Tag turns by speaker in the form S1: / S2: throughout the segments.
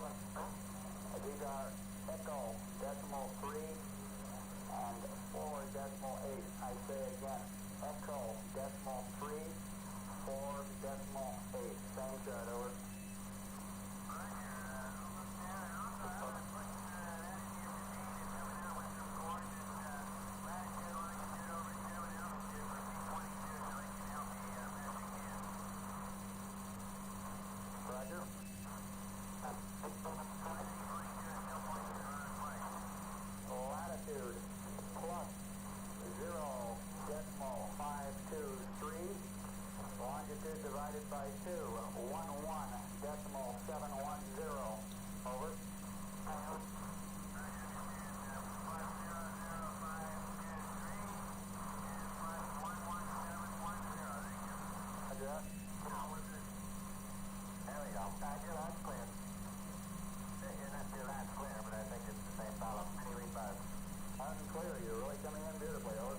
S1: These are echo decimal 3 and 4 decimal 8. I say again, echo decimal 3, 4 decimal 8. Same chart, over. Roger. Latitude plus 0 decimal 523. Longitude divided by 2, 11 decimal 710. Over. Roger. There we go. Roger, that's clear. You're not sure that's clear, but I think it's the same fellow. Any rebuzz? Loud and clear. You're really coming in beautifully, over.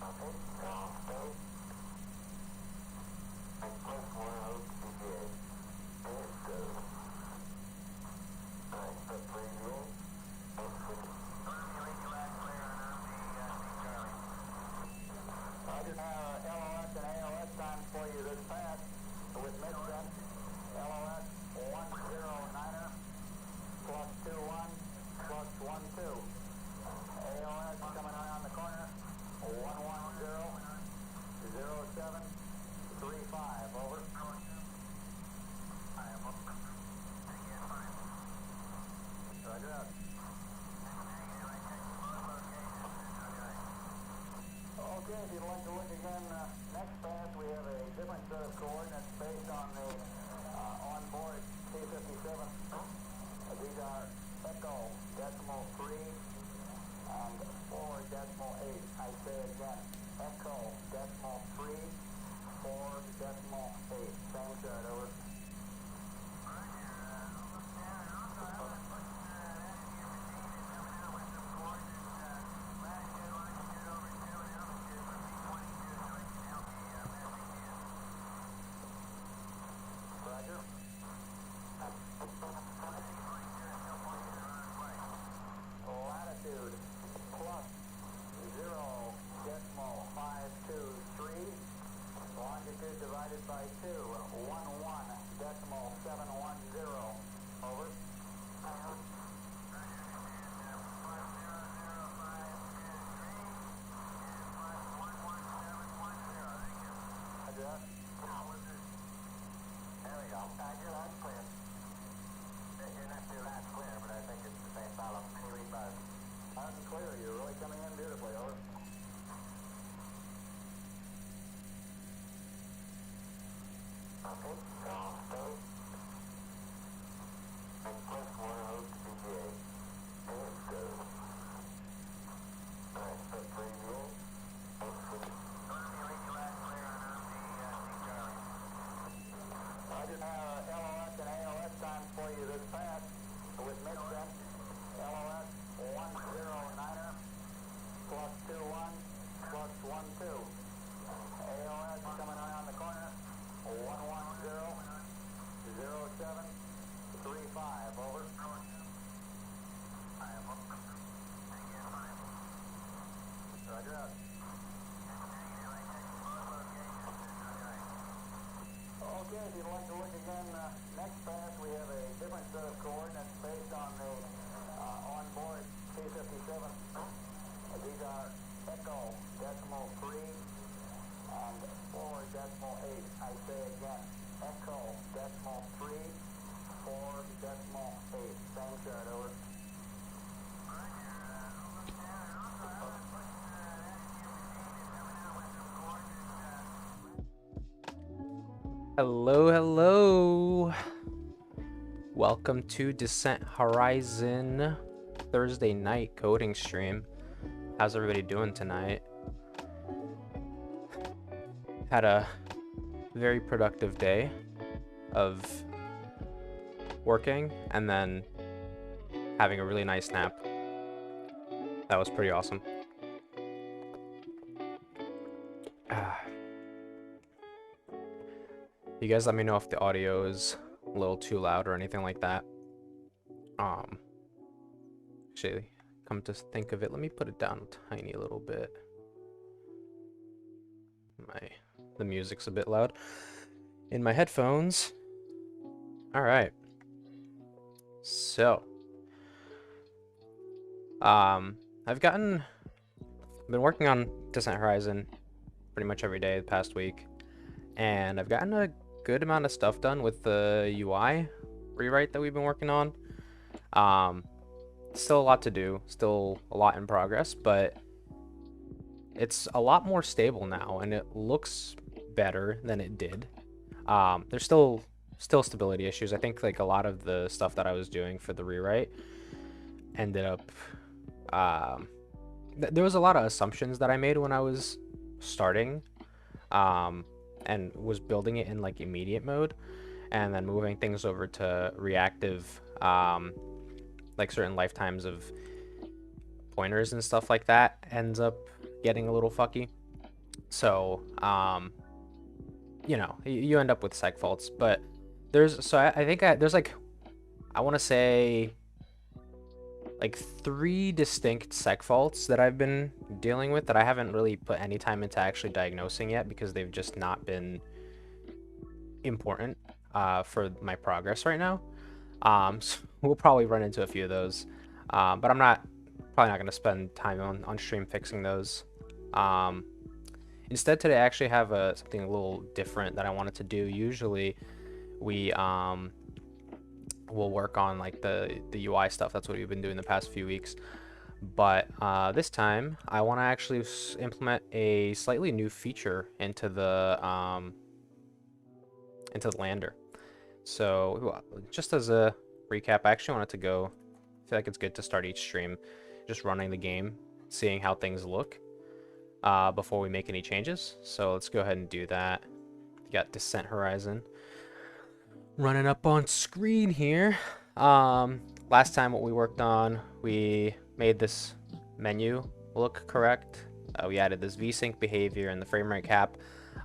S1: Okay, now stay. And plus 1 OpenGL. Let's go. Alright, put 3 0. Roger, LOS and ALS times for you this pass with mid-set. LOS 109er plus 21 plus 12. ALS coming around the corner 1100735. Over. Roger out. Okay, if you'd like to look again, next pass we have a different set of coordinates based on the onboard T-57. These are echo decimal 3 and 4 decimal 8. I say again, echo decimal 3, 4 decimal 8. Same chart, over. Roger. Latitude plus 0 decimal 523. Longitude divided by 2, 11 decimal 710. Over. Roger. There we go. Roger, that's clear. You're not sure that's clear, but I think it's the same fellow. Any rebuzz? Loud and clear. You're really coming in beautifully, over. Okay, now stay. And plus 1 OpenGL. Let's go. Alright, put 3 0. Roger, LOS and ALS times for you this pass with mid-set. LOS 109er plus 21 plus 12. ALS coming around the corner 1100735. Over. Roger out. Okay, if you'd like to look again, next pass we have a different set of coordinates based on the onboard T-57. These are echo decimal 3 and 4 decimal 8. I say again, echo decimal 3, 4 decimal 8. Same chart, over.
S2: Hello, hello. Welcome to Descent Horizon Thursday night coding stream. How's everybody doing tonight? Had a very productive day of working and then having a really nice nap. That was pretty awesome. You guys let me know if the audio is a little too loud or anything like that. Actually, come to think of it, let me put it down a tiny little bit. The music's a bit loud in my headphones. All right. So, I've been working on Descent Horizon pretty much every day the past week, and I've gotten a good amount of stuff done with the UI rewrite that we've been working on. Still a lot to do, still a lot in progress, but it's a lot more stable now, and it looks better than it did. There's still stability issues. I think like a lot of the stuff that I was doing for the rewrite ended up there was a lot of assumptions that I made when I was starting and was building it in like immediate mode, and then moving things over to reactive, like certain lifetimes of pointers and stuff like that ends up getting a little fucky. So you know, you end up with seg faults, but I think there's like, I want to say like 3 distinct seg faults that I've been dealing with that I haven't really put any time into actually diagnosing yet, because they've just not been important for my progress right now. So we'll probably run into a few of those, but I'm probably not going to spend time on stream fixing those. Instead, today I actually have something a little different that I wanted to do. Usually we we'll work on like the UI stuff. That's what we've been doing the past few weeks. But this time I want to actually implement a slightly new feature into the lander. So just as a recap, I actually wanted to I feel like it's good to start each stream just running the game, seeing how things look before we make any changes. So let's go ahead and do that. You got Descent Horizon running up on screen here. Last time what we worked on, we made this menu look correct. We added this VSync behavior and the frame rate cap.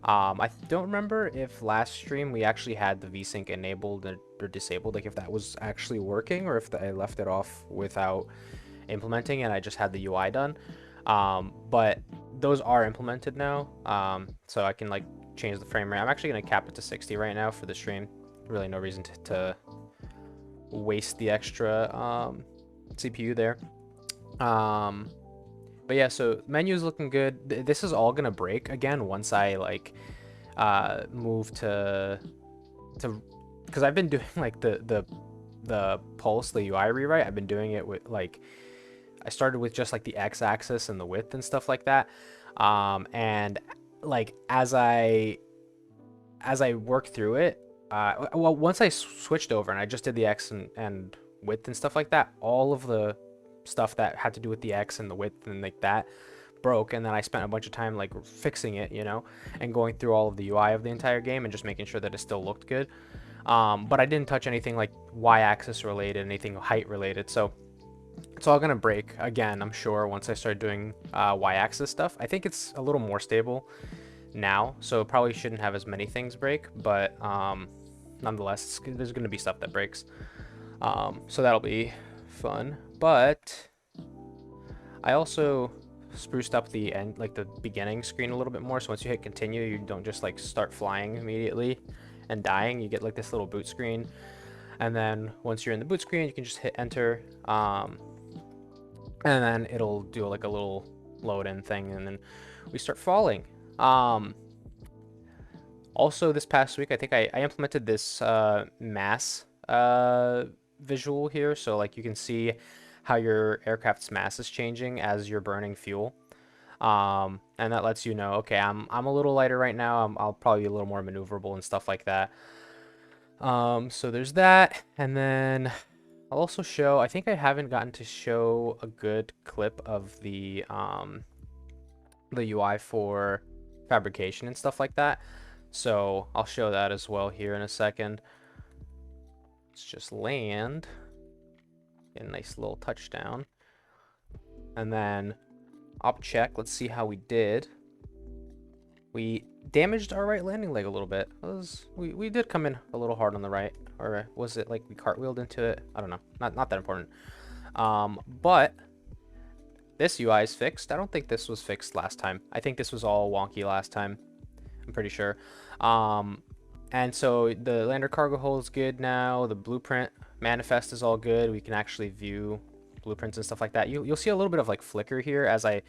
S2: I don't remember if last stream we actually had the VSync enabled or disabled, like if that was actually working, or if I left it off without implementing and I just had the UI done. But those are implemented now, so I can like change the frame rate. I'm actually going to cap it to 60 right now for the stream. Really no reason to waste the extra CPU there. But yeah, so menu is looking good. This is all gonna break again once I like move to because I've been doing like the pulse, the UI rewrite. I've been doing it with like, I started with just like the x-axis and the width and stuff like that, and like as I work through it, well, once I switched over and I just did the x and width and stuff like that, all of the stuff that had to do with the x and the width and like that broke, and then I spent a bunch of time like fixing it, you know, and going through all of the UI of the entire game and just making sure that it still looked good. But I didn't touch anything like y-axis related, anything height related, so it's all gonna break again, I'm sure, once I start doing y-axis stuff. I think it's a little more stable now, so it probably shouldn't have as many things break, but nonetheless, there's gonna be stuff that breaks. So that'll be fun. But I also spruced up the end, like the beginning screen a little bit more, so once you hit continue, you don't just like start flying immediately and dying. You get like this little boot screen, and then once you're in the boot screen, you can just hit enter, and then it'll do like a little load in thing, and then we start falling. Also this past week, I think I implemented this mass visual here, so like you can see how your aircraft's mass is changing as you're burning fuel, and that lets you know, okay, I'm a little lighter right now, I'll probably be a little more maneuverable and stuff like that. So there's that, and then I'll also show, I think I haven't gotten to show a good clip of the UI for fabrication and stuff like that, so I'll show that as well here in a second. Let's just land. Get a nice little touchdown. And then op check. Let's see how we did we damaged our right landing leg a little bit. We did come in a little hard on the right, or was it like we cartwheeled into it? I don't know. Not that important. But this UI is fixed. I don't think this was fixed last time. I think this was all wonky last time. I'm pretty sure. And so the lander cargo hole is good now. The blueprint manifest is all good. We can actually view blueprints and stuff like that. You'll see a little bit of like flicker here as I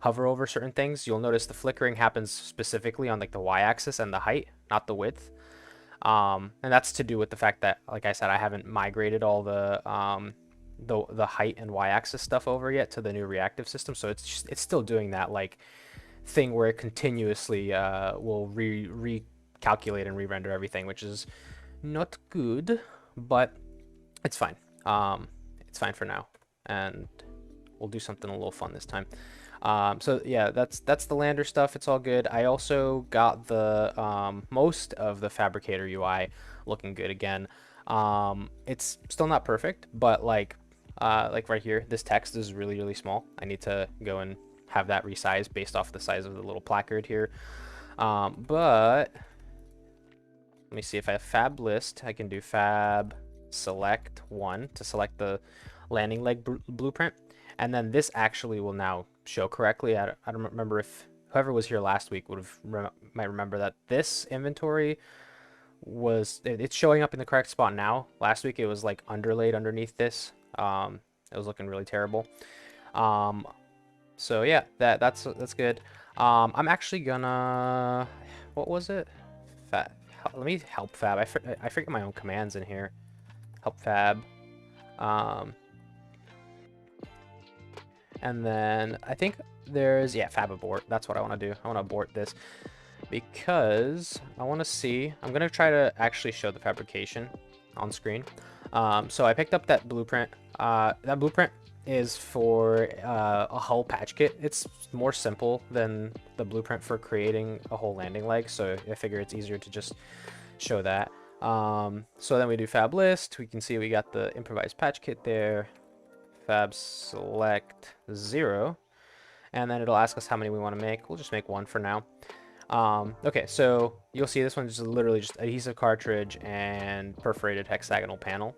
S2: hover over certain things. You'll notice the flickering happens specifically on like the y-axis and the height, not the width. And that's to do with the fact that, like I said, I haven't migrated all the height and y-axis stuff over yet to the new reactive system. So it's still doing that like thing where it continuously will recalculate and re-render everything, which is not good, but it's fine. It's fine for now, and we'll do something a little fun this time. So yeah, that's the lander stuff. It's all good. I also got the most of the fabricator UI looking good again. It's still not perfect, but like right here, this text is really small. I need to go and have that resized based off the size of the little placard here. But let me see if I have fab list. I can do fab select 1 to select the landing leg blueprint, and then this actually will now show correctly. I don't remember if whoever was here last week might remember that this inventory it's showing up in the correct spot now. Last week it was like underlaid underneath this. It was looking really terrible. So yeah, that's good. I'm actually gonna, what was it? Let me help fab. I forget my own commands in here. Help fab. And then I think there's, yeah, fab abort. That's what I want to do. I want to abort this because I want to see, I'm going to try to actually show the fabrication on screen. So I picked up that blueprint. That blueprint is for a hull patch kit. It's more simple than the blueprint for creating a whole landing leg, so I figure it's easier to just show that. So then we do fab list. We can see we got the improvised patch kit there. Fab select 0, and then it'll ask us how many we want to make. We'll just make 1 for now. Okay, so you'll see this one's just literally just adhesive cartridge and perforated hexagonal panel,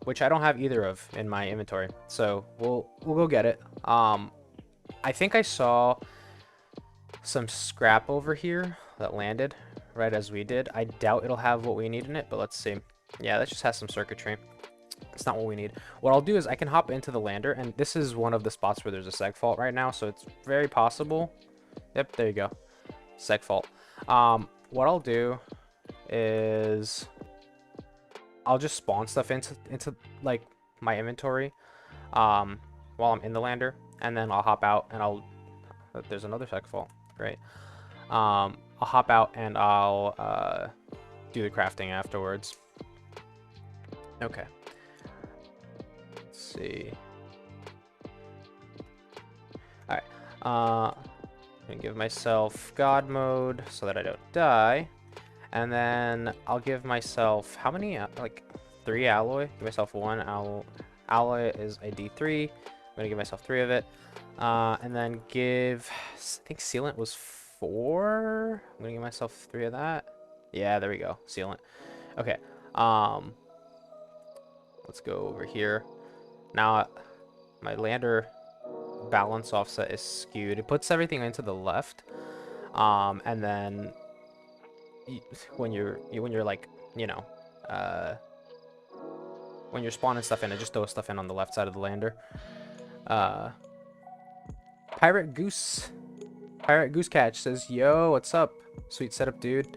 S2: which I don't have either of in my inventory, so we'll go get it. I think I saw some scrap over here that landed right as we did. I doubt it'll have what we need in it, but let's see. Yeah, that just has some circuitry. It's not what we need. What I'll do is I can hop into the lander, and this is one of the spots where there's a seg fault right now, so it's very possible. Yep, there you go. Seg fault. What I'll do is I'll just spawn stuff into like my inventory while I'm in the lander, and then I'll hop out and there's another seg fault. Great. I'll hop out and I'll do the crafting afterwards. Okay. Let's see. Alright. I'm gonna give myself God mode so that I don't die. And then I'll give myself, how many? Like 3 alloy. Give myself 1 alloy is a D3. I'm gonna give myself 3 of it. And then give, I think sealant was 4. I'm gonna give myself 3 of that. Yeah, there we go. Sealant. Okay. Let's go over here. Now, my lander balance offset is skewed. It puts everything into the left. And then when you're like, you know, when you're spawning stuff in, it just throws stuff in on the left side of the lander. Pirate Goose Catch says, yo, what's up? Sweet setup, dude.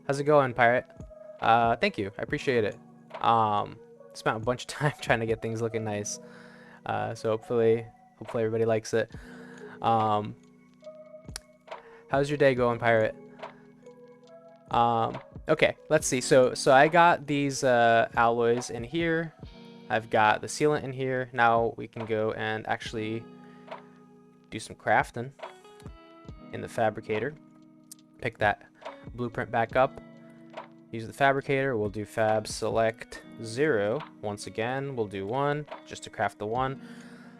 S2: How's it going, Pirate? Thank you. I appreciate it. Spent a bunch of time trying to get things looking nice. So hopefully everybody likes it. How's your day going, Pirate? Okay, let's see. So I got these alloys in here. I've got the sealant in here. Now we can go and actually do some crafting in the fabricator. Pick that blueprint back up. Use the fabricator. We'll do fab select 0. Once again, we'll do 1 just to craft the 1.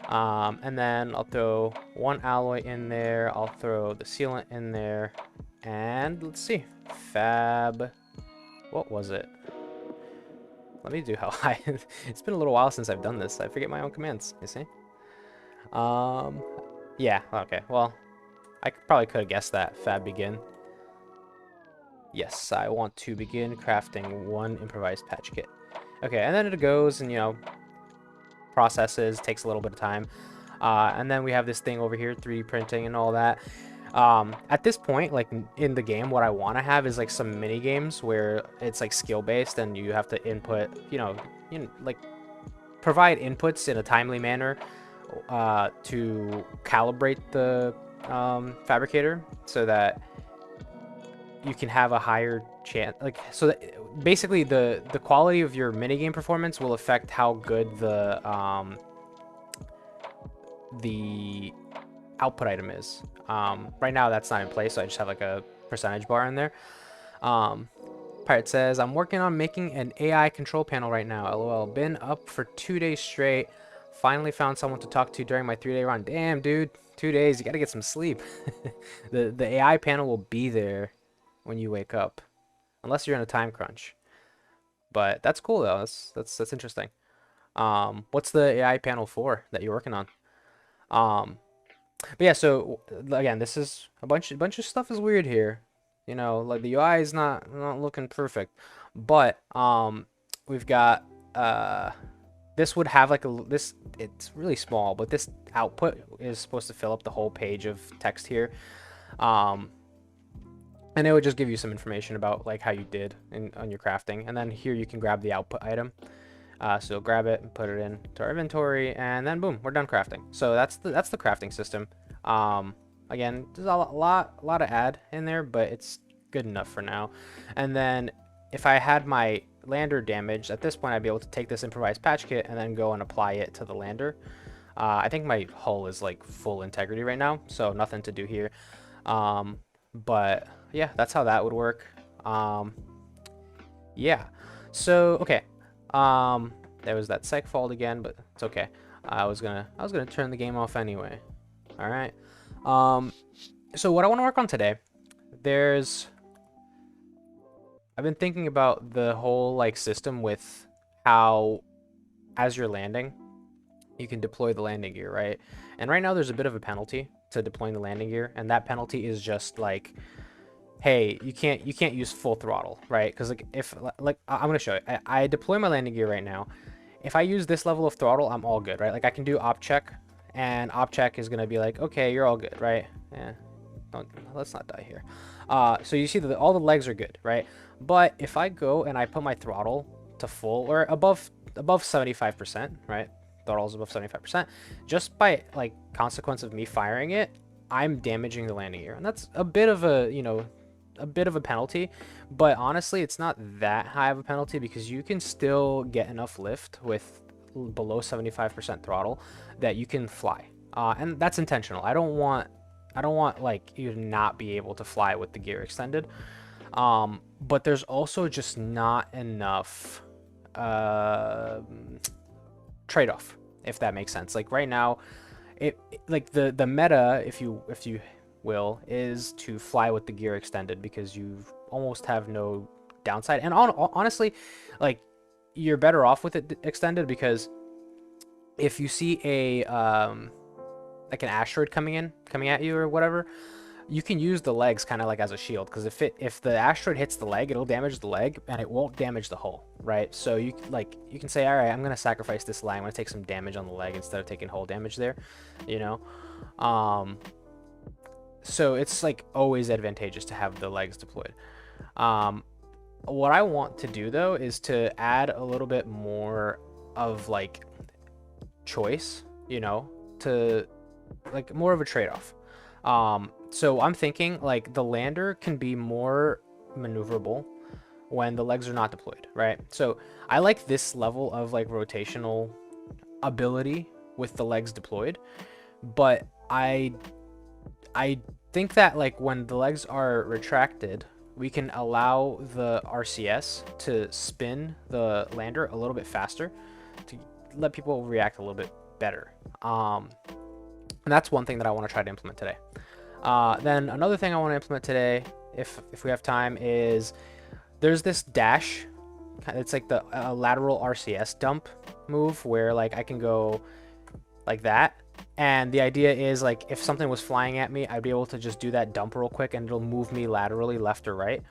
S2: And then I'll throw one alloy in there. I'll throw the sealant in there. And let's see. Fab. What was it? Let me do how high. It's been a little while since I've done this. I forget my own commands, you see? Yeah, okay. Well, I probably could have guessed that. Fab begin. Yes, I want to begin crafting one improvised patch kit. Okay, and then it goes and, you know, processes, takes a little bit of time. And then we have this thing over here, 3D printing and all that. At this point, like in the game, what I want to have is like some mini games where it's like skill based and you have to input, like provide inputs in a timely manner to calibrate the fabricator so that you can have a higher chance, like, so that basically the quality of your minigame performance will affect how good the output item is. Right now that's not in place, so I just have like a percentage bar in there. Pirate says, I'm working on making an AI control panel right now. LOL. Been up for 2 days straight. Finally found someone to talk to during my 3-day run. Damn, dude. 2 days. You gotta get some sleep. The AI panel will be there when you wake up, unless you're in a time crunch. But that's cool though. That's interesting. What's the AI panel for that you're working on? But yeah, so again, this is a bunch of stuff is weird here. You know, like the UI is not looking perfect. But we've got this would have like this, it's really small, but this output is supposed to fill up the whole page of text here. And it would just give you some information about like how you did on your crafting. And then here you can grab the output item. So grab it and put it into our inventory, and then boom, we're done crafting. So that's the crafting system. Again, there's a lot of add in there, but it's good enough for now. And then if I had my lander damaged, at this point I'd be able to take this improvised patch kit and then go and apply it to the lander. I think my hull is like full integrity right now, so nothing to do here. But yeah, that's how that would work. Yeah, so okay. There was that seg fault again, but it's okay. I was gonna turn the game off anyway. All right. So what I want to work on today, I've been thinking about the whole like system with how, as you're landing, you can deploy the landing gear, right? And right now there's a bit of a penalty to deploying the landing gear, and that penalty is just like, hey, you can't use full throttle, right? Because like if like I'm gonna show you, I deploy my landing gear right now. If I use this level of throttle, I'm all good, right? Like I can do op check, and op check is gonna be like, okay, you're all good, right? Yeah, let's not die here. So you see that all the legs are good, right? But if I go and I put my throttle to full or above 75%, right? Throttle's above 75%, just by like consequence of me firing it, I'm damaging the landing gear, and that's a bit of a, a bit of a penalty, but honestly it's not that high of a penalty because you can still get enough lift with below 75% throttle that you can fly, and that's intentional. I don't want like you to not be able to fly with the gear extended, but there's also just not enough trade-off, if that makes sense. Like right now, like the meta, if you will, is to fly with the gear extended because you almost have no downside. And honestly, like you're better off with it extended, because if you see a like an asteroid coming at you or whatever, you can use the legs kind of like as a shield, because if the asteroid hits the leg, it'll damage the leg and it won't damage the hull, right? So you can say, all right, I'm gonna sacrifice this leg, I'm gonna take some damage on the leg instead of taking hull damage there, you know. So it's like always advantageous to have the legs deployed. What I want to do though is to add a little bit more of like choice, to like more of a trade-off. So I'm thinking like the lander can be more maneuverable when the legs are not deployed, right? So I like this level of like rotational ability with the legs deployed, but I think that like when the legs are retracted, we can allow the RCS to spin the lander a little bit faster to let people react a little bit better. And that's one thing that I want to try to implement today. Then another thing I want to implement today, if we have time, is there's this dash. It's like the lateral RCS dump move where like I can go like that. And the idea is like if something was flying at me, I'd be able to just do that dump real quick and it'll move me laterally left or right.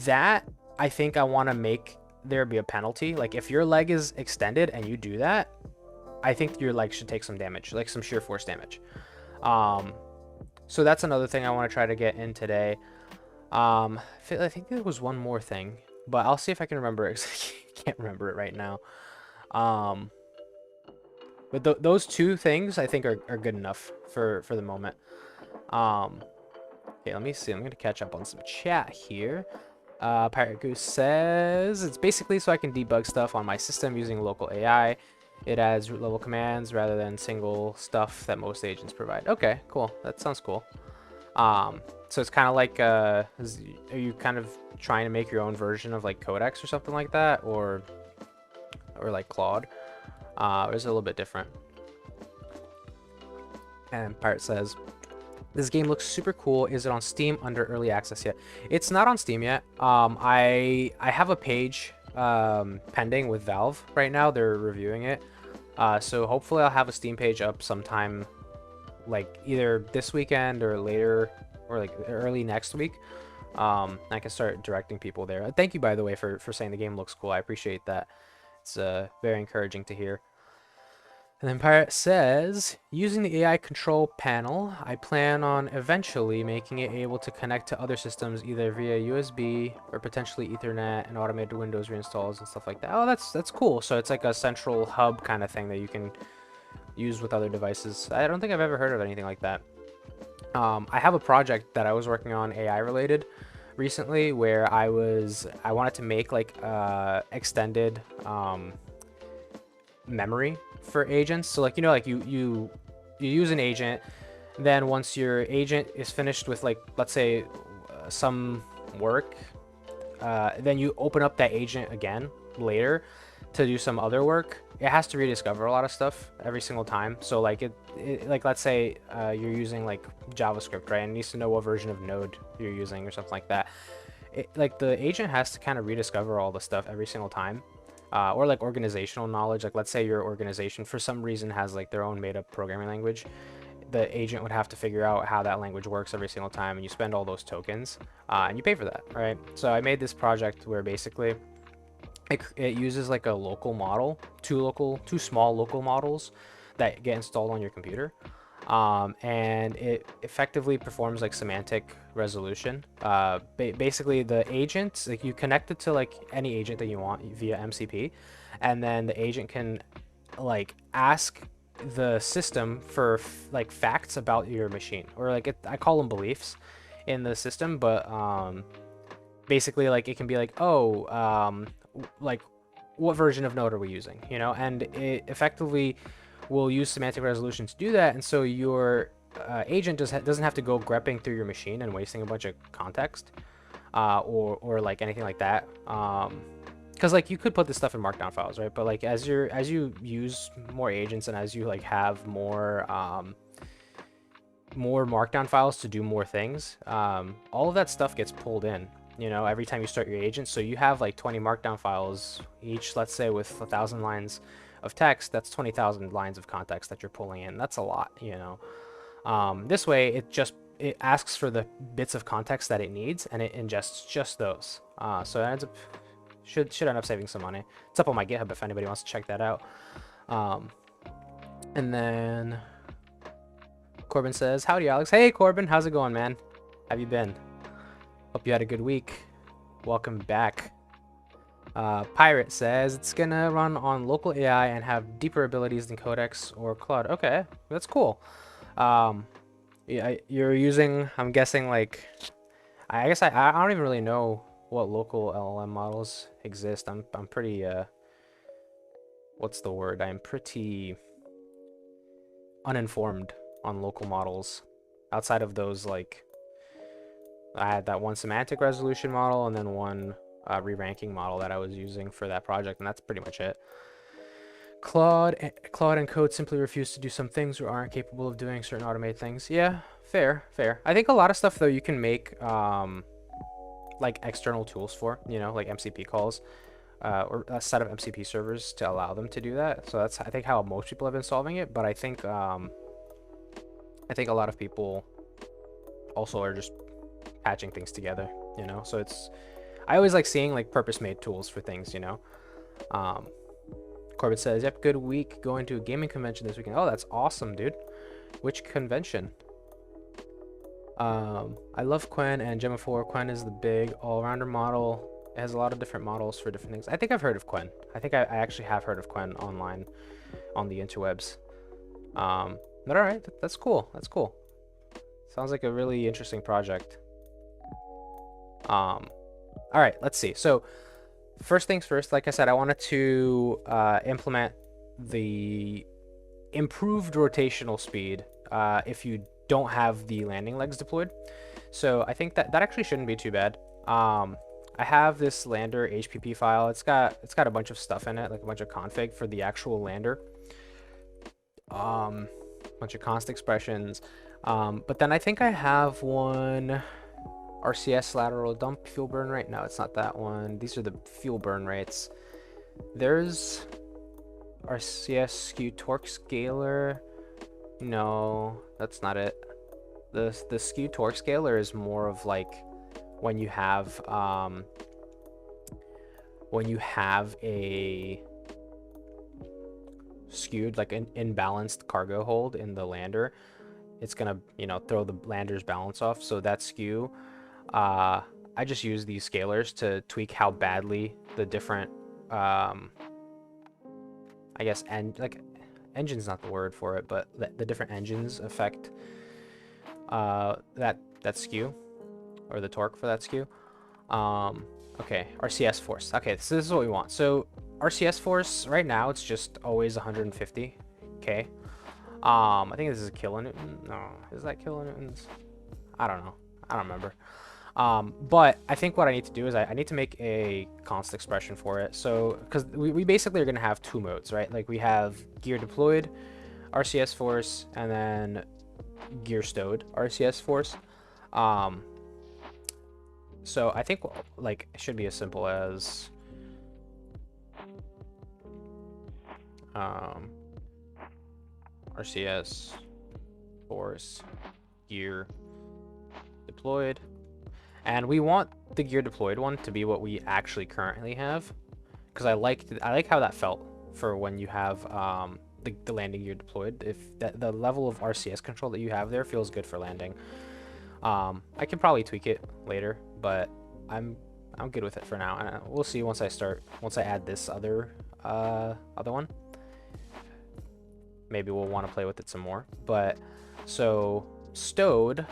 S2: That I think I want to make there be a penalty. Like if your leg is extended and you do that, I think your leg should take some damage, like some shear force damage. So that's another thing I want to try to get in today. I think there was one more thing, but I'll see if I can remember it. I can't remember it right now. But those two things I think are good enough for the moment. Okay, let me see. I'm going to catch up on some chat here. Pirate Goose says, it's basically so I can debug stuff on my system using local AI. It adds root level commands rather than single stuff that most agents provide. Okay, cool. That sounds cool. So it's kind of like, are you kind of trying to make your own version of like Codex or something like that? Or like Claude? Or is it a little bit different? And Pirate says, this game looks super cool. Is it on Steam under early access yet? It's not on Steam yet. I have a page pending with Valve right now. They're reviewing it. So hopefully I'll have a Steam page up sometime like either this weekend or later or like early next week. I can start directing people there. Thank you, by the way, for saying the game looks cool. I appreciate that. It's very encouraging to hear. And then Pirate says, using the AI control panel, I plan on eventually making it able to connect to other systems either via USB or potentially Ethernet and automated Windows reinstalls and stuff like that. Oh, that's cool. So it's like a central hub kind of thing that you can use with other devices. I don't think I've ever heard of anything like that. I have a project that I was working on AI related recently where I wanted to make like extended memory for agents. So like, you know, like you use an agent, then once your agent is finished with like, let's say some work, then you open up that agent again later to do some other work. It has to rediscover a lot of stuff every single time. So like like let's say you're using like JavaScript, right? And it needs to know what version of Node you're using or something like that. Like the agent has to kind of rediscover all the stuff every single time. Or like organizational knowledge. Like let's say your organization for some reason has like their own made up programming language. The agent would have to figure out how that language works every single time, and you spend all those tokens and you pay for that, right? So I made this project where basically it uses like a local model, two small local models that get installed on your computer. And it effectively performs like semantic resolution. Basically the agent, like you connect it to like any agent that you want via MCP, and then the agent can like ask the system for like facts about your machine, or like I call them beliefs in the system, but basically like it can be like, oh, like what version of Node are we using, you know, and it effectively will use semantic resolution to do that. And so your agent doesn't have to go grepping through your machine and wasting a bunch of context or like anything like that. Because like you could put this stuff in markdown files, right? But like as you use more agents and as you like have more markdown files to do more things, all of that stuff gets pulled in, you know, every time you start your agent. So you have like 20 markdown files each, let's say with 1,000 lines of text. That's 20,000 lines of context that you're pulling in. That's a lot, you know. This way it asks for the bits of context that it needs and it ingests just those. So it ends up should end up saving some money. It's up on my GitHub if anybody wants to check that out. And then Corbin says, howdy Alex. Hey Corbin, how's it going, man? Have you been? Hope you had a good week. Welcome back. Pirate says it's gonna run on local AI and have deeper abilities than Codex or Claude. Okay, that's cool. Yeah, you're using, I'm guessing, like, I guess I don't even really know what local LLM models exist. I'm pretty what's the word? I'm pretty uninformed on local models outside of those. Like, I had that one semantic resolution model and then one re-ranking model that I was using for that project, and that's pretty much it. Claude and code simply refuse to do some things or aren't capable of doing certain automated things. Yeah, fair, fair. I think a lot of stuff though you can make like external tools for, you know, like MCP calls, or a set of MCP servers to allow them to do that. So that's, I think, how most people have been solving it. But I think a lot of people also are just patching things together, you know. So it's, I always like seeing like purpose-made tools for things, you know. Corbett says, "Yep, good week. Going to a gaming convention this weekend." Oh, that's awesome, dude. Which convention? I love Quen and Gemma 4. Quen is the big all-rounder model. It has a lot of different models for different things. I think I've heard of Quen. I think I actually have heard of Quen online on the interwebs. But all right, that's cool. That's cool. Sounds like a really interesting project. All right, let's see. So first things first, like I said, I wanted to implement the improved rotational speed if you don't have the landing legs deployed. So I think that actually shouldn't be too bad. I have this lander HPP file. It's got a bunch of stuff in it, like a bunch of config for the actual lander. Bunch of const expressions. But then I think I have one RCS lateral dump fuel burn rate. No, it's not that one. These are the fuel burn rates. There's RCS skew torque scaler. No, that's not it. The skew torque scaler is more of like when you have a skewed, like an imbalanced cargo hold in the lander, it's gonna, you know, throw the lander's balance off. So that skew, I just use these scalers to tweak how badly the different I guess, and like, engine's not the word for it, but the different engines affect that skew, or the torque for that skew. Okay, RCS force. Okay, so this is what we want. So RCS force right now, it's just always 150. Okay. I think this is kilonewton. No, is that kilonewtons? I don't know. I don't remember. But I think what I need to do is I need to make a const expression for it. So, because we basically are going to have two modes, right? Like we have gear deployed, RCS force, and then gear stowed, RCS force. So I think like it should be as simple as RCS force gear deployed. And we want the gear deployed one to be what we actually currently have, because I like how that felt for when you have the landing gear deployed. If the level of RCS control that you have there feels good for landing. I can probably tweak it later, but I'm good with it for now. And we'll see once I add this other one. Maybe we'll want to play with it some more. But so stowed.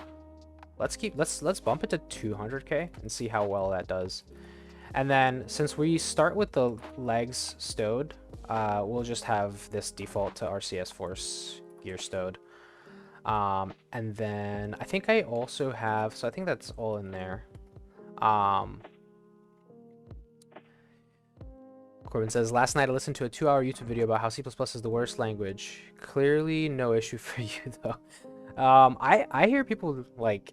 S2: Let's bump it to 200k and see how well that does. And then since we start with the legs stowed, we'll just have this default to RCS force gear stowed. And then I think I also have, so I think that's all in there. Corbin says, last night I listened to a 2-hour YouTube video about how C++ is the worst language. Clearly no issue for you though. I hear people like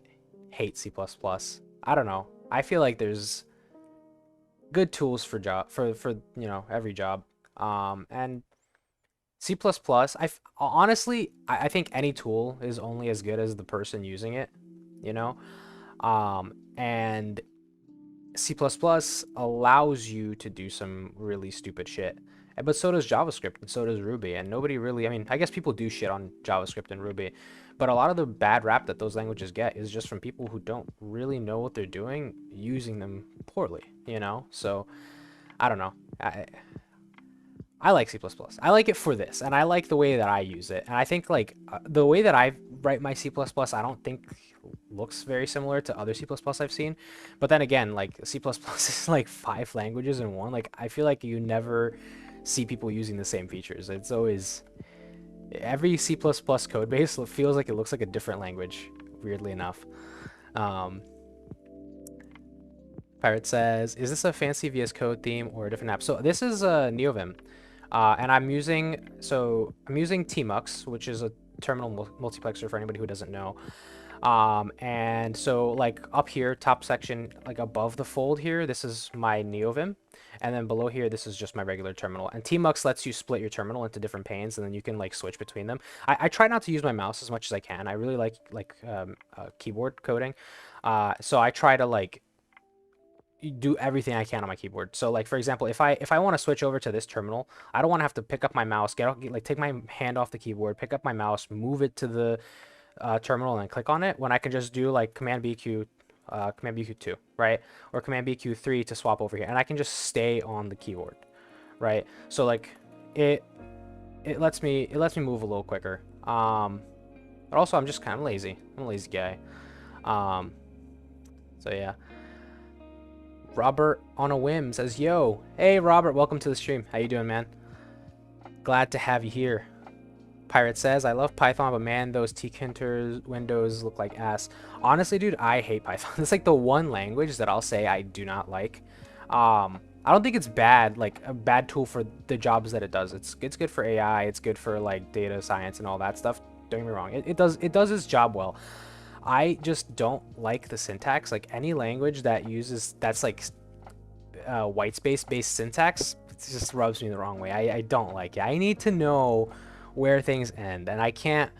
S2: hate C++. I don't know. I feel like there's good tools for you know, every job. And C++, honestly, I think any tool is only as good as the person using it, you know? And C++ allows you to do some really stupid shit. But so does JavaScript, and so does Ruby. And nobody really, I mean, I guess people do shit on JavaScript and Ruby, but a lot of the bad rap that those languages get is just from people who don't really know what they're doing, using them poorly, you know? So, I don't know. I like C++. I like it for this, and I like the way that I use it. And I think like the way that I write my C++, I don't think looks very similar to other C++ I've seen. But then again, like C++ is like 5 languages in one. Like I feel like you never see people using the same features. It's always, every C++ code base feels like it looks like a different language, weirdly enough. Pirate says, is this a fancy VS Code theme or a different app? So this is NeoVim. And I'm using TMUX, which is a terminal multiplexer for anybody who doesn't know. And so like up here, top section, like above the fold here, this is my NeoVim. And then below here, this is just my regular terminal. And TMUX lets you split your terminal into different panes, and then you can like switch between them. I try not to use my mouse as much as I can. I really like keyboard coding. So I try to like do everything I can on my keyboard. So like for example, if I want to switch over to this terminal, I don't want to have to pick up my mouse, take my hand off the keyboard, pick up my mouse, move it to the terminal and click on it, when I can just do like Command BQ, Command BQ2, right, or Command BQ3 to swap over here, and I can just stay on the keyboard, right? So like it lets me move a little quicker. But also I'm just kind of lazy. I'm a lazy guy. So yeah. Robert on a whim says, "Yo, hey Robert, welcome to the stream. How you doing, man? Glad to have you here." Pirate says, "I love Python, but man, those tkinter windows look like ass." Honestly, dude, I hate Python. It's like the one language that I'll say I do not like. I don't think it's bad, like a bad tool for the jobs that it does. It's good for AI. It's good for like data science and all that stuff. Don't get me wrong. It does its job well. I just don't like the syntax. Like any language that uses that's like white space based syntax, it just rubs me the wrong way. I don't like it. I need to know where things end, and I can't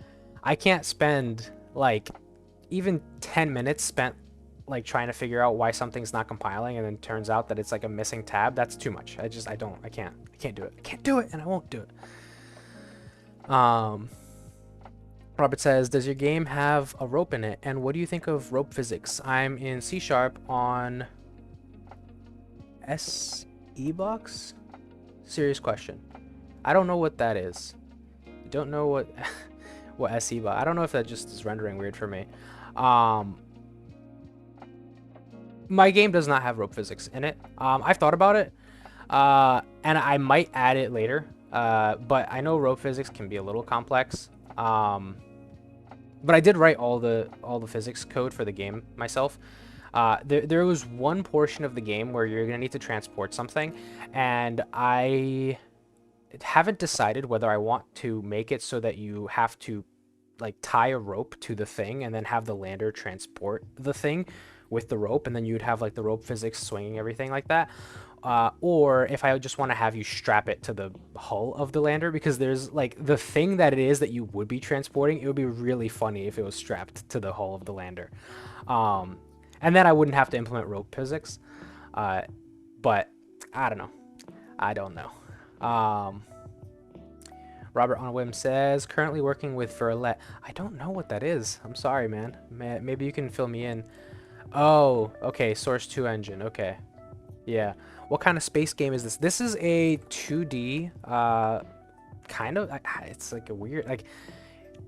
S2: spend like even 10 minutes spent like trying to figure out why something's not compiling, and then turns out that it's like a missing tab. That's too much. I can't do it. I can't do it, and I won't do it. Robert says, "Does your game have a rope in it? And what do you think of rope physics?" I'm in C# on SE box. Serious question. I don't know what that is. I don't know what what SE box. I don't know if that just is rendering weird for me. My game does not have rope physics in it. I've thought about it, and I might add it later. But I know rope physics can be a little complex. But I did write all the physics code for the game myself. There was one portion of the game where you're gonna need to transport something, and I haven't decided whether I want to make it so that you have to like tie a rope to the thing and then have the lander transport the thing with the rope, and then you'd have like the rope physics swinging everything like that. Or if I just want to have you strap it to the hull of the lander, because there's like the thing that it is that you would be transporting, it would be really funny if it was strapped to the hull of the lander. And then I wouldn't have to implement rope physics. But I don't know. I don't know. Robert on a whim says, "Currently working with Verlet." I don't know what that is. I'm sorry, man. Maybe you can fill me in. Oh, okay. Source 2 engine. Okay. Yeah. What kind of space game is this? This is a 2D, kind of, it's like a weird, like,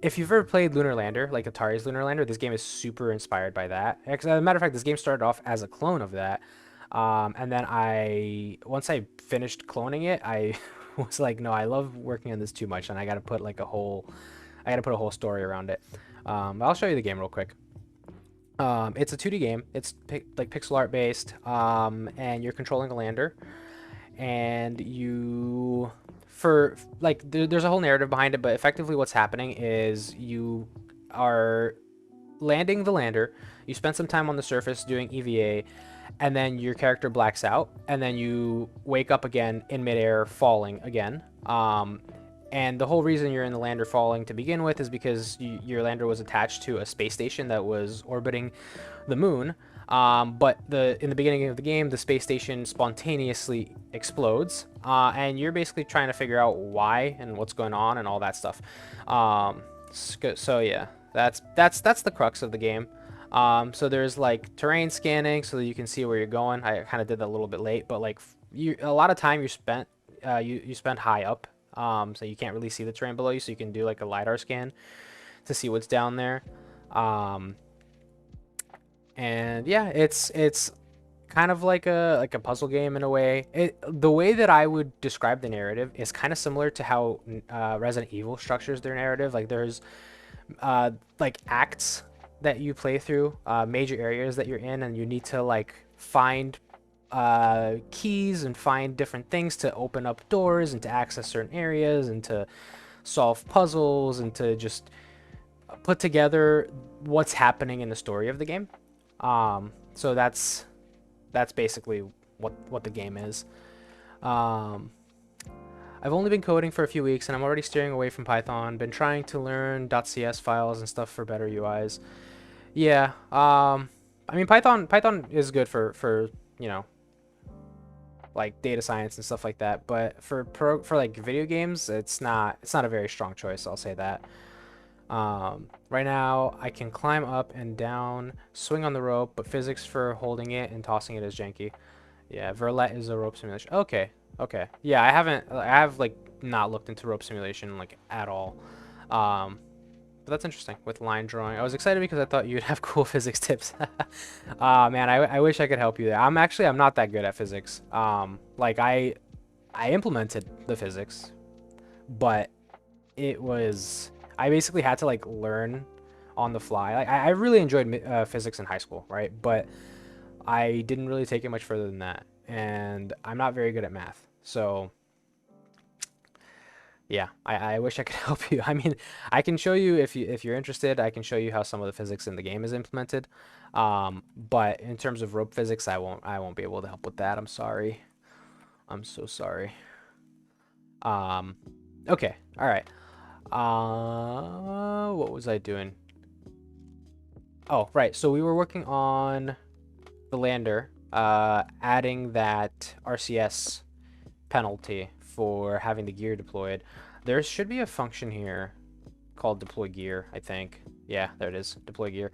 S2: if you've ever played Lunar Lander, like Atari's Lunar Lander, this game is super inspired by that. As a matter of fact, this game started off as a clone of that. And then once I finished cloning it, I was like, no, I love working on this too much, and I got to put like a whole story around it. I'll show you the game real quick. It's a 2D game. It's like pixel art based, and you're controlling a lander, and there's a whole narrative behind it, but effectively what's happening is you are landing the lander, you spend some time on the surface doing EVA, and then your character blacks out, and then you wake up again in midair falling again. And the whole reason you're in the lander falling to begin with is because your lander was attached to a space station that was orbiting the moon. But in the beginning of the game, the space station spontaneously explodes, and you're basically trying to figure out why and what's going on and all that stuff. So yeah, that's the crux of the game. So there's like terrain scanning so that you can see where you're going. I kind of did that a little bit late, but like a lot of time you spent high up. So you can't really see the terrain below you, so you can do like a LiDAR scan to see what's down there. And yeah, it's kind of like a puzzle game in a way. The way that I would describe the narrative is kind of similar to how Resident Evil structures their narrative. Like there's like acts that you play through, major areas that you're in, and you need to like find keys and find different things to open up doors and to access certain areas and to solve puzzles and to just put together what's happening in the story of the game. So that's basically what the game is. Um, I've only been coding for a few weeks and I'm already steering away from Python. Been trying to learn .cs files and stuff for better UIs. Yeah. I mean Python is good for you know, like data science and stuff like that, but for like video games, it's not a very strong choice, I'll say that. Right now I can climb up and down, swing on the rope, but physics for holding it and tossing it is janky. Yeah, Verlet is a rope simulation. Okay. Okay. Yeah, I have like not looked into rope simulation like at all. But that's interesting with line drawing. I was excited because I thought you'd have cool physics tips. Man, I wish I could help you there. I'm not that good at physics. Like I implemented the physics, but I basically had to like learn on the fly. Like I really enjoyed physics in high school, right? But I didn't really take it much further than that, and I'm not very good at math. So yeah, I wish I could help you. I mean, I can show you if you're interested. I can show you how some of the physics in the game is implemented. But in terms of rope physics, I won't be able to help with that. I'm sorry. I'm so sorry. Okay, all right. What was I doing? Oh, right. So we were working on the lander, adding that RCS penalty for having the gear deployed. There should be a function here called deploy gear, I think. Yeah, there it is, deploy gear.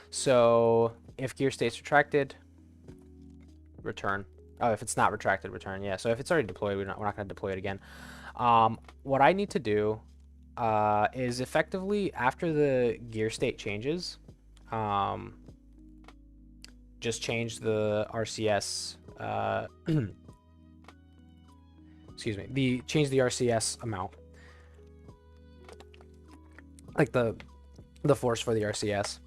S2: So if gear states retracted, return. Oh, if it's not retracted, return. Yeah, so if it's already deployed, we're not going to deploy it again. What I need to do is effectively, after the gear state changes, just change the RCS, excuse me, change the RCS amount, like the force for the RCS.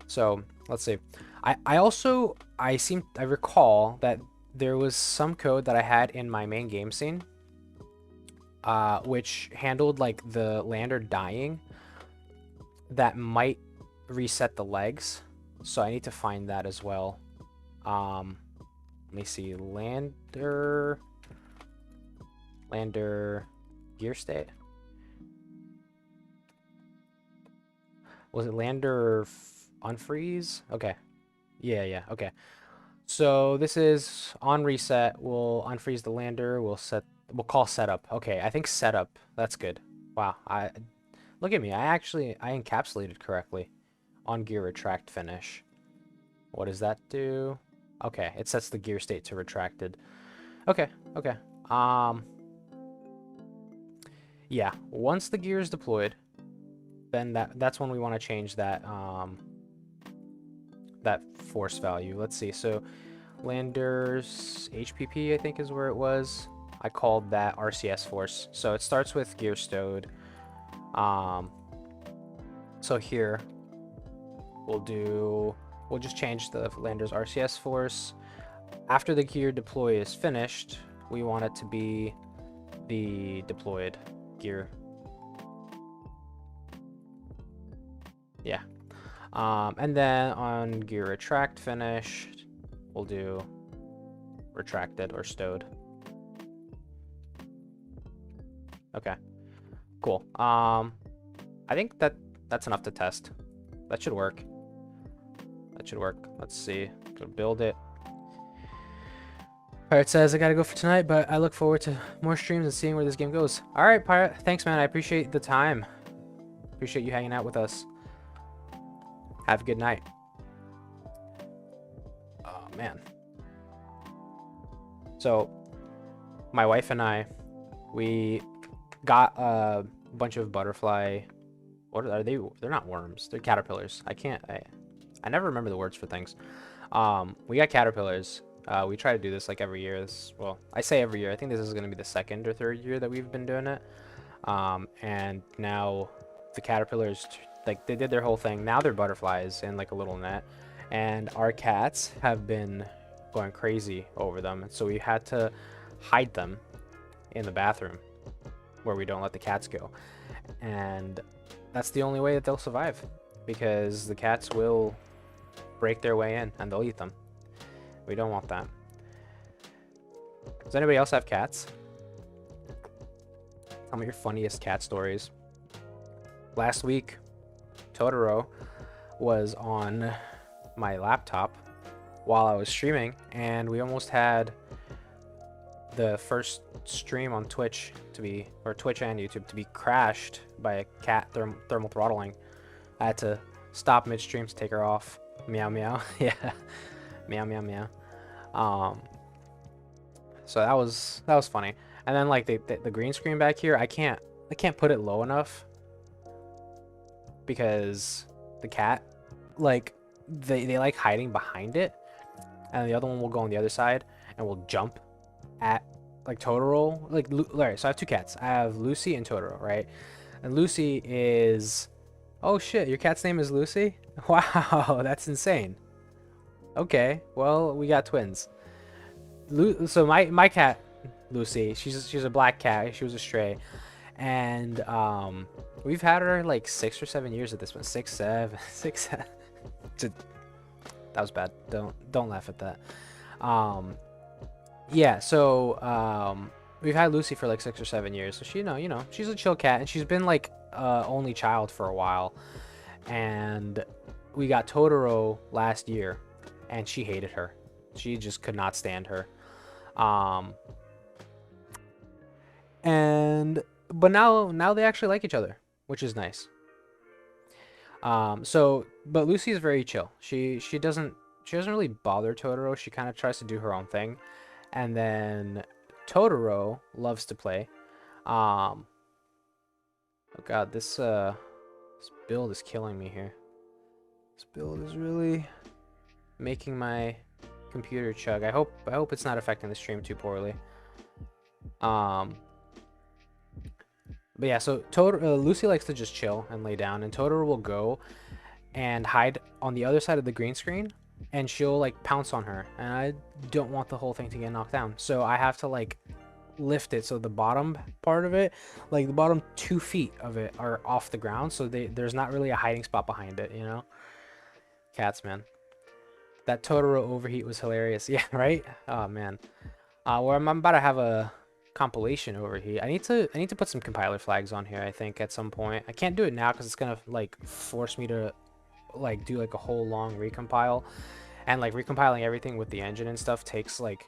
S2: So let's see. I recall that there was some code that I had in my main game scene, which handled like the lander dying that might reset the legs. So I need to find that as well. Let me see, lander gear state. Was it lander unfreeze? Okay. Yeah, okay. So this is on reset. We'll unfreeze the lander. We'll call setup. Okay, I think setup. That's good. Wow. Look at me. I encapsulated correctly. On gear retract finish. What does that do? Okay, it sets the gear state to retracted. Okay. Yeah, once the gear is deployed, then that's when we want to change that that force value. Let's see. So lander's HPP, I think, is where it was. I called that RCS force. So it starts with gear stowed. So here we'll just change the lander's RCS force. After the gear deploy is finished, we want it to be the deployed gear. Yeah. And then on gear retract finished, we'll do retracted or stowed. Okay, cool. I think that's enough to test. That should work. Let's see. Go build it. Pirate says I gotta go for tonight, but I look forward to more streams and seeing where this game goes. All right, Pirate. Thanks, man. I appreciate the time. Appreciate you hanging out with us. Have a good night. Oh, man. So, my wife and I, we got a bunch of butterfly. What are they? They're not worms. They're caterpillars. I never remember the words for things. We got caterpillars. We try to do this like every year. Well, I say every year. I think this is going to be the second or third year that we've been doing it. And now the caterpillars, like, they did their whole thing. Now they're butterflies in like a little net. And our cats have been going crazy over them. And so we had to hide them in the bathroom where we don't let the cats go. And that's the only way that they'll survive, because the cats will break their way in and they'll eat them. We don't want that. Does anybody else have cats? Tell me your funniest cat stories. Last week, Totoro was on my laptop while I was streaming, and we almost had the first stream on Twitch to be, or Twitch and YouTube, to be crashed by a cat thermal throttling. I had to stop midstream to take her off. Meow meow. Yeah. Meow meow meow. So that was funny. And then like the green screen back here, I can't put it low enough because the cat, like they like hiding behind it, and the other one will go on the other side and will jump at like Totoro. Like, alright, so I have two cats. I have Lucy and Totoro, right? And Lucy is, oh shit, your cat's name is Lucy? Wow, that's insane. Okay, well, we got twins. So my cat Lucy, she's a black cat. She was a stray, and we've had her like 6 or 7 years at this point. 6, 7, 6. 7. That was bad. Don't laugh at that. Yeah. So we've had Lucy for like 6 or 7 years. So she, you know, she's a chill cat, and she's been like only child for a while. And we got Totoro last year, and she hated her. She just could not stand her. But now they actually like each other, which is nice. But Lucy is very chill. She doesn't really bother Totoro. She kind of tries to do her own thing. And then Totoro loves to play. Oh god, this build is killing me here. This build is really making my computer chug. I hope it's not affecting the stream too poorly. But yeah, so Lucy likes to just chill and lay down, and Totoro will go and hide on the other side of the green screen, and she'll like pounce on her, and I don't want the whole thing to get knocked down, so I have to like lift it so the bottom part of it, like the bottom 2 feet of it, are off the ground, so there's not really a hiding spot behind it, you know. Cats, man. That Totoro overheat was hilarious. Yeah, right? Oh man. Well, I'm about to have a compilation overheat. I need to put some compiler flags on here, I think, at some point. I can't do it now because it's gonna like force me to like do like a whole long recompile, and like recompiling everything with the engine and stuff takes like,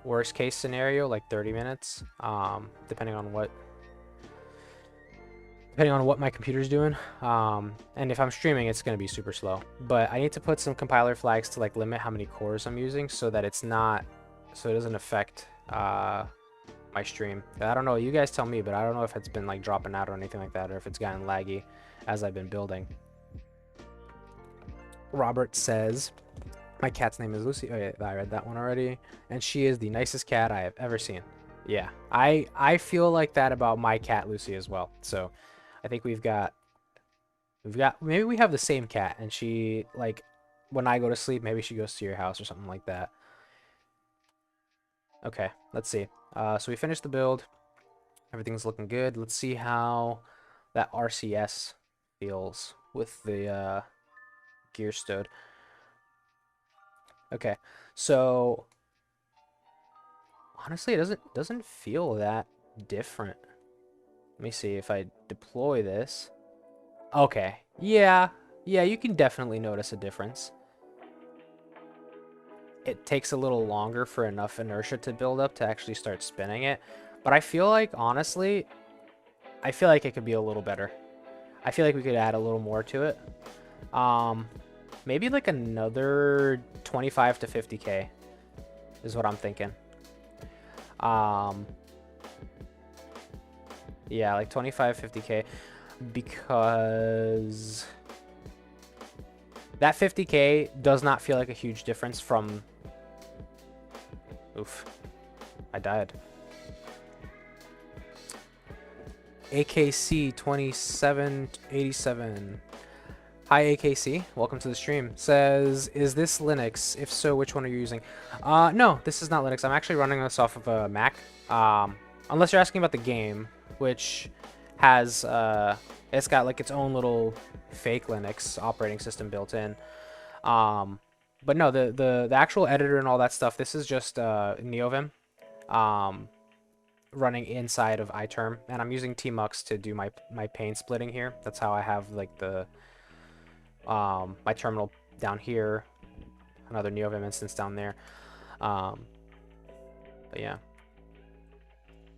S2: worst case scenario, like 30 minutes, depending on what my computer's doing. And if I'm streaming, it's going to be super slow, but I need to put some compiler flags to like limit how many cores I'm using, so that it doesn't affect my stream. I don't know, you guys tell me, but I don't know if it's been like dropping out or anything like that, or if it's gotten laggy as I've been building. Robert says my cat's name is Lucy. Oh yeah, I read that one already. And she is the nicest cat I have ever seen. Yeah, I feel like that about my cat Lucy as well. So I think we've got maybe we have the same cat, and she, like, when I go to sleep, maybe she goes to your house or something like that. Okay, let's see. So we finished the build. Everything's looking good. Let's see how that RCS feels with the gear stowed. Okay, so honestly, it doesn't feel that different. Let me see if I deploy this. Okay, yeah, you can definitely notice a difference. It takes a little longer for enough inertia to build up to actually start spinning it, but I feel like, honestly, it could be a little better. I feel like we could add a little more to it. Maybe like another 25 to 50k is what I'm thinking. Yeah, like 25, 50k, because that 50k does not feel like a huge difference from... Oof, I died. AKC 2787. Hi AKC, welcome to the stream. Says, is this Linux? If so, which one are you using? No, this is not Linux. I'm actually running this off of a Mac. Unless you're asking about the game, which has, it's got like its own little fake Linux operating system built in. But no, the actual editor and all that stuff, this is just NeoVim running inside of iTerm, and I'm using tmux to do my pane splitting here. That's how I have like the my terminal down here, another NeoVim instance down there. But yeah.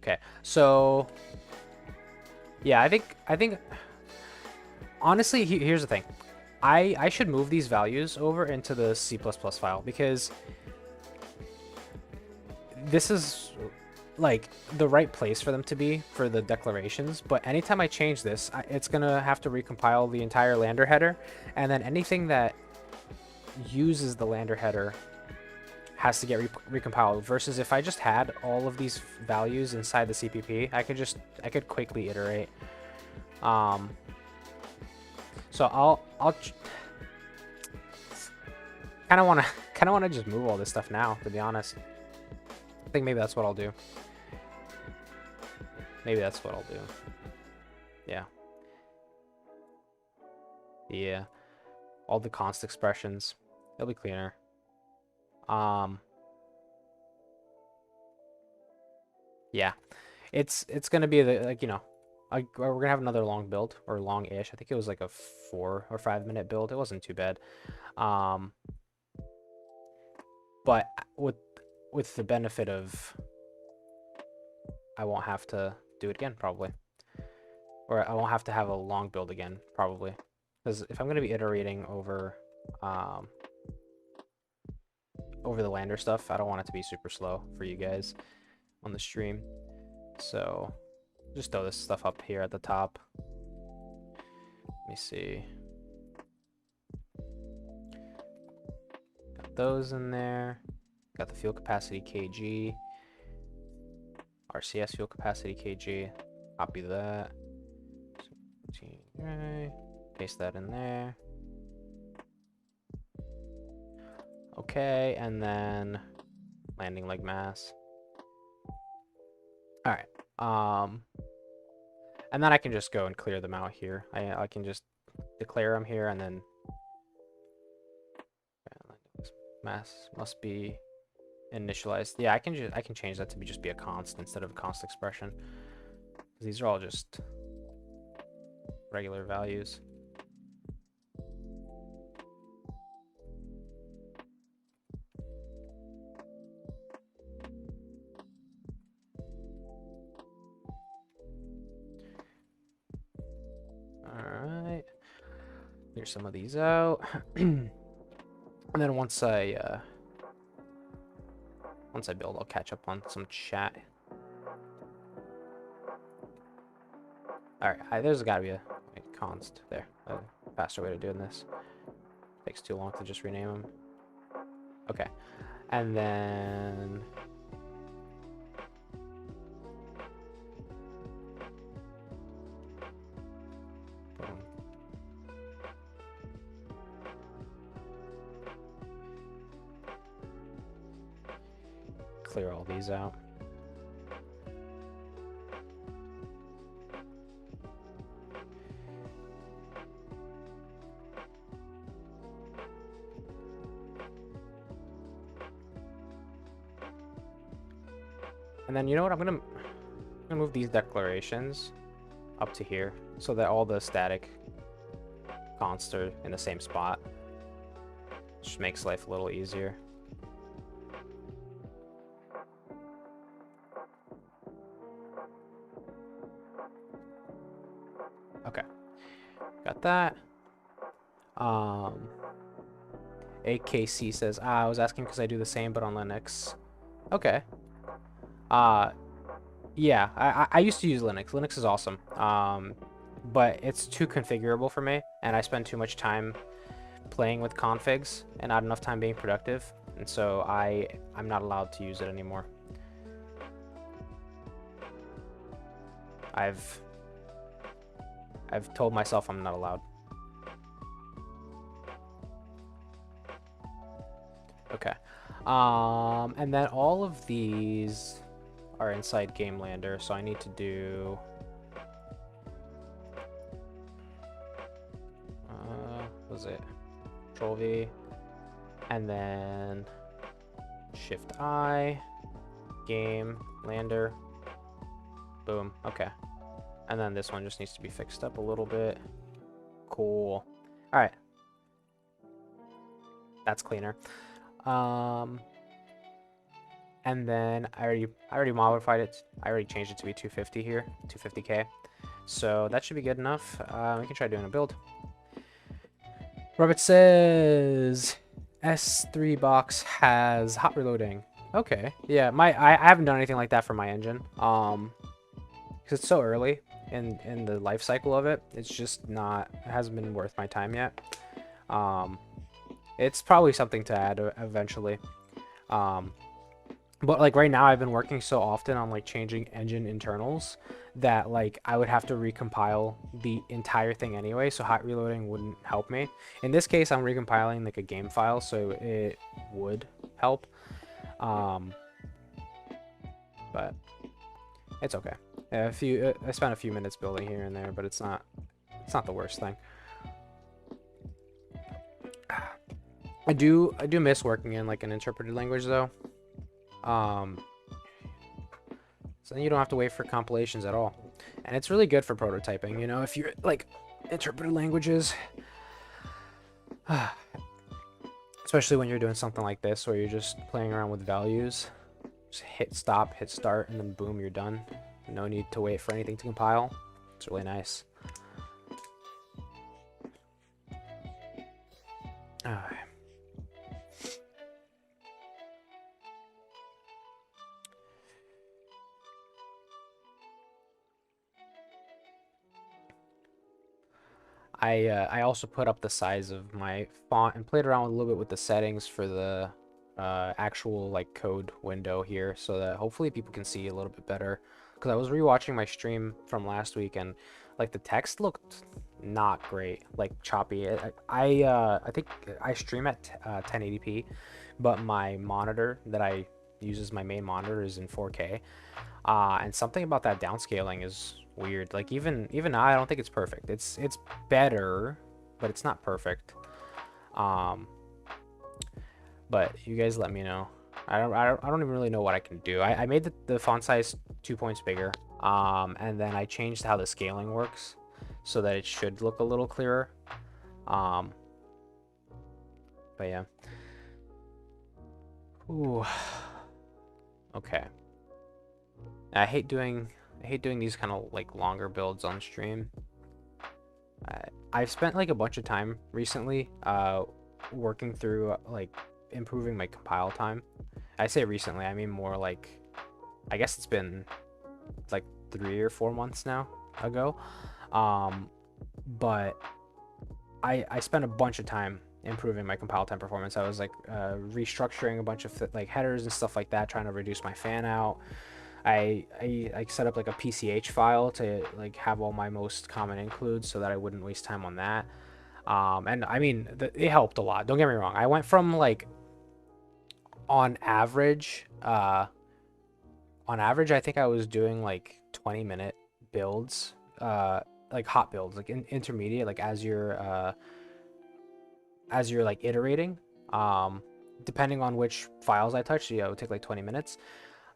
S2: Okay, so yeah, I think honestly, here's the thing. I should move these values over into the C++ file, because this is like the right place for them to be for the declarations, but anytime I change this, it's gonna have to recompile the entire lander header, and then anything that uses the lander header has to get recompiled, versus if I just had all of these values inside the CPP, I could quickly iterate. So I'll kind of want to just move all this stuff now, to be honest. I think maybe that's what I'll do. Maybe that's what I'll do. Yeah. Yeah. All the const expressions. It'll be cleaner. Yeah. It's gonna be the, like, you know, we're gonna have another long build, or long-ish. I think it was like a 4 or 5 minute build. It wasn't too bad. But with the benefit of, I won't have to do it again, probably. Or I won't have to have a long build again, probably. Because if I'm going to be iterating over over the lander stuff, I don't want it to be super slow for you guys on the stream. So just throw this stuff up here at the top. Let me see. Got those in there. Got the fuel capacity kg. RCS fuel capacity kg. Copy that. Paste that in there. Okay, and then landing leg mass. All right. And then I can just go and clear them out here. I can just declare them here, and then mass must be initialized. Yeah, I can change that to just be a const instead of a const expression. These are all just regular values. Alright. Clear some of these out. And then once I build, I'll catch up on some chat. Alright, there's gotta be a const there. A faster way to doing this. Takes too long to just rename them. Okay. And then boom. Clear all these out. And then, you know what, I'm gonna move these declarations up to here so that all the static consts are in the same spot. Just makes life a little easier. Okay, got that. AKC says, I was asking because I do the same but on Linux. Okay. Yeah, I used to use Linux. Linux is awesome. But it's too configurable for me, and I spend too much time playing with configs and not enough time being productive, and so I'm not allowed to use it anymore. I've told myself I'm not allowed. Okay. And then all of these are inside game lander, so I need to do what was it? Control V, and then Shift I, game lander. Boom. Okay. And then this one just needs to be fixed up a little bit. Cool. All right. That's cleaner. And then I already modified it. I already changed it to be 250 here, 250K. So that should be good enough. We can try doing a build. Robert says S3 box has hot reloading. Okay. Yeah, I haven't done anything like that for my engine. Because it's so early in the life cycle of it. It's just not, it hasn't been worth my time yet. It's probably something to add eventually. But like right now I've been working so often on like changing engine internals that like I would have to recompile the entire thing anyway, so hot reloading wouldn't help me. In this case I'm recompiling like a game file, so it would help. But it's okay. I spent a few minutes building here and there, but it's not the worst thing. I do miss working in like an interpreted language though. So then you don't have to wait for compilations at all. And it's really good for prototyping, you know, if you're like interpreted languages. Especially when you're doing something like this where you're just playing around with values. Just hit stop, hit start, and then boom, you're done. No need to wait for anything to compile. It's really nice. Alright. I also put up the size of my font and played around a little bit with the settings for the actual like code window here, so that hopefully people can see a little bit better. Because I was rewatching my stream from last week and like the text looked not great, like choppy. I think I stream at 1080p, but my monitor that I use as my main monitor is in 4K. And something about that downscaling is weird. Like even now, I don't think it's perfect. It's better, but it's not perfect. But you guys let me know. I don't even really know what I can do. I made the font size 2 points bigger. And then I changed how the scaling works so that it should look a little clearer. But yeah. Ooh. Okay. I hate doing these kind of like longer builds on stream. I've spent like a bunch of time recently working through like improving my compile time. I say recently, I mean more like, I guess it's been like 3 or 4 months now ago. But I spent a bunch of time improving my compile time performance. I was like restructuring a bunch of like headers and stuff like that, trying to reduce my fan out. I set up like a PCH file to like have all my most common includes so that I wouldn't waste time on that. And I mean, it helped a lot. Don't get me wrong. I went from like on average, I think I was doing like 20-minute builds, like hot builds, like intermediate, like as you're like iterating, depending on which files I touch, it would take like 20 minutes.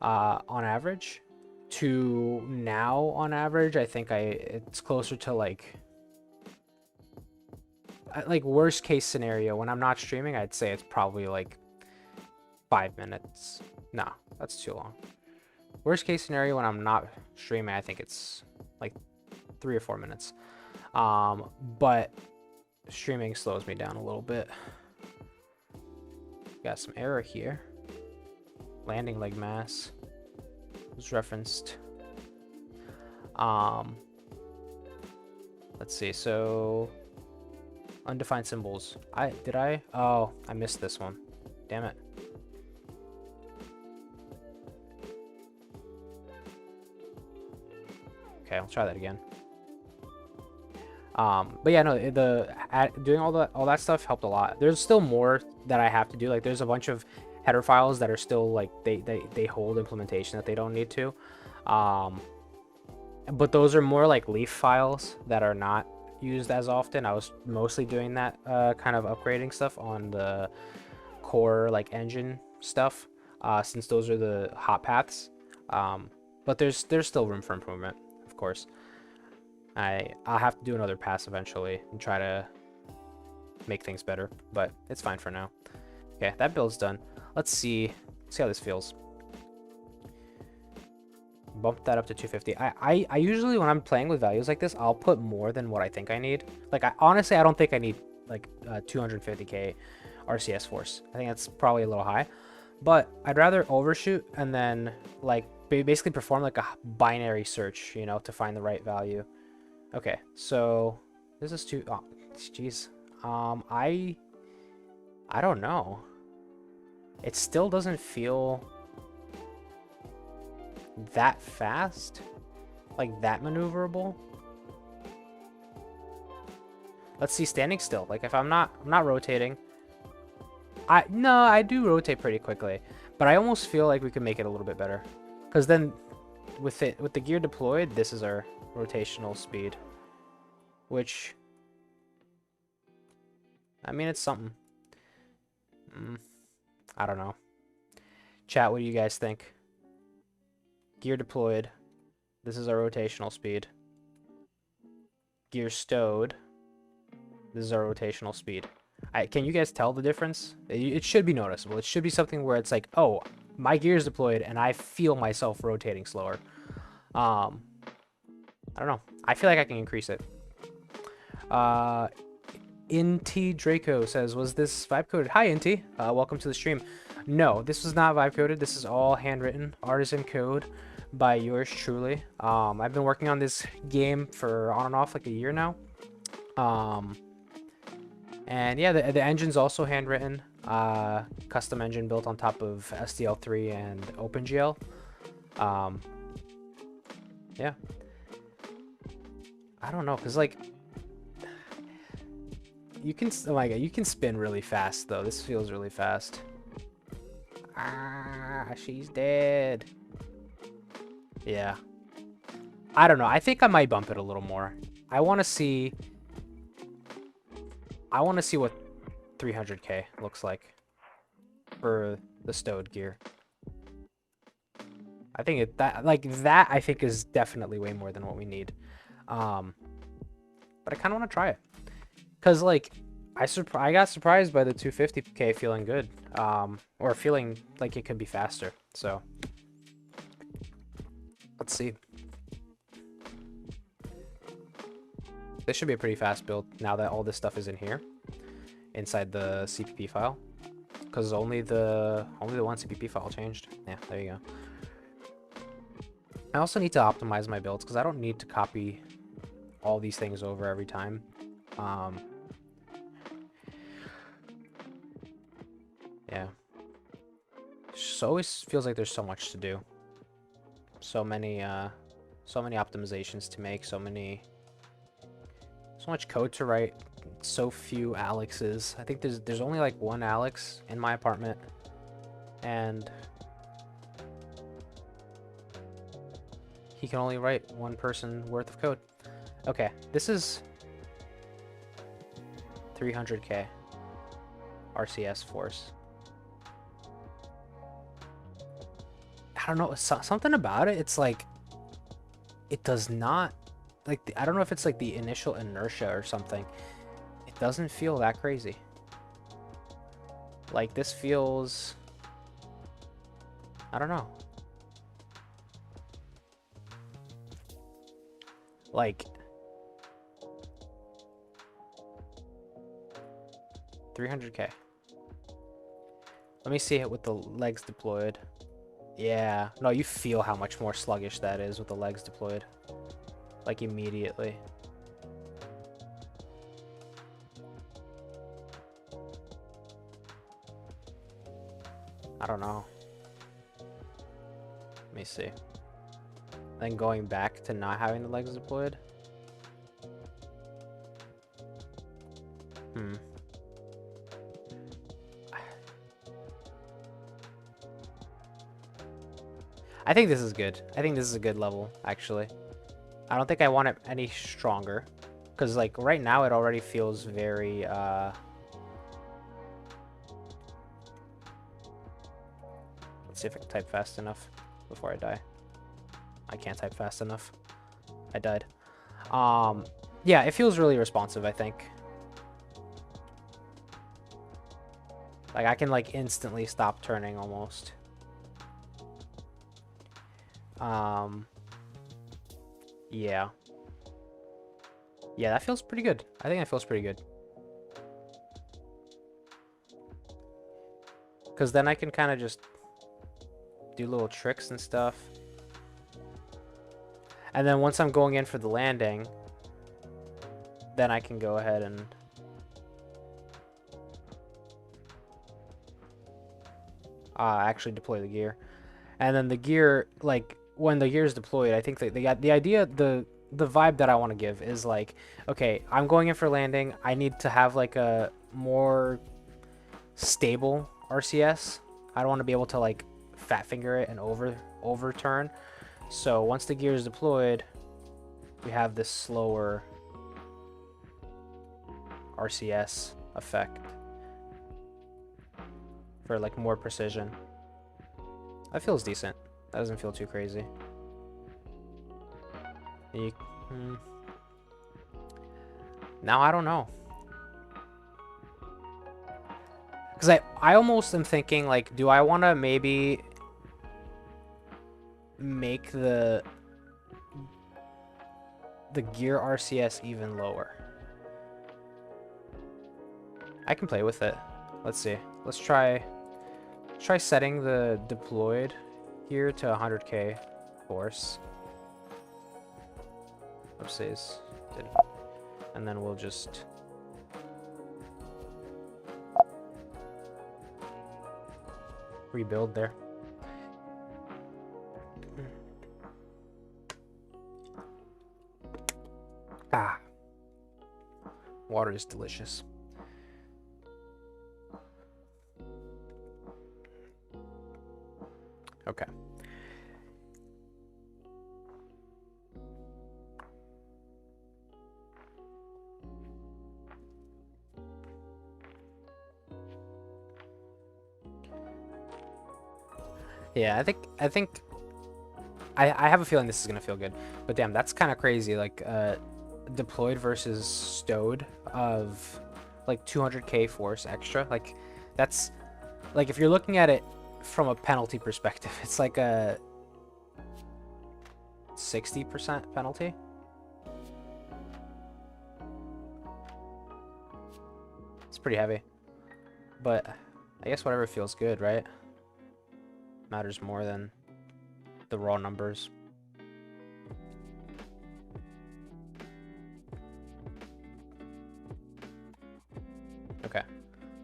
S2: On average, to now on average, I think it's closer to like worst case scenario when I'm not streaming, I'd say it's probably like 5 minutes. No, that's too long. Worst case scenario when I'm not streaming, I think it's like 3 or 4 minutes. But streaming slows me down a little bit. Got some error here. Landing leg mass was referenced. Let's see. So undefined symbols. Oh, I missed this one. Damn it. Okay, I'll try that again. But yeah, no, doing all that stuff helped a lot. There's still more that I have to do. Like there's a bunch of header files that are still like they hold implementation that they don't need to. But those are more like leaf files that are not used as often. I was mostly doing that kind of upgrading stuff on the core like engine stuff, since those are the hot paths. But there's still room for improvement, of course. I'll have to do another pass eventually and try to make things better, but it's fine for now. Okay, that build's done. Let's see how this feels. Bump that up to 250. I usually, when I'm playing with values like this, I'll put more than what I think I need. Like, honestly, I don't think I need like 250k RCS force. I think that's probably a little high, but I'd rather overshoot and then like basically perform like a binary search, you know, to find the right value. Okay, so this is too. Oh, jeez. I don't know. It still doesn't feel that fast, like that maneuverable. Let's see, standing still. Like if I'm not rotating. No, I do rotate pretty quickly, but I almost feel like we could make it a little bit better. Because then with the gear deployed, this is our rotational speed, which, I mean, it's something. I don't know. Chat, what do you guys think? Gear deployed. This is our rotational speed. Gear stowed. This is our rotational speed. Can you guys tell the difference? It should be noticeable. It should be something where it's like, oh, my gear is deployed and I feel myself rotating slower. I don't know. I feel like I can increase it. Inti Draco says, was this vibe coded? Hi, Inti. Welcome to the stream. No, this was not vibe coded. This is all handwritten artisan code by yours truly. I've been working on this game for on and off like a year now. And yeah, the engine's also handwritten. Custom engine built on top of SDL3 and OpenGL. Yeah. I don't know, cause like you can, oh my god, you can spin really fast though. This feels really fast. Ah, she's dead. Yeah. I don't know. I think I might bump it a little more. I want to see what 300k looks like for the stowed gear. I think that I think is definitely way more than what we need. But I kind of want to try it. Cause like I got surprised by the 250k feeling good, or feeling like it could be faster. So let's see. This should be a pretty fast build now that all this stuff is in here, inside the CPP file, because only the one CPP file changed. Yeah, there you go. I also need to optimize my builds because I don't need to copy all these things over every time. Yeah. Just always feels like there's so much to do. So many optimizations to make, so much code to write, so few Alexes. I think there's only like one Alex in my apartment, and he can only write one person worth of code. Okay, this is 300k RCS force. I don't know, something about it. It's like it does not, like, I don't know if it's like the initial inertia or something. It doesn't feel that crazy. Like this feels, I don't know. Like 300k. Let me see it with the legs deployed. Yeah, no, you feel how much more sluggish that is with the legs deployed. Like immediately. I don't know. Let me see. Then going back to not having the legs deployed. I think this is good. I think this is a good level, actually. I don't think I want it any stronger. Because, like, right now it already feels very, let's see if I can type fast enough before I die. I can't type fast enough. I died. Yeah, it feels really responsive, I think. Like, I can, like, instantly stop turning almost. Yeah. Yeah, that feels pretty good. I think that feels pretty good. Because then I can kind of just do little tricks and stuff. And then once I'm going in for the landing, then I can go ahead and actually deploy the gear. And then the gear, like, when the gear is deployed, I think that the idea, the vibe that I want to give is like, okay, I'm going in for landing. I need to have like a more stable RCS. I don't want to be able to like fat finger it and overturn. So once the gear is deployed, we have this slower RCS effect for like more precision. That feels decent. That doesn't feel too crazy. Now I don't know. Because I almost am thinking, like, do I want to maybe make the gear RCS even lower? I can play with it. Let's see. Let's try setting the deployed here to 100k force. Oopsies. And then we'll just rebuild there. Ah. Water is delicious. Okay. Yeah, I think I have a feeling this is gonna feel good. But damn, that's kind of crazy. Like deployed versus stowed of like 200k force extra. Like that's like, if you're looking at it from a penalty perspective, it's like a 60% penalty. It's pretty heavy, but I guess whatever feels good, right? Matters more than the raw numbers. Okay,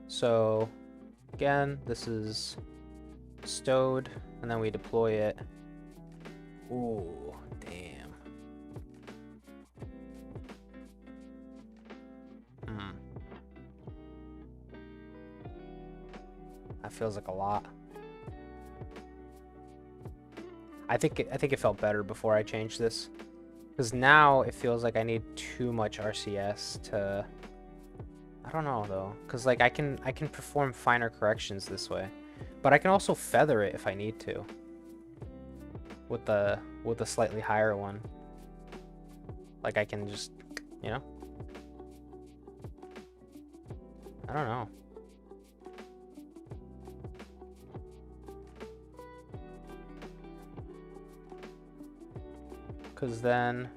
S2: so again, this is stowed, and then we deploy it. Ooh, damn. That feels like a lot. I think it felt better before I changed this, because now it feels like I need too much RCS to. I don't know though, because like I can perform finer corrections this way, but I can also feather it if I need to. With the slightly higher one, like I can just, you know. I don't know. Because then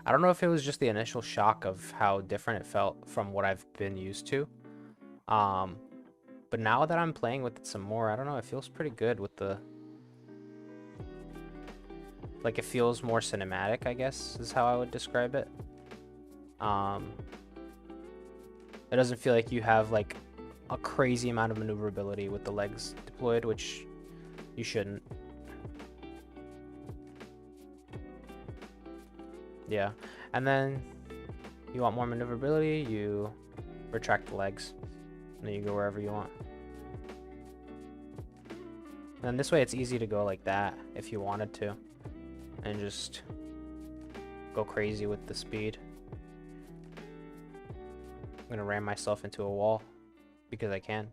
S2: I don't know if it was just the initial shock of how different it felt from what I've been used to. But now that I'm playing with it some more, I don't know, it feels pretty good with the, like, it feels more cinematic, I guess, is how I would describe it. It doesn't feel like you have like a crazy amount of maneuverability with the legs deployed, which you shouldn't. Yeah, and then you want more maneuverability, you retract the legs. And then you go wherever you want. And this way it's easy to go like that if you wanted to. And just go crazy with the speed. I'm gonna ram myself into a wall because I can.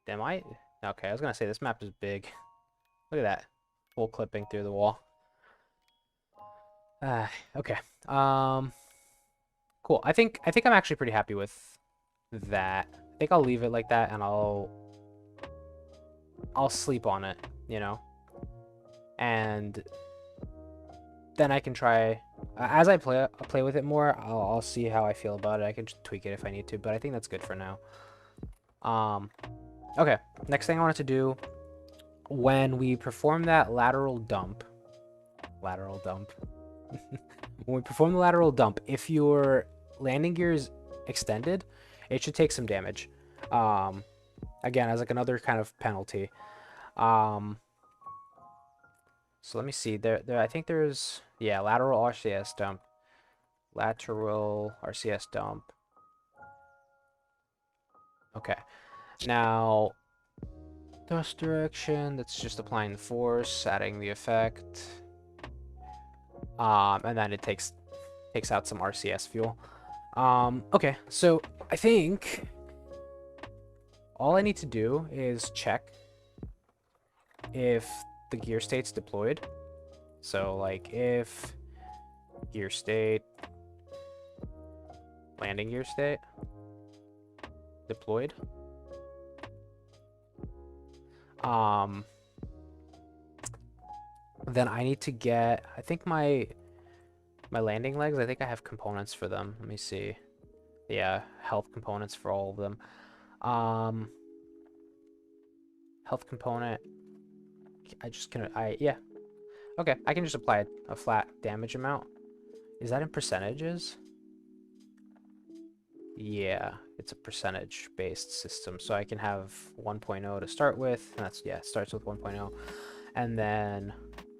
S2: Am I? Okay, I was gonna say this map is big. Look at that. Full clipping through the wall. Okay. Cool. I think I'm actually pretty happy with that. I think I'll leave it like that and I'll sleep on it, you know. And then I can try as I play with it more, I'll see how I feel about it. I can just tweak it if I need to, but I think that's good for now. Okay, next thing I wanted to do, when we perform that lateral dump, when we perform the lateral dump, if your landing gear is extended, it should take some damage. Again, as like another kind of penalty. So let me see. There. I think there's, yeah, lateral RCS dump. Lateral RCS dump. Okay. Now, thrust direction. That's just applying the force, adding the effect. And then it takes out some RCS fuel. Okay. So I think all I need to do is check if the gear state's deployed. So like if gear state, landing gear state deployed, then I need to get, I think my landing legs, I think I have components for them. Let me see. Yeah, health components for all of them. Health component, yeah. Okay, I can just apply a flat damage amount. Is that in percentages? Yeah, it's a percentage-based system. So I can have 1.0 to start with. And that's, yeah, it starts with 1.0. And then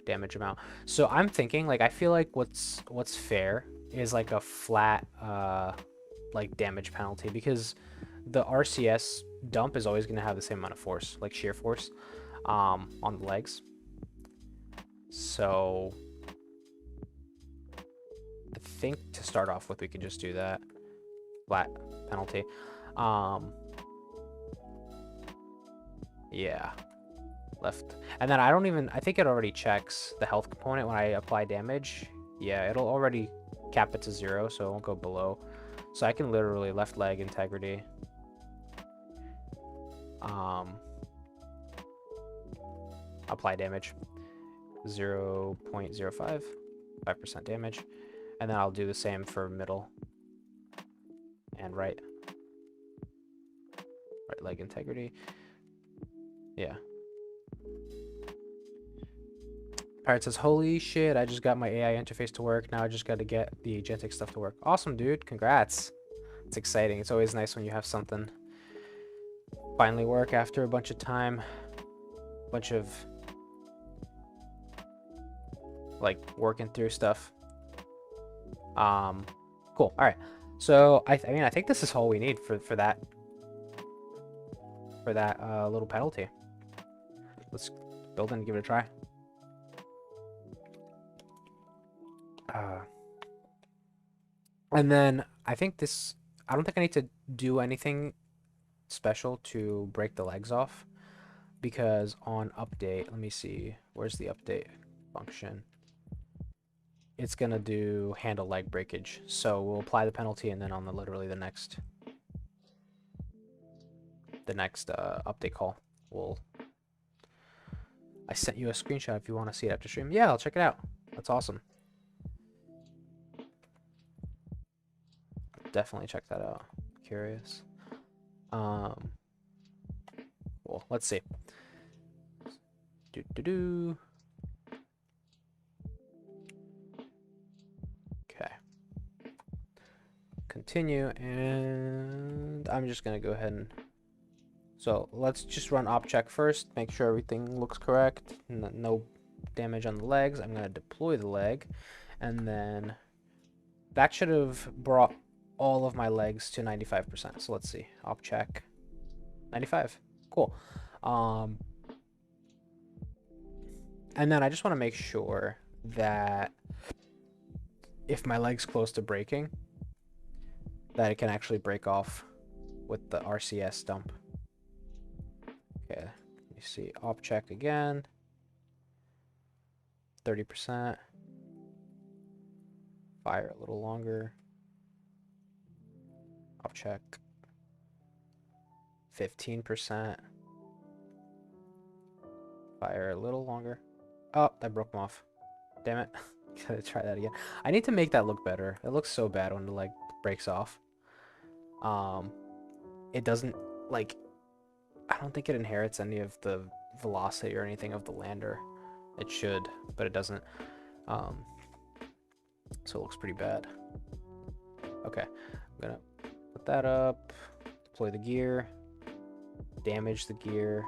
S2: damage amount. So I'm thinking, like, I feel like what's fair is like a flat, like, damage penalty. Because the RCS dump is always going to have the same amount of force, like shear force, on the legs. So I think to start off with, we can just do that. Flat penalty. Yeah. Left. And then I think it already checks the health component when I apply damage. Yeah, it'll already cap it to 0, so it won't go below. So I can literally left leg integrity. Apply damage. 0.05. 5% damage. And then I'll do the same for middle and right leg integrity. Yeah. Pirate says, holy shit, I just got my AI interface to work. Now I just got to get the agentic stuff to work. Awesome, dude. Congrats. It's exciting. It's always nice when you have something finally work after a bunch of time. Bunch of, like, working through stuff. Cool. All right. So, I mean, I think this is all we need for that little penalty. Let's build it and give it a try. And then I think I don't think I need to do anything special to break the legs off, because on update, let me see, where's the update function? It's gonna do handle leg breakage. So we'll apply the penalty, and then on literally the next update call, I sent you a screenshot if you want to see it after stream. Yeah, I'll check it out. That's awesome. Definitely check that out. Curious. Well, let's see. Okay. Continue, and I'm just gonna go ahead and, so let's just run op check first, make sure everything looks correct, no damage on the legs. I'm gonna deploy the leg, and then that should have brought all of my legs to 95%. So let's see. Op check. 95. Cool. And then I just want to make sure that if my leg's close to breaking, that it can actually break off with the RCS dump. Okay, let me see. Op check again. 30%. Fire a little longer. Op check. 15%. Fire a little longer. Oh, I broke them off. Damn it. Gotta try that again. I need to make that look better. It looks so bad when the leg breaks off. It doesn't, like, I don't think it inherits any of the velocity or anything of the lander. It should, but it doesn't. So it looks pretty bad. Okay, I'm gonna put that up, deploy the gear, damage the gear.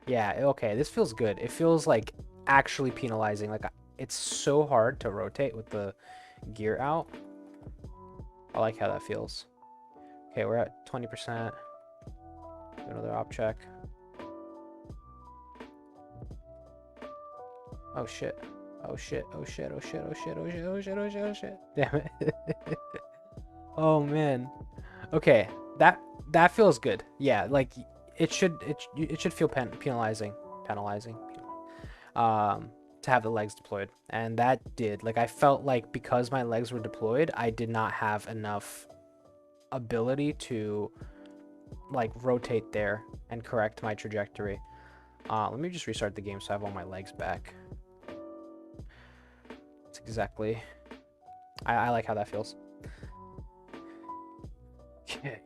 S2: Yeah, okay, this feels good. It feels like actually penalizing. Like, it's so hard to rotate with the gear out. I like how that feels. Okay, we're at 20%. Do another op check. Oh shit. Oh shit. Oh shit. Oh shit. Oh shit. Oh shit. Oh shit. Oh shit. Oh shit. Damn it. Oh man. Okay, that feels good. Yeah, like it should feel penalizing to have the legs deployed, and that did. Like, I felt like because my legs were deployed, I did not have enough ability to like rotate there and correct my trajectory. Let me just restart the game so I have all my legs back. It's exactly, I like how that feels. Okay.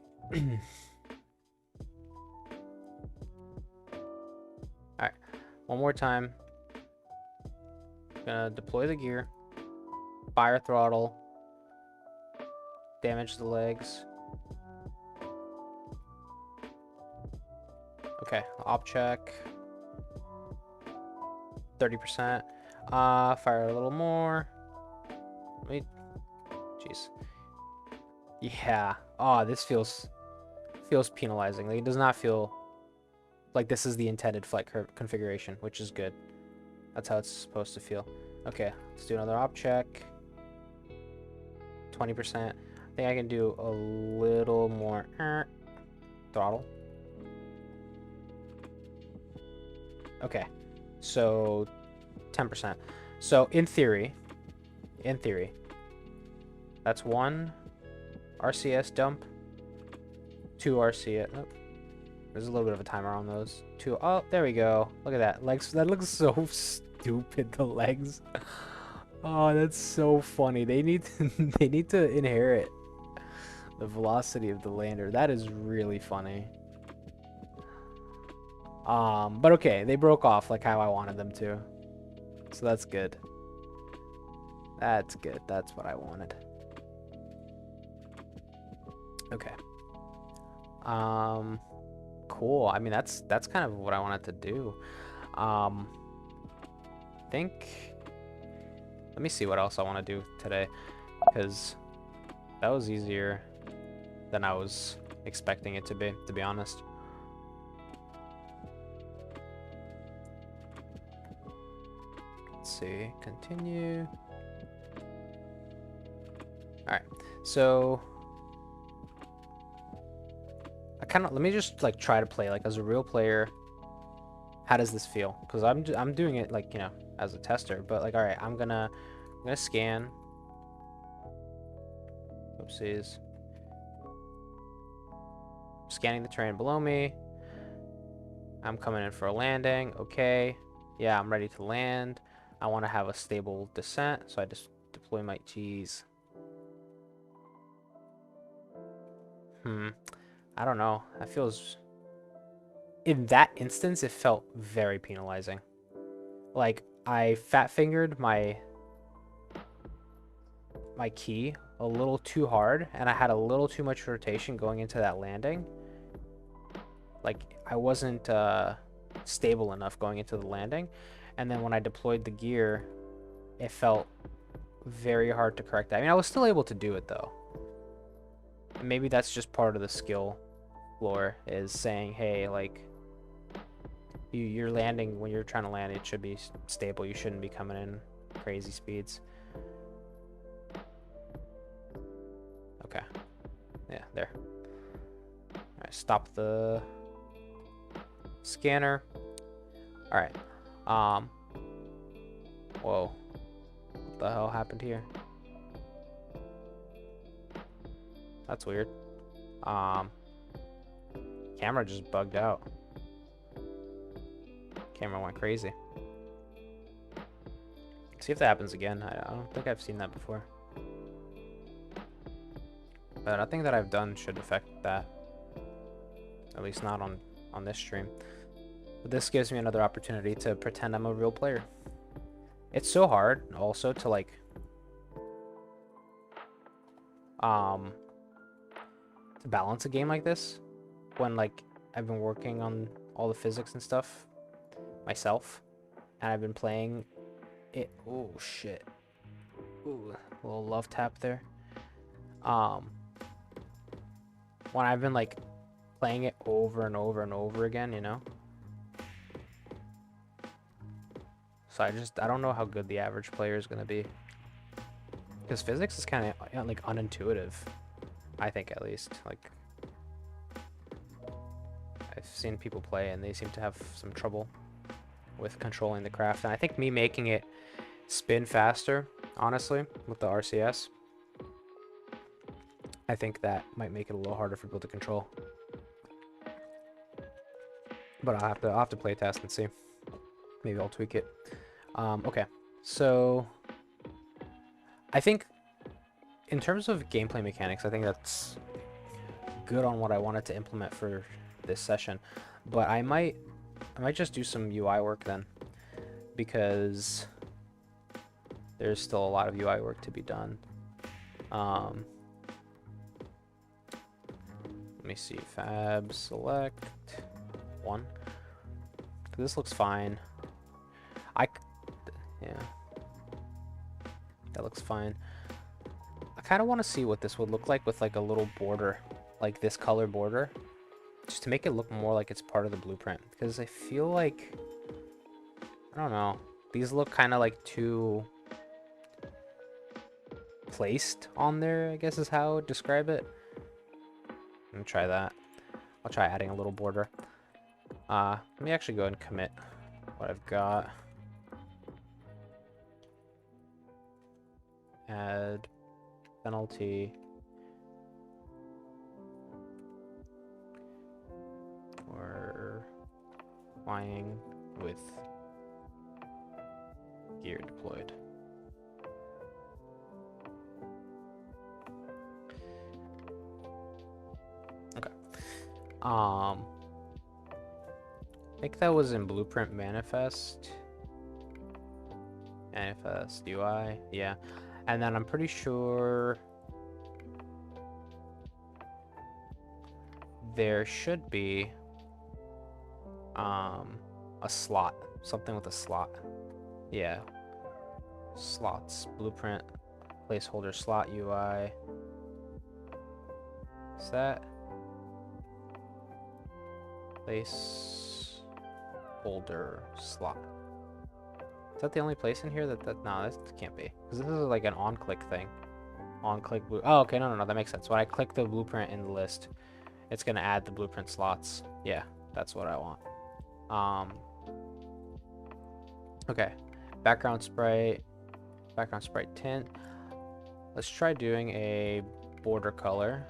S2: Alright, one more time. Gonna deploy the gear, fire throttle, damage the legs. Okay, op check. 30%. Fire a little more. Wait. Jeez. Yeah. Oh, this feels penalizing. Like, it does not feel like this is the intended flight configuration, which is good. That's how it's supposed to feel. Okay, let's do another op check. 20%. I think I can do a little more throttle. Okay, so 10%. So in theory, that's one RCS dump, two RCS. Oh, there's a little bit of a timer on those. Two. Oh, there we go. Look at that. Legs. That looks so stupid. The legs. Oh, that's so funny. They need to inherit the velocity of the lander. That is really funny. But okay, they broke off like how I wanted them to. So that's good. That's good. That's what I wanted. Okay. Cool. I mean, that's kind of what I wanted to do. Let me see what else I want to do today, because that was easier than I was expecting it to be honest. Let's see, continue. All right, so let me just like try to play like as a real player. How does this feel? Because I'm doing it like, you know, as a tester, but like, all right, I'm gonna scan. Oopsies. Scanning the terrain below me. I'm coming in for a landing. Okay. Yeah, I'm ready to land. I want to have a stable descent, so I just deploy my G's. I don't know. That feels... In that instance, it felt very penalizing. Like, I fat-fingered my key a little too hard, and I had a little too much rotation going into that landing. Like, I wasn't stable enough going into the landing, and then when I deployed the gear, it felt very hard to correct that. I mean, I was still able to do it though. Maybe that's just part of the skill floor, is saying, hey, like, you're landing, when you're trying to land, it should be stable. You shouldn't be coming in crazy speeds. Okay. Yeah, there. All right, stop the scanner. All right. Whoa. What the hell happened here? That's weird. Camera just bugged out. Camera went crazy. See if that happens again. I don't think I've seen that before. But nothing that I've done should affect that. At least not on this stream. But this gives me another opportunity to pretend I'm a real player. It's so hard also to like to balance a game like this when like I've been working on all the physics and stuff myself, and I've been playing it. Oh shit. Ooh, a little love tap there. When I've been like playing it over and over and over again, you know? So I don't know how good the average player is gonna be. Because physics is kind of like unintuitive, I think, at least. Like, I've seen people play and they seem to have some trouble with controlling the craft. And I think me making it spin faster, honestly, with the RCS, I think that might make it a little harder for people to control. But I'll have to play test and see. Maybe I'll tweak it. Okay, so I think in terms of gameplay mechanics, I think that's good on what I wanted to implement for this session. But I might just do some UI work then, because there's still a lot of UI work to be done. Let me see, fab select 1. This looks fine. Yeah, that looks fine. I kind of want to see what this would look like with like a little border, like this color border, just to make it look more like it's part of the blueprint. Because I feel like, I don't know, these look kind of like too placed on there, I guess is how I would describe it. Let me try that. I'll try adding a little border. Let me actually go ahead and commit what I've got. Add penalty. Or flying with gear deployed. Okay. I think that was in Blueprint Manifest. Manifest UI, yeah. And then I'm pretty sure there should be a slot, something with a slot. Yeah. Slots, blueprint, placeholder slot UI. Is that placeholder slot? Is that the only place in here that no, that can't be, because this is like an on-click thing. On-click blue. Oh, okay, no, that makes sense. When I click the blueprint in the list, it's gonna add the blueprint slots. Yeah, that's what I want. Okay, background sprite tint. Let's try doing a border color.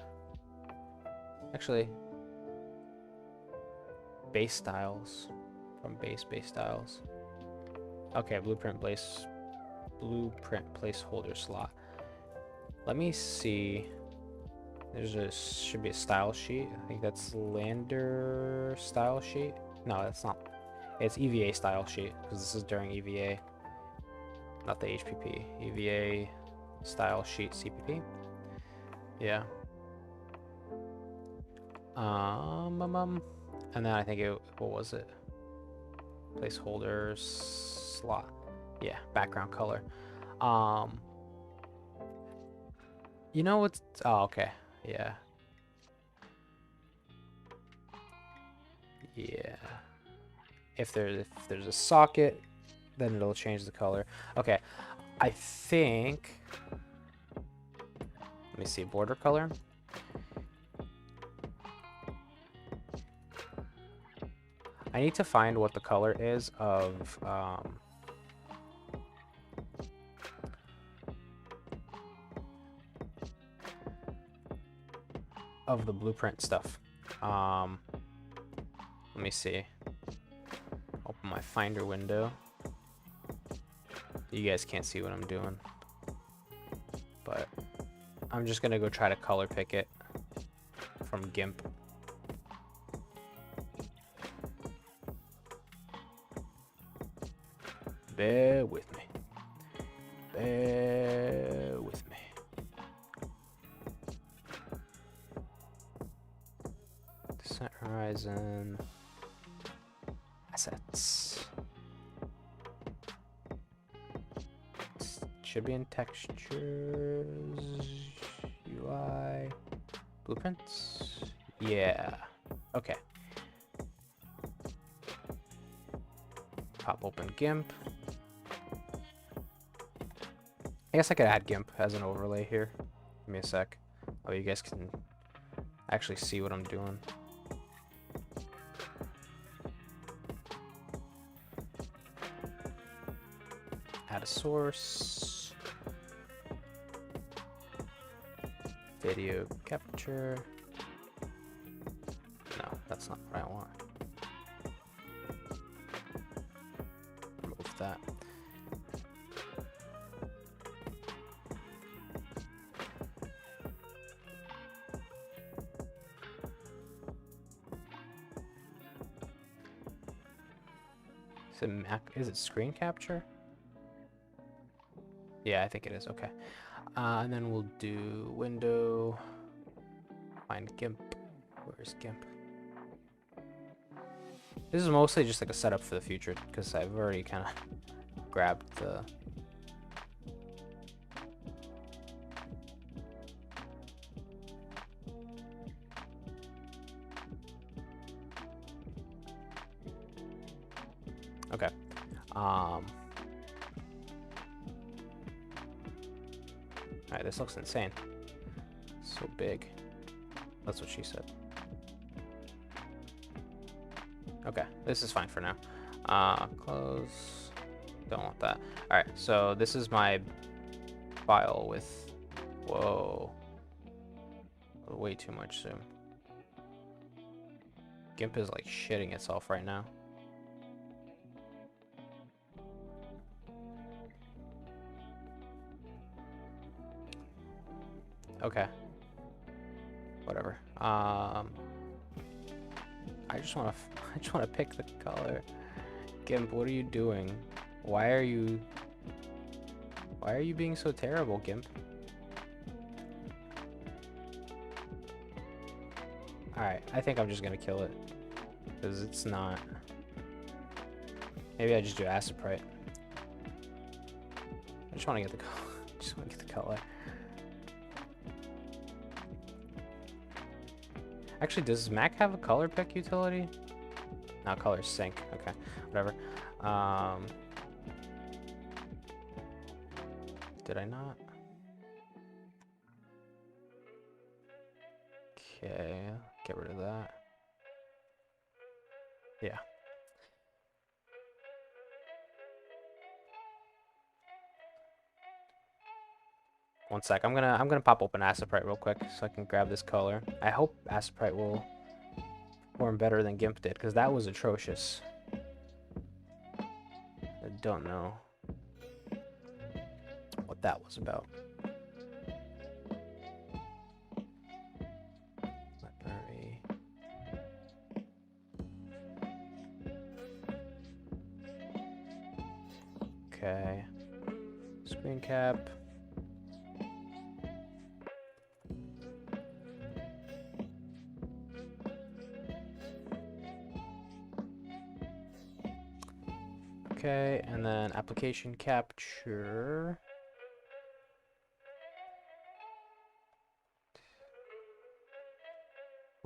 S2: Actually, base styles from base styles. Okay, blueprint placeholder slot. Let me see. Should be a style sheet. I think that's lander style sheet. No, that's not. It's EVA style sheet, because this is during EVA, not the HPP. EVA style sheet CPP. Yeah. And then I think what was it? Placeholder slot. Yeah, background color. You know what's... Oh, okay. Yeah. Yeah. If there's a socket, then it'll change the color. Okay. I think... Let me see. Border color. I need to find what the color is of the blueprint stuff. Let me see. Open my Finder window. You guys can't see what I'm doing, but I'm just gonna go try to color pick it from GIMP. Bear with me. Bear with me. Descent horizon. Assets. Should be in textures. UI. Blueprints. Yeah. Okay. Pop open GIMP. I guess I could add GIMP as an overlay here. Give me a sec. Oh, you guys can actually see what I'm doing. Add a source. Video capture. No, that's not what I want. Remove that. Is it screen capture? Yeah, I think it is. Okay. And then we'll do window, find GIMP. Where's GIMP? This is mostly just like a setup for the future because I've already kind of grabbed the... Okay. Alright, this looks insane. So big. That's what she said. Okay, this is fine for now. Close. Don't want that. Alright, so this is my file with... Whoa. Way too much zoom. GIMP is like shitting itself right now. Okay. Whatever. I just want to pick the color. GIMP, what are you doing? Why are you being so terrible, GIMP? Alright, I think I'm just gonna kill it. Because it's not... Maybe I just do Aciprite. I just want to get the color. Just want to get the color. Actually, does Mac have a color pick utility? No, color sync. Okay, whatever. Did I not? Okay, get rid of that. Yeah. One sec. I'm gonna pop open Aciprite real quick so I can grab this color. I hope Aciprite will perform better than GIMP did, because that was atrocious. I don't know what that was about. Library. Okay. Screen cap. Okay, and then application capture.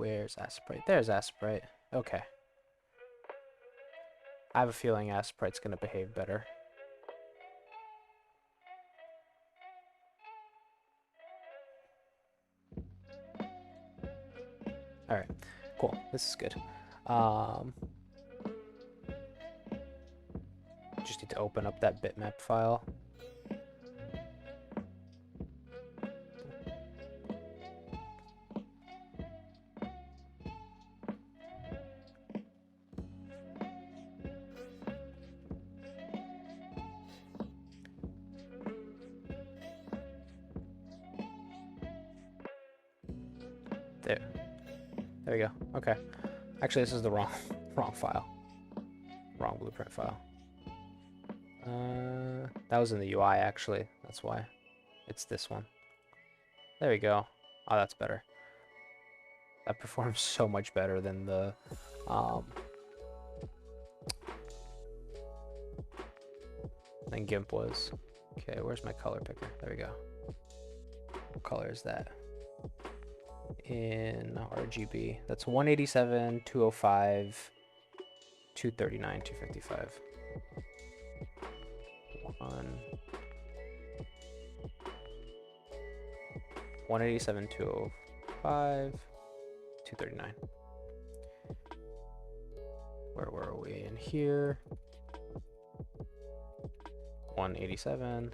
S2: Where's Asprite? There's Asprite. Okay. I have a feeling Asprite's gonna behave better. Alright, cool. This is good. Just need to open up that bitmap file. There we go. Okay. Actually, this is the wrong file. Wrong blueprint file. That was in the UI, actually. That's why. It's this one. There we go. Oh, that's better. That performs so much better than the than GIMP was. Okay, where's my color picker? There we go. What color is that? In RGB. That's 187, 205, 239, 255. 187, 205, 239. Where were we in here? 187,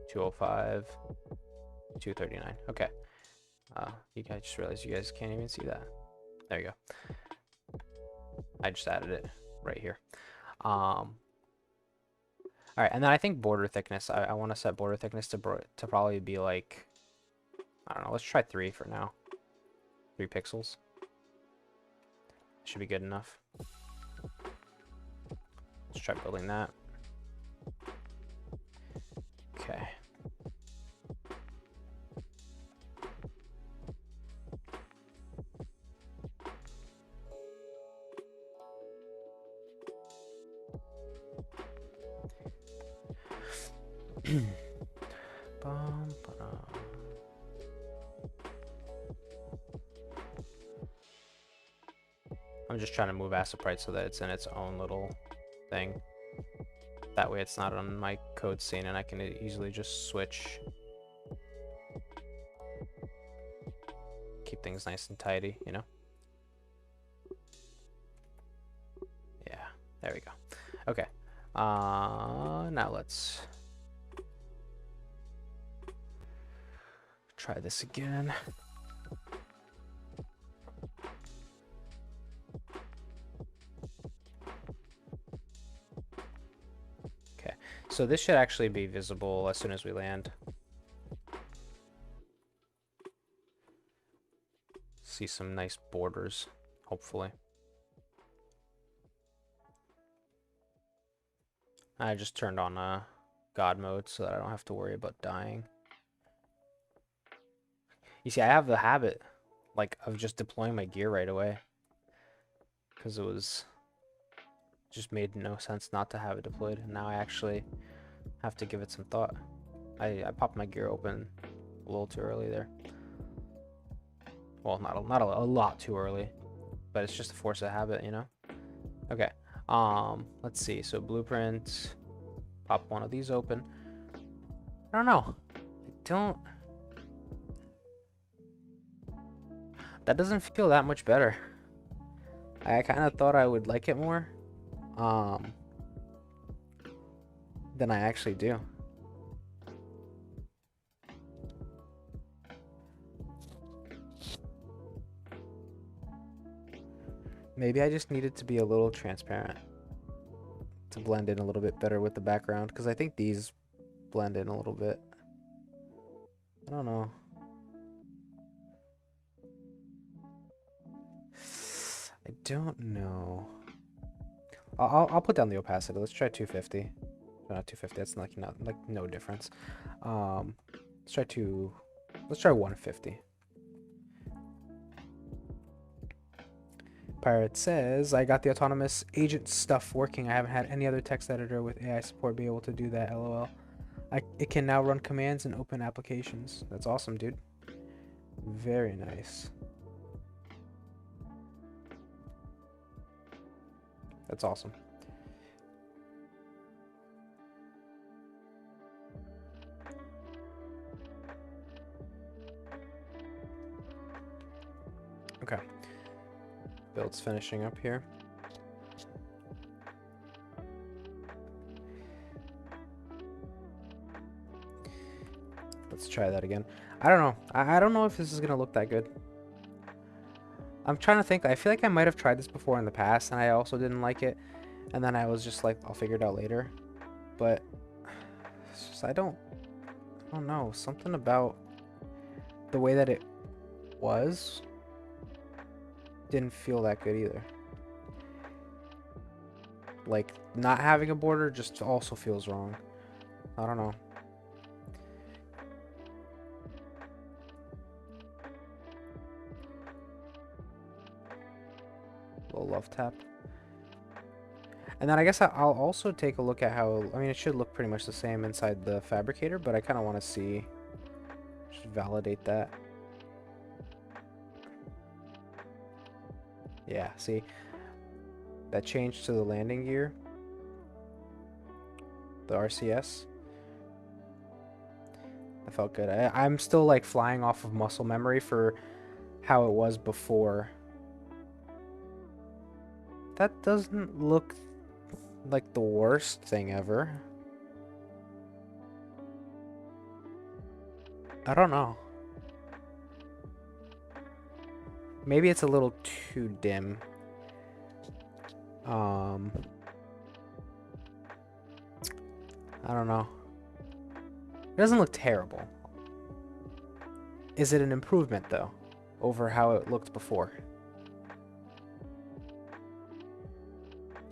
S2: 205, 239. Okay. I just realized you guys can't even see that. There you go. I just added it right here. All right, and then I think border thickness. I want to set border thickness to probably be like, I don't know. Let's try 3 for now. 3 pixels. Should be good enough. Let's try building that. Okay. I'm just trying to move Asprite so that it's in its own little thing. That way it's not on my code scene and I can easily just switch. Keep things nice and tidy, you know? Yeah, there we go. Okay. Now let's try this again. Okay, so this should actually be visible as soon as we land. See some nice borders, hopefully. I just turned on God mode so that I don't have to worry about dying. You see, I have the habit, like, of just deploying my gear right away. Because it was just made no sense not to have it deployed. And now I actually have to give it some thought. I popped my gear open a little too early there. Well, not a lot too early, but it's just a force of habit, you know? Okay. Let's see. So blueprint, pop one of these open. I don't know. That doesn't feel that much better. I kind of thought I would like it more than I actually do. Maybe I just needed to be a little transparent to blend in a little bit better with the background, because I think these blend in a little bit. I don't know. I don't know. I'll put down the opacity. Let's try 250. No, not 250. That's like no difference. Let's try 150. Pirate says, I got the autonomous agent stuff working. I haven't had any other text editor with AI support be able to do that, lol. It can now run commands and open applications. That's awesome, dude. Very nice. That's awesome. Okay. Build's finishing up here. Let's try that again. I don't know. I don't know if this is going to look that good. I'm trying to think. I feel like I might have tried this before in the past, and I also didn't like it. And then I was just like, I'll figure it out later. But it's just, I don't know. Something about the way that it was didn't feel that good either. Like, not having a border just also feels wrong. I don't know. Little love tap. And then I guess I'll also take a look at how, I mean, it should look pretty much the same inside the fabricator, but I kind of want to see, just validate that. Yeah, see, that changed to the landing gear, the RCS. That felt good. I'm still like flying off of muscle memory for how it was before. That doesn't look like the worst thing ever. I don't know. Maybe it's a little too dim. I don't know. It doesn't look terrible. Is it an improvement though over how it looked before?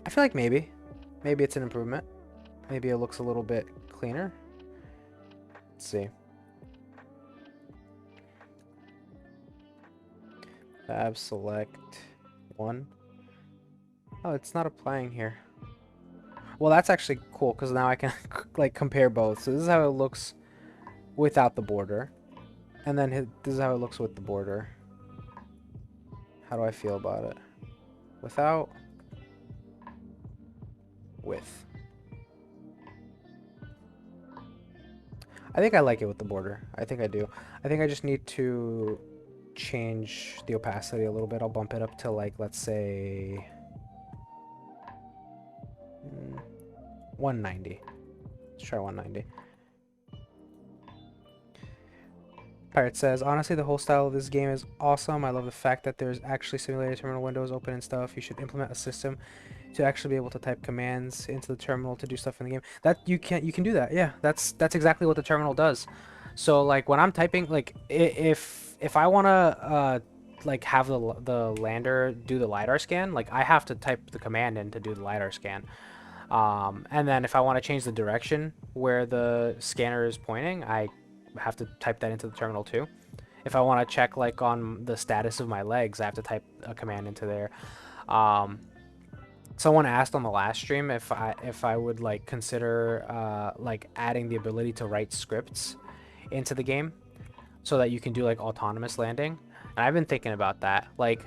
S2: I feel like maybe it's an improvement. Maybe it looks a little bit cleaner. Let's see. Fab select 1. Oh, it's not applying here. Well, that's actually cool because now I can like compare both. So this is how it looks without the border, and then this is how it looks with the border. How do I feel about it? Without, with. I think I like it with the border. I think I do. I think I just need to change the opacity a little bit. I'll bump it up to like, let's say 190. Let's try 190. Pirate says, honestly, the whole style of this game is awesome. I love the fact that there's actually simulated terminal windows open and stuff. You should implement a system to actually be able to type commands into the terminal to do stuff in the game. That you can do that. Yeah, that's exactly what the terminal does. So like when I'm typing, like if I want to like have the lander do the LiDAR scan, like I have to type the command in to do the LiDAR scan. And then if I want to change the direction where the scanner is pointing, I have to type that into the terminal too. If I want to check like on the status of my legs, I have to type a command into there. Someone asked on the last stream if I would like consider like adding the ability to write scripts into the game so that you can do like autonomous landing. And I've been thinking about that. Like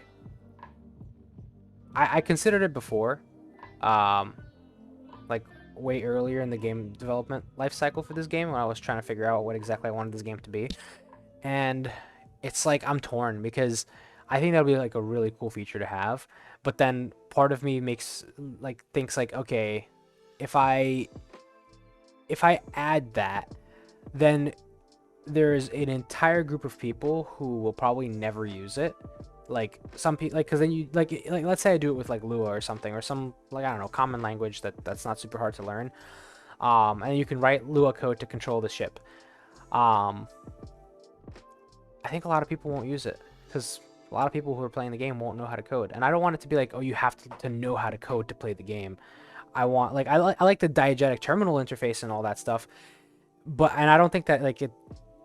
S2: I considered it before, like way earlier in the game development life cycle for this game when I was trying to figure out what exactly I wanted this game to be. And it's like I'm torn because I think that would be like a really cool feature to have, but then part of me thinks like, okay, if I add that, then there's an entire group of people who will probably never use it. Like some people, like, because then you like let's say I do it with like Lua or something, or some like, I don't know, common language that's not super hard to learn, and you can write Lua code to control the ship. I think a lot of people won't use it because a lot of people who are playing the game won't know how to code, and I don't want it to be like, oh, you have to know how to code to play the game. I want like I like the diegetic terminal interface and all that stuff, and I don't think that like it.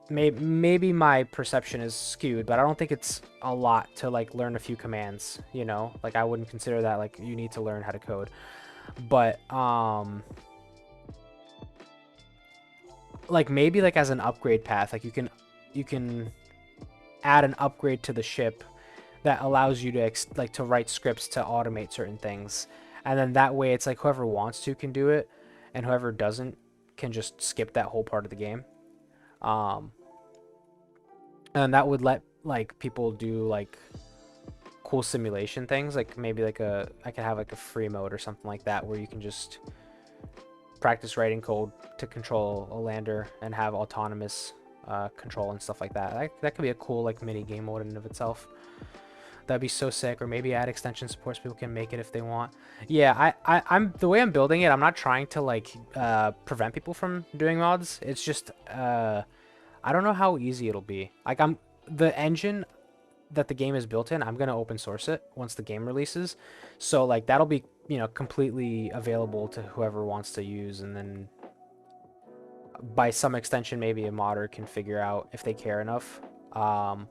S2: Maybe my perception is skewed, but I don't think it's a lot to like learn a few commands, you know? Like I wouldn't consider that like you need to learn how to code. But like maybe like as an upgrade path, like you can add an upgrade to the ship that allows you to like to write scripts to automate certain things. And then that way it's like whoever wants to can do it, and whoever doesn't can just skip that whole part of the game. And that would let like people do like cool simulation things, like maybe like I could have like a free mode or something like that where you can just practice writing code to control a lander and have autonomous control and stuff like that. That could be a cool like mini game mode in and of itself. That'd be so sick. Or maybe add extension support so people can make it if they want. Yeah, I'm the way I'm building it, I'm not trying to like prevent people from doing mods. It's just I don't know how easy it'll be. Like the engine that the game is built in, I'm gonna open source it once the game releases. So like that'll be, you know, completely available to whoever wants to use, and then by some extension maybe a modder can figure out if they care enough how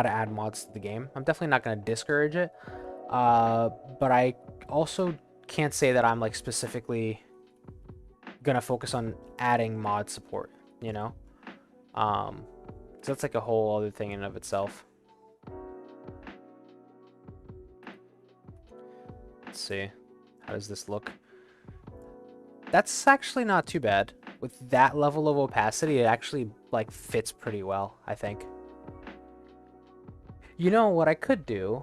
S2: to add mods to the game. I'm definitely not going to discourage it, but I also can't say that I'm like specifically gonna focus on adding mod support, you know. So that's like a whole other thing in and of itself. Let's see, how does this look? That's actually not too bad. With that level of opacity, it actually like fits pretty well, I think. You know what I could do?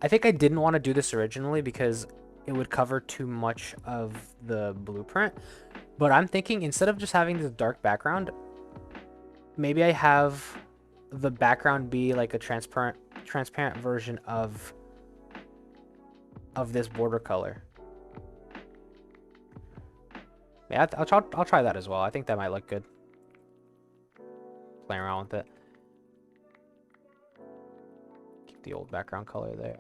S2: I think I didn't want to do this originally because it would cover too much of the blueprint. But I'm thinking instead of just having this dark background, maybe I have the background be like a transparent version of this border color. Yeah, I'll try that as well. I think that might look good. Playing around with it. Keep the old background color there.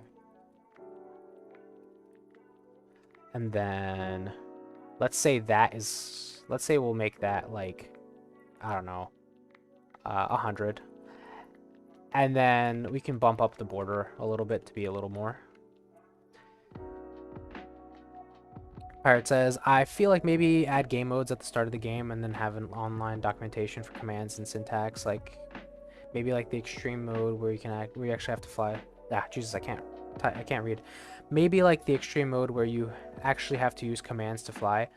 S2: And then let's say we'll make that like, I don't know, 100. And then we can bump up the border a little bit to be a little more. Pirate says, I feel like maybe add game modes at the start of the game and then have an online documentation for commands and syntax, like maybe like the extreme mode where you actually have to fly. Ah, Jesus, I can't read. Maybe like the extreme mode where you actually have to use commands to fly.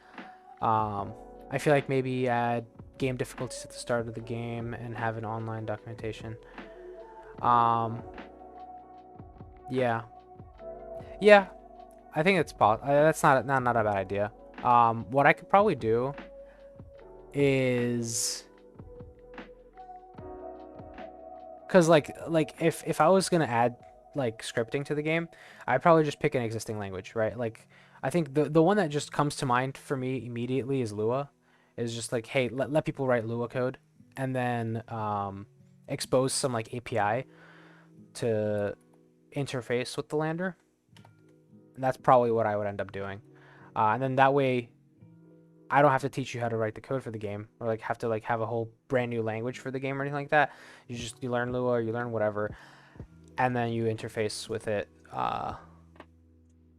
S2: I feel like maybe add game difficulties at the start of the game and have an online documentation. Yeah, I think it's that's not a bad idea. What I could probably do is, because like if I was gonna add like scripting to the game, I'd probably just pick an existing language, right? Like I think the one that just comes to mind for me immediately is Lua. Is just like, hey, let people write Lua code, and then expose some like API to interface with the lander. And that's probably what I would end up doing. And then that way I don't have to teach you how to write the code for the game, or like have to like have a whole brand new language for the game or anything like that. You learn Lua, or you learn whatever, and then you interface with it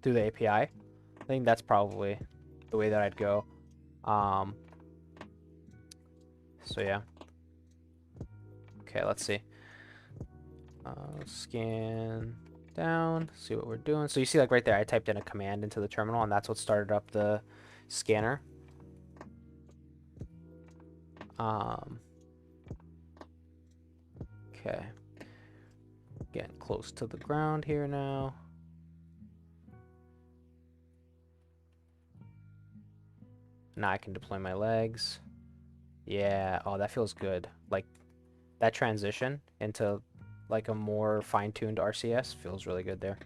S2: through the API. I think that's probably the way that I'd go. So yeah. Okay, let's see. Scan down, see what we're doing. So you see like right there, I typed in a command into the terminal, and that's what started up the scanner. Okay. Getting close to the ground here now. Now I can deploy my legs. Yeah, oh, that feels good. Like, that transition into, like, a more fine-tuned RCS feels really good there.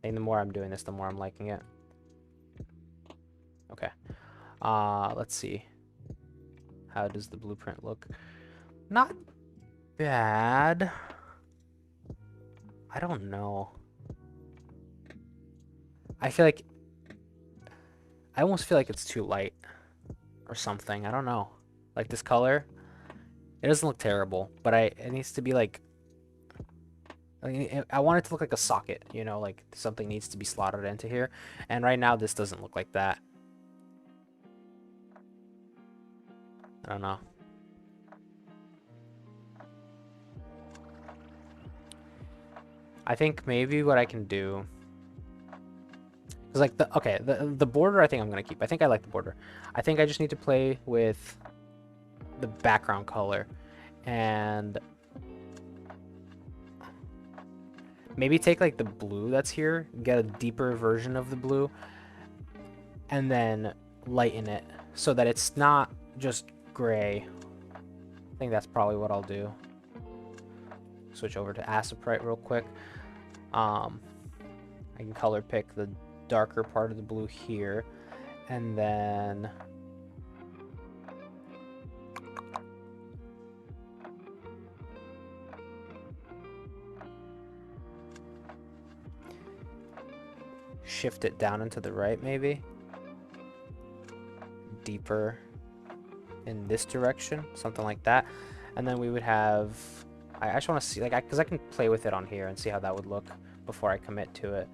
S2: And the more I'm doing this, the more I'm liking it. Okay. Let's see. How does the blueprint look? Not bad. I don't know. I almost feel like it's too light or something. I don't know. Like this color, it doesn't look terrible, but it needs to be like, I want it to look like a socket, you know, like something needs to be slotted into here. And right now this doesn't look like that. I don't know. I think maybe what I can do Because like the border I think I'm gonna keep. I think I like the border. I think I just need to play with the background color and maybe take like the blue that's here, get a deeper version of the blue, and then lighten it so that it's not just gray. I think that's probably what I'll do. Switch over to Aciprite real quick. I can color pick the darker part of the blue here, and then shift it down into the right, maybe deeper in this direction, something like that. And then we would have, I just want to see, like, because I can play with it on here and see how that would look before I commit to it.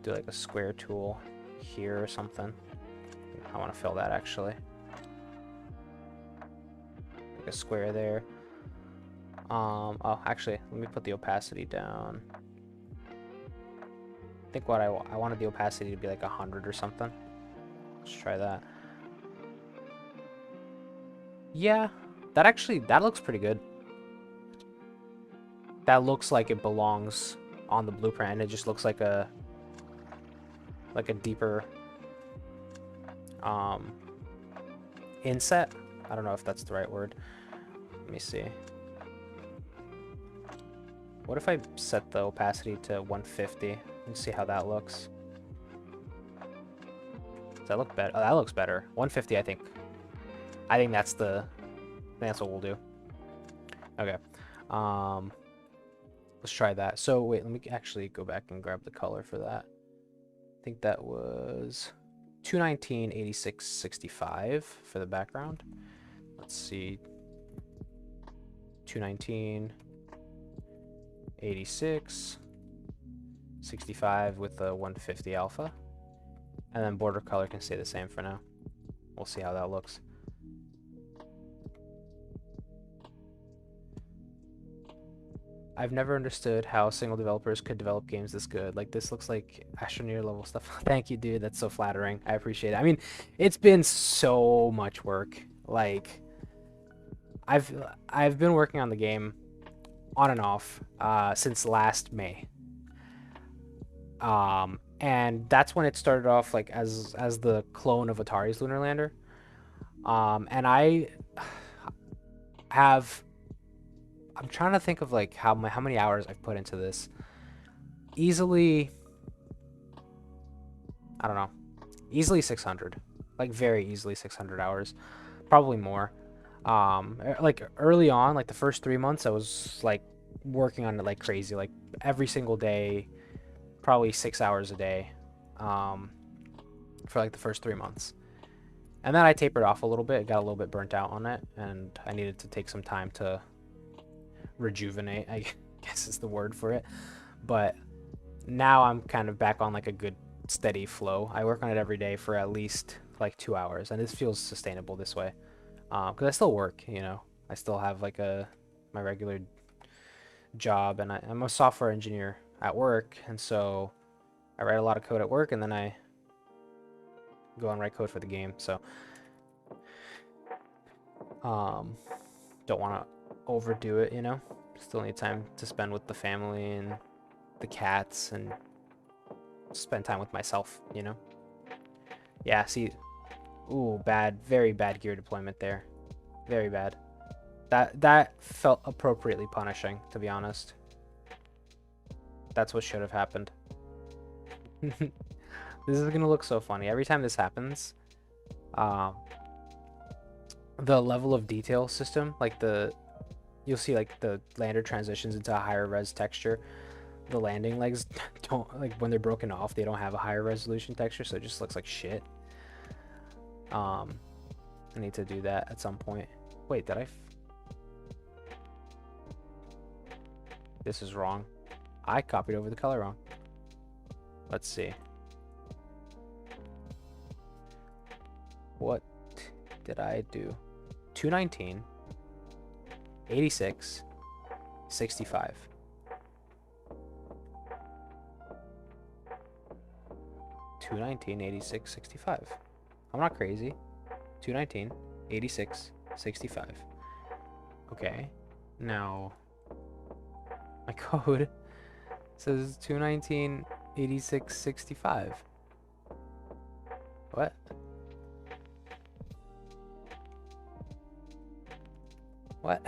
S2: Do like a square tool here or something. I want to fill that actually. Like a square there. Oh, actually, let me put the opacity down. I think what I wanted the opacity to be like 100 or something. Let's try that. Yeah, that looks pretty good. That looks like it belongs on the blueprint, and it just looks like a deeper inset. I don't know if that's the right word. Let me see. What if I set the opacity to 150 and see how that looks? Does that look better? Oh, that looks better. 150, I think. I think that's what we'll do. Okay. Let's try that. So wait, let me actually go back and grab the color for that. I think that was 219, 86, 65 for the background. Let's see. 219, 86, 65 with the 150 alpha. And then border color can stay the same for now. We'll see how that looks. I've never understood how single developers could develop games this good. Like, this looks like Astroneer level stuff. Thank you, dude. That's so flattering. I appreciate it. I mean, it's been so much work. Like, I've been working on the game on and off since last May. And that's when it started off like as the clone of Atari's Lunar Lander. And I'm trying to think of like how many hours I've put into this. Easily, I don't know, easily 600, like very easily 600 hours, probably more. Like early on, like the first 3 months, I was like working on it like crazy, like every single day, probably 6 hours a day, for like the first 3 months. And then I tapered off a little bit, got a little bit burnt out on it, and I needed to take some time to rejuvenate, I guess is the word for it. But now I'm kind of back on like a good steady flow. I work on it every day for at least like 2 hours, and this feels sustainable this way. Because I still work, you know. I still have like my regular job, and I'm a software engineer at work, and so I write a lot of code at work, and then I go and write code for the game. So don't want to overdo it, you know. Still need time to spend with the family and the cats, and spend time with myself, you know. Yeah, see, ooh, very bad gear deployment there, very bad. That felt appropriately punishing, to be honest. That's what should have happened. This is gonna look so funny every time this happens. The level of detail system, like you'll see like the lander transitions into a higher res texture. The landing legs don't, like when they're broken off, they don't have a higher resolution texture, so it just looks like shit. I need to do that at some point. Wait, did I? This is wrong. I copied over the color wrong. Let's see. What did I do? 219, 86, 65. 219, 86, 65. I'm not crazy. 219, 86, 65. Okay. Now, my code says 219, 86, 65. What? What?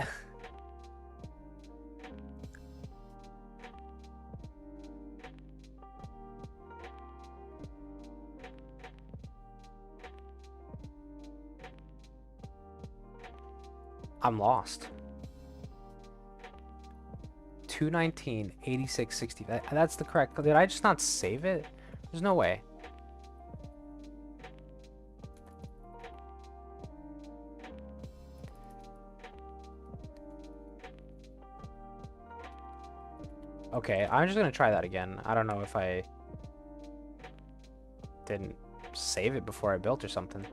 S2: I'm lost. 219, 86, 60. That's the correct. Did I just not save it? There's no way. Okay, I'm just gonna try that again. I don't know if I didn't save it before I built or something.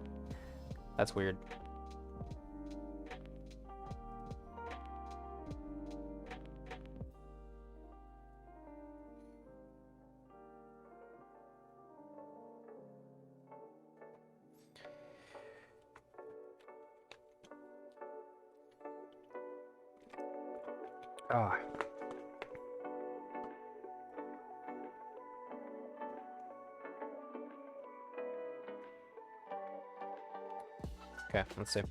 S2: That's weird. Ah. Okay, let's see.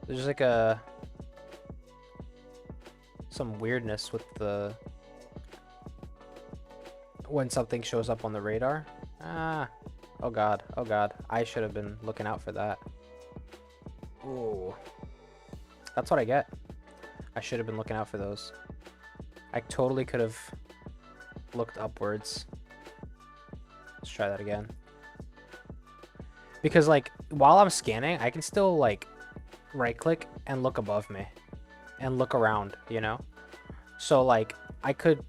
S2: There's like some weirdness with the when something shows up on the radar. Ah, oh god, oh god. I should have been looking out for that. Ooh, that's what I get. I should have been looking out for those. I totally could have looked upwards. Let's try that again. Because like while I'm scanning, I can still like right click and look above me and look around, you know? So like I could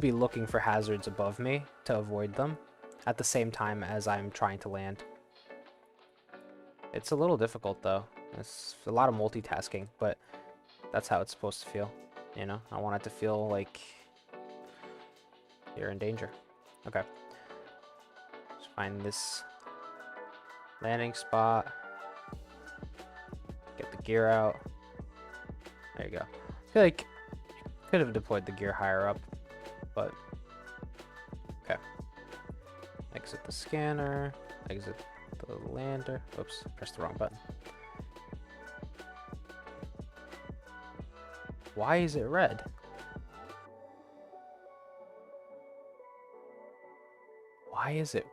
S2: be looking for hazards above me to avoid them at the same time as I'm trying to land. It's a little difficult though. It's a lot of multitasking, but that's how it's supposed to feel, you know? I want it to feel like you're in danger. Okay. Let's find this landing spot. Get the gear out. There you go. I feel like could have deployed the gear higher up, but okay. Exit the scanner. Exit the lander. Oops, pressed the wrong button. Why is it red? Why is it?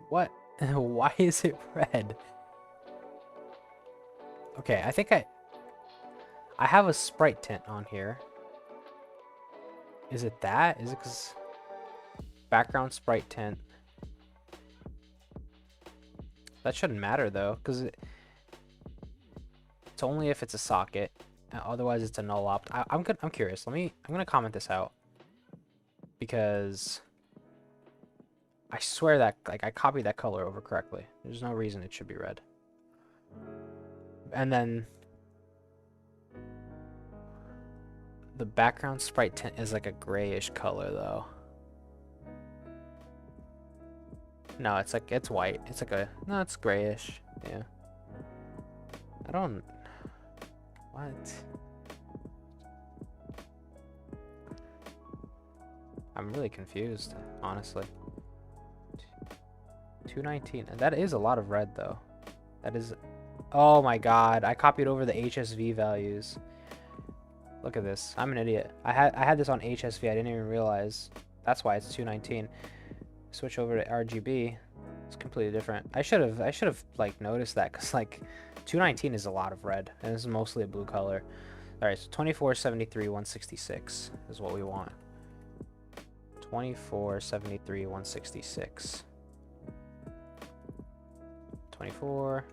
S2: What? Why is it red? Okay, I think I have a sprite tint on here. Is it that? Is it because background sprite tint? That shouldn't matter though, because it's only if it's a socket. Otherwise, it's a null opt. I'm curious. I'm gonna comment this out because I swear that like I copied that color over correctly. There's no reason it should be red. And then the background sprite tint is like a grayish color though. No, it's like it's white. It's like a no, it's grayish. Yeah. I don't. What? I'm really confused, honestly. 219. And that is a lot of red though. That is. Oh my god! I copied over the HSV values. Look at this. I'm an idiot. I had this on HSV. I didn't even realize. That's why it's 219. Switch over to RGB. It's completely different. I should have like noticed that because like 219 is a lot of red and this is mostly a blue color. All right, so 2473 166 is what we want. 2473 166. 24.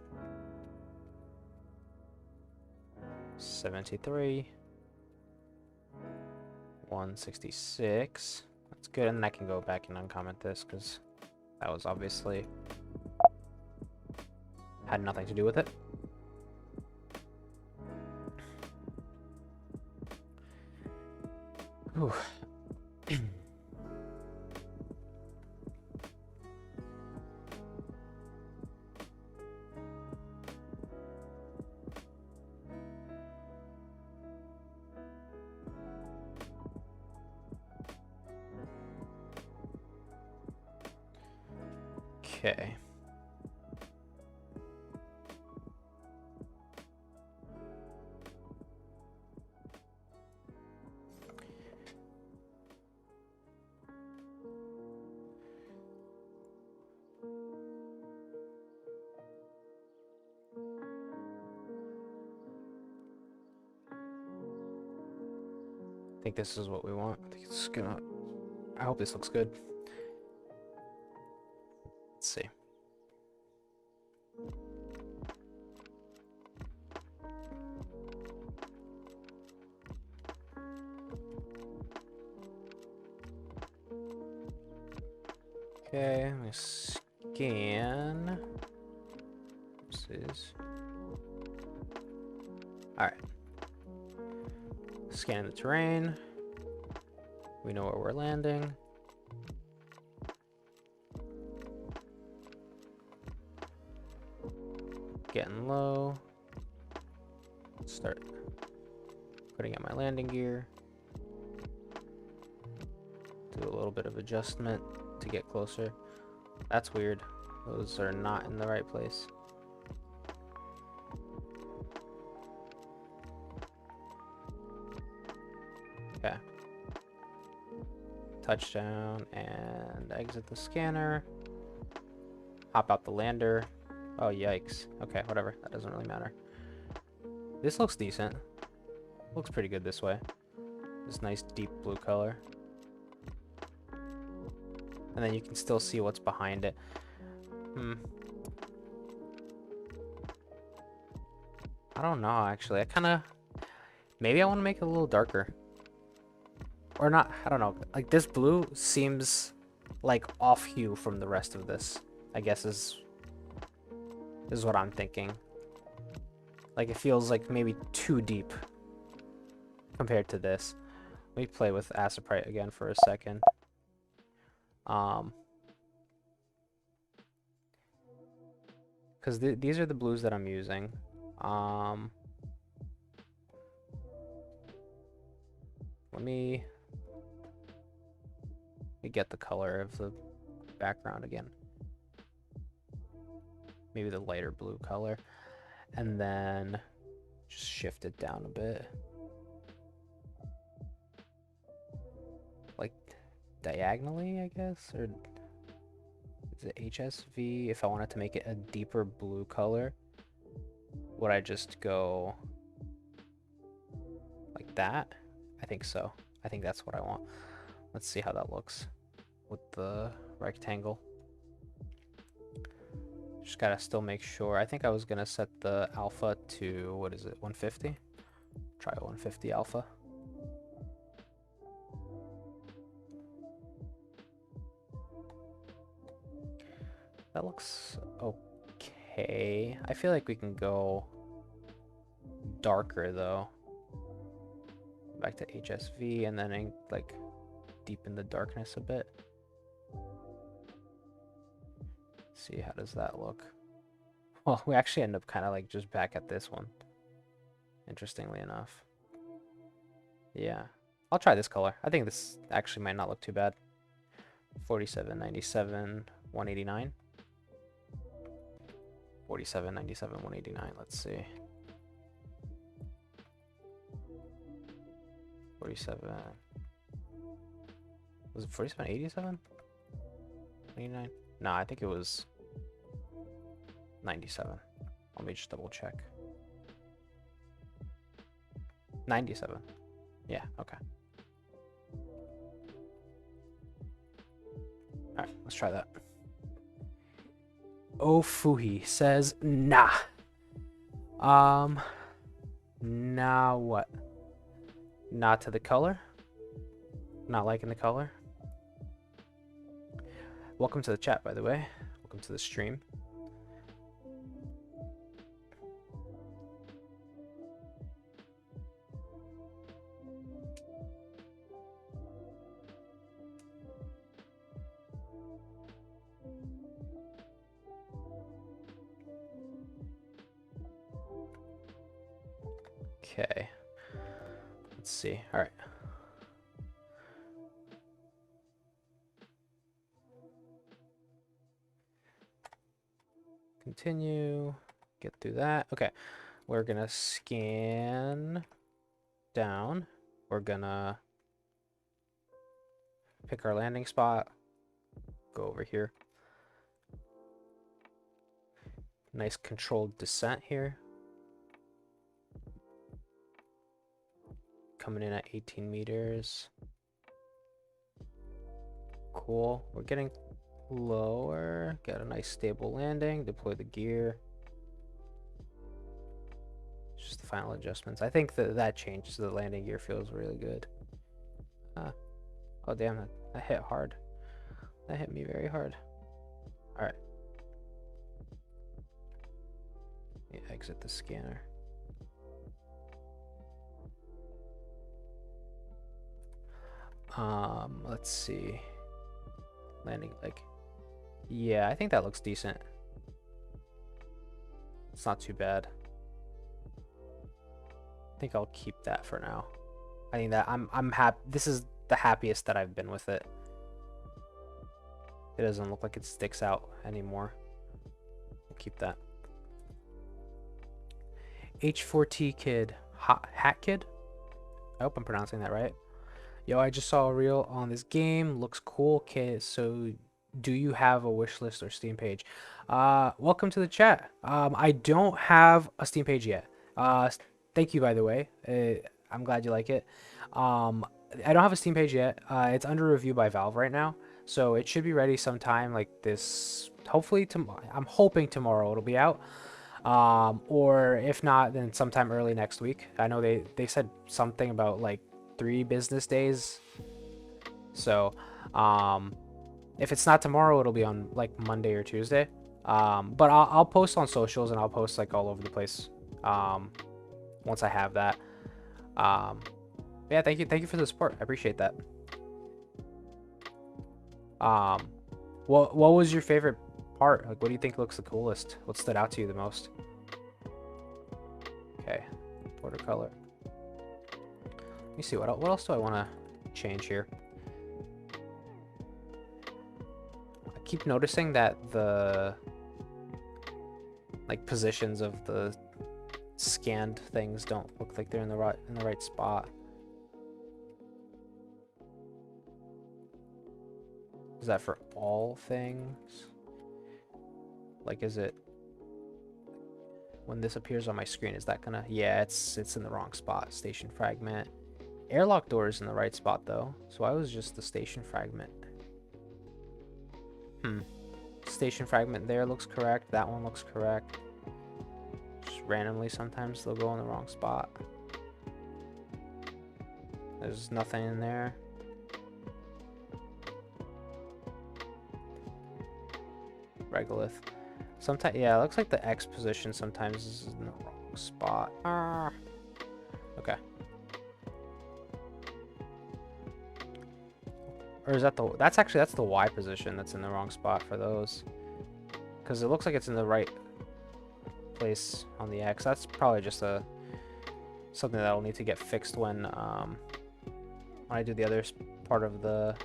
S2: 73. 166. That's good, and then I can go back and uncomment this because that was obviously had nothing to do with it. Whew. Okay. I think this is what we want. I think it's gonna. I hope this looks good. Let's see. Okay, let me scan. This is. Alright. Scan the terrain. We know where we're landing. Getting low. Start putting in my landing gear. Do a little bit of adjustment to get closer. That's weird. Those are not in the right place. Okay. Touchdown and exit the scanner. Hop out the lander. Oh, yikes. Okay, whatever. That doesn't really matter. This looks decent. Looks pretty good this way. This nice deep blue color. And then you can still see what's behind it. I don't know, actually. Maybe I want to make it a little darker. Or not, I don't know. Like, this blue seems like off hue from the rest of this, I guess is what I'm thinking. Like, it feels like maybe too deep compared to this. Let me play with Aciprite again for a second. Because these are the blues that I'm using. Let me get the color of the background again. Maybe the lighter blue color. And then just shift it down a bit. Like diagonally, I guess? Or is it HSV? If I wanted to make it a deeper blue color, would I just go like that? I think so. I think that's what I want. Let's see how that looks with the rectangle. Just gotta still make sure. I think I was gonna set the alpha to, what is it, 150? Try 150 alpha. That looks okay. I feel like we can go darker though. Back to HSV and then like deepen the darkness a bit. See, how does that look? Well, we actually end up kind of like just back at this one. Interestingly enough. Yeah. I'll try this color. I think this actually might not look too bad. 47, 97, 189. 47, 97, 189. Let's see. 47. Was it 47, 87? 89? No, I think it was 97. Let me just double check. 97. Yeah, okay. Alright, let's try that. Ofuhi says, nah. Nah what? Not to the color? Not liking the color? Welcome to the chat, by the way. Welcome to the stream. Okay. Let's see. All right. Continue. Get through that. Okay. We're gonna scan down. We're gonna pick our landing spot. Go over here. Nice controlled descent here. Coming in at 18 meters. Cool. We're getting lower. Got a nice stable landing. Deploy the gear. Just the final adjustments. I think that changes. The landing gear feels really good. Oh damn, that hit hard. That hit me very hard. All right. Yeah, exit the scanner. Let's see. Landing leg. Yeah, I think that looks decent. It's not too bad. I think I'll keep that for now. I think that I'm happy. This is the happiest that I've been with it. It doesn't look like it sticks out anymore. We'll keep that. H4T kid. Hat kid? I hope I'm pronouncing that right. Yo, I just saw a reel on this game. Looks cool. Okay, so do you have a wish list or Steam page? Welcome to the chat. I don't have a Steam page yet. Thank you, by the way. I'm glad you like it. I don't have a Steam page yet. It's under review by Valve right now, so it should be ready sometime like this. Hopefully tomorrow. I'm hoping tomorrow it'll be out. Or if not, then sometime early next week. I know they said something about like 3 business days. So, if it's not tomorrow, it'll be on like Monday or Tuesday. But I'll post on socials and I'll post like all over the place. Once I have that. Yeah, thank you for the support. I appreciate that. What was your favorite part? Like, what do you think looks the coolest? What stood out to you the most? Okay, watercolor. Let me see, what else do I want to change here? I keep noticing that the like positions of the scanned things don't look like they're in the right spot. Is that for all things? Like, is it when this appears on my screen, is that gonna, yeah, it's in the wrong spot. Station fragment. Airlock door is in the right spot though, so I was just the station fragment. Station fragment there looks correct. That one looks correct. Just randomly sometimes they'll go in the wrong spot. There's nothing in there. Regolith. Sometimes, yeah, it looks like the X position sometimes is in the wrong spot. Okay. Or is that that's the Y position that's in the wrong spot for those. Because it looks like it's in the right place on the X. That's probably just something that'll need to get fixed when I do the other part of the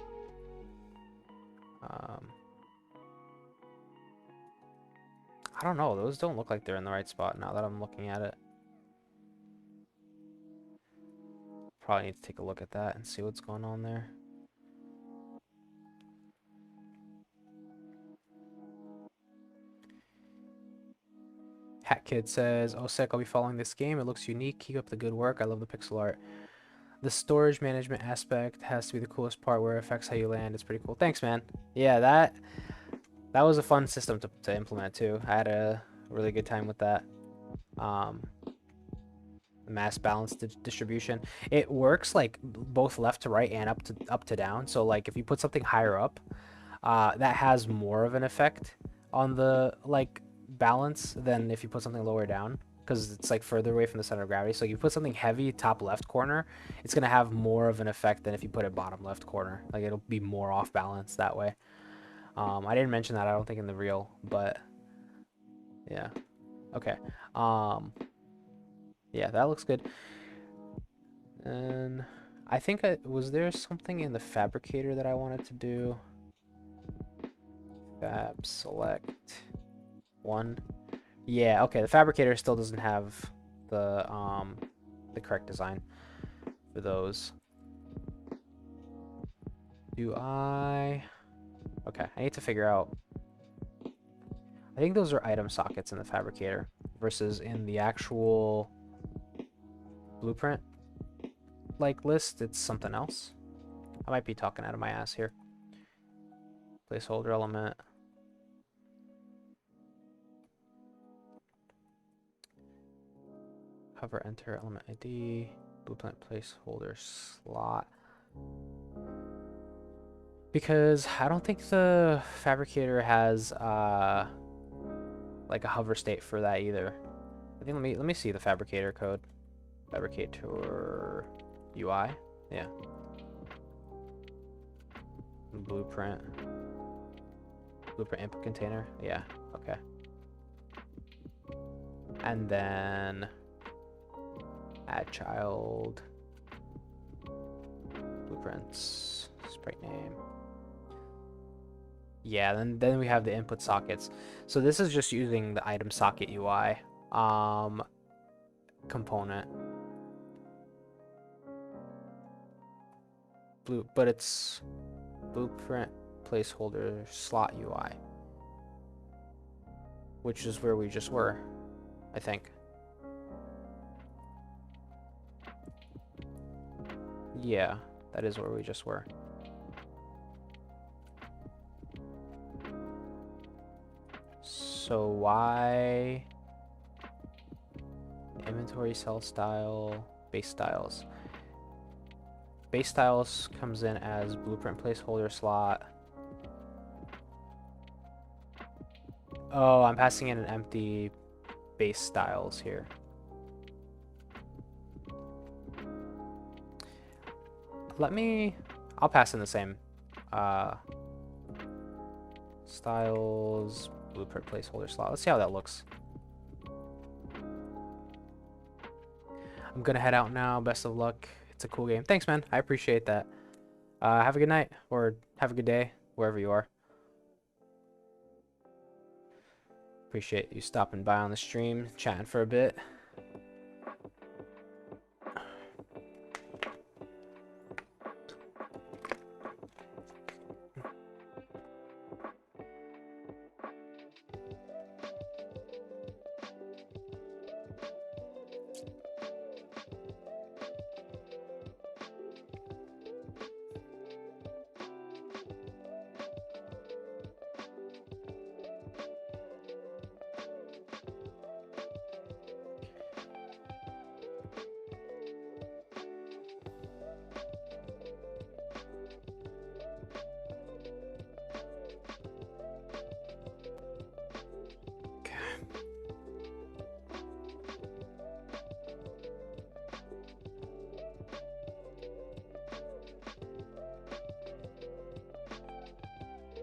S2: I don't know, those don't look like they're in the right spot now that I'm looking at it. Probably need to take a look at that and see what's going on there. Hat Kid says, "Oh, sick, I'll be following this game. It looks unique. Keep up the good work. I love the pixel art. The storage management aspect has to be the coolest part where it affects how you land. It's pretty cool." Thanks, man. Yeah, that that was a fun system to implement too. I had a really good time with that. Mass balance distribution. It works like both left to right and up to down. So like if you put something higher up, that has more of an effect on the like balance than if you put something lower down, because it's like further away from the center of gravity. So if you put something heavy top left corner, it's gonna have more of an effect than if you put it bottom left corner. Like it'll be more off balance that way. I didn't mention that, I don't think, in the reel, but yeah. Okay. Yeah, that looks good. And I think was there something in the fabricator that I wanted to do? Fab select one. Yeah, okay. The fabricator still doesn't have the correct design for those. Do I? Okay, I need to figure out. I think those are item sockets in the fabricator versus in the actual blueprint like list. It's something else. I might be talking out of my ass here. Placeholder element. Hover enter element ID. Blueprint placeholder slot. Because I don't think the fabricator has like a hover state for that either. I think let me see the fabricator code. Fabricator UI. Yeah. Blueprint input container. Yeah. Okay. And then add child blueprints sprite name. Yeah, then we have the input sockets. So this is just using the item socket UI component. But it's blueprint placeholder slot UI, which is where we just were, I think. Yeah, that is where we just were. So why inventory cell style base styles? Base styles comes in as blueprint placeholder slot. Oh, I'm passing in an empty base styles here. I'll pass in the same styles blueprint placeholder slot. Let's see how that looks. I'm gonna head out now. Best of luck. It's a cool game. Thanks, man. I appreciate that. Have a good night, or have a good day, wherever you are. Appreciate you stopping by on the stream, chatting for a bit.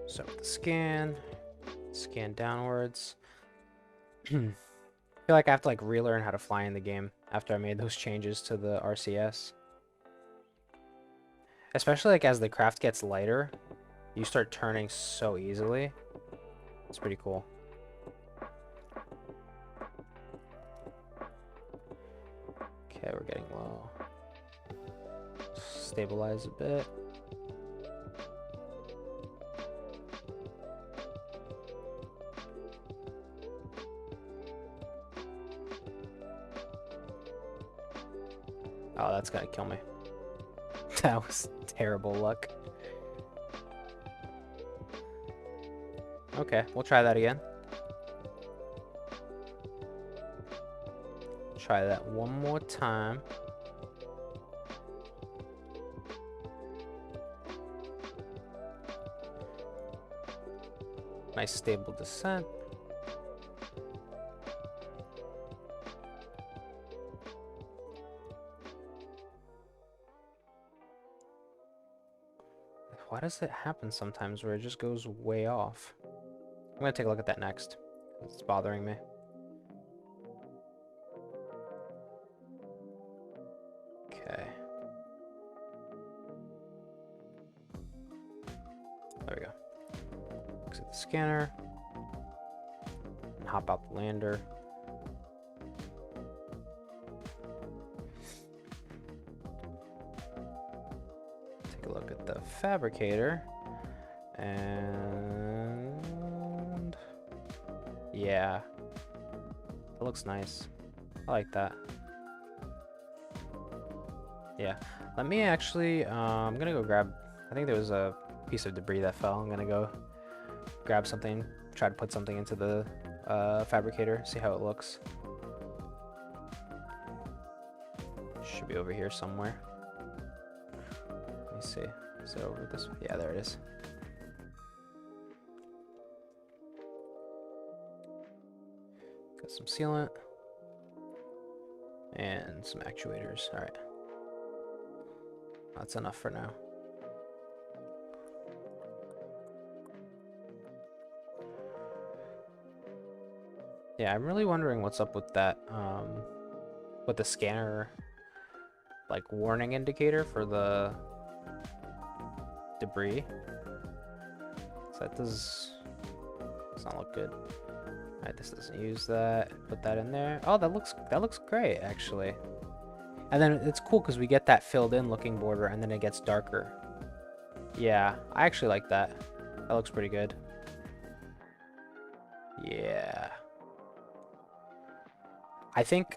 S2: So scan downwards. I feel like I have to like relearn how to fly in the game after I made those changes to the RCS. Especially like as the craft gets lighter, you start turning so easily. It's pretty cool. Okay, we're getting low. Stabilize a bit. Oh, that's gonna kill me. That was terrible luck. Okay, we'll try that again. Try that one more time. Nice stable descent. Why does it happen sometimes where it just goes way off? I'm gonna take a look at that next. It's bothering me. Okay. There we go. Exit the scanner. And hop out the lander. Take a look at the fabricator. And yeah, that looks nice. I like that. Yeah, let me actually, I'm gonna go grab, I think there was a piece of debris that fell. I'm gonna go grab something, try to put something into the fabricator, see how it looks. Should be over here somewhere. Let me see, is it over this way? Yeah, there it is. Got some sealant and some actuators. All right, that's enough for now. Yeah, I'm really wondering what's up with that, with the scanner, like warning indicator for the debris. So that does not look good. All right, this doesn't use that. Put that in there. Oh, that looks great actually. And then it's cool because we get that filled in looking border, and then it gets darker. Yeah, I actually like that. That looks pretty good. Yeah. I think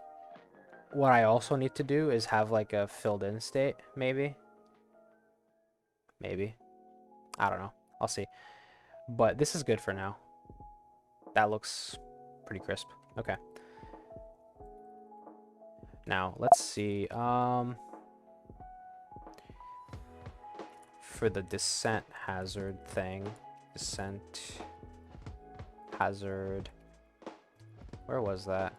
S2: what I also need to do is have like a filled in state, maybe. Maybe. I don't know. I'll see. But this is good for now. That looks pretty crisp. Okay. Now, let's see. For the descent hazard thing. Descent hazard. Where was that?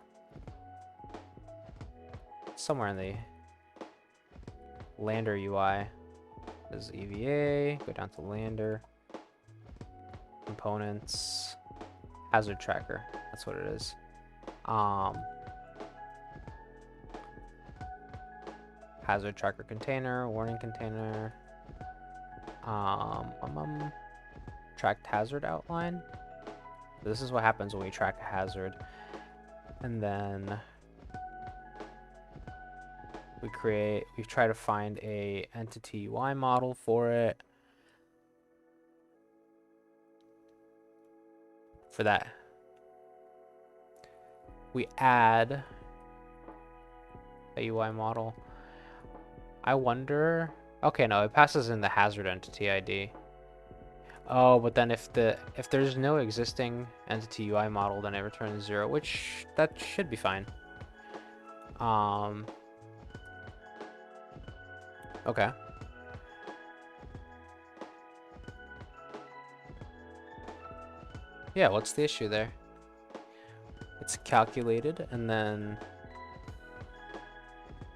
S2: Somewhere in the lander UI. There's EVA. Go down to lander. Components. Hazard tracker. That's what it is. Hazard tracker container. Warning container. Tracked hazard outline. This is what happens when we track a hazard. And then we try to find a entity UI model for it. For that, we add a UI model. I wonder, okay, no, it passes in the hazard entity ID. Oh, but then if there's no existing entity UI model, then it returns 0, which that should be fine. Okay. Yeah, what's the issue there? It's calculated, and then,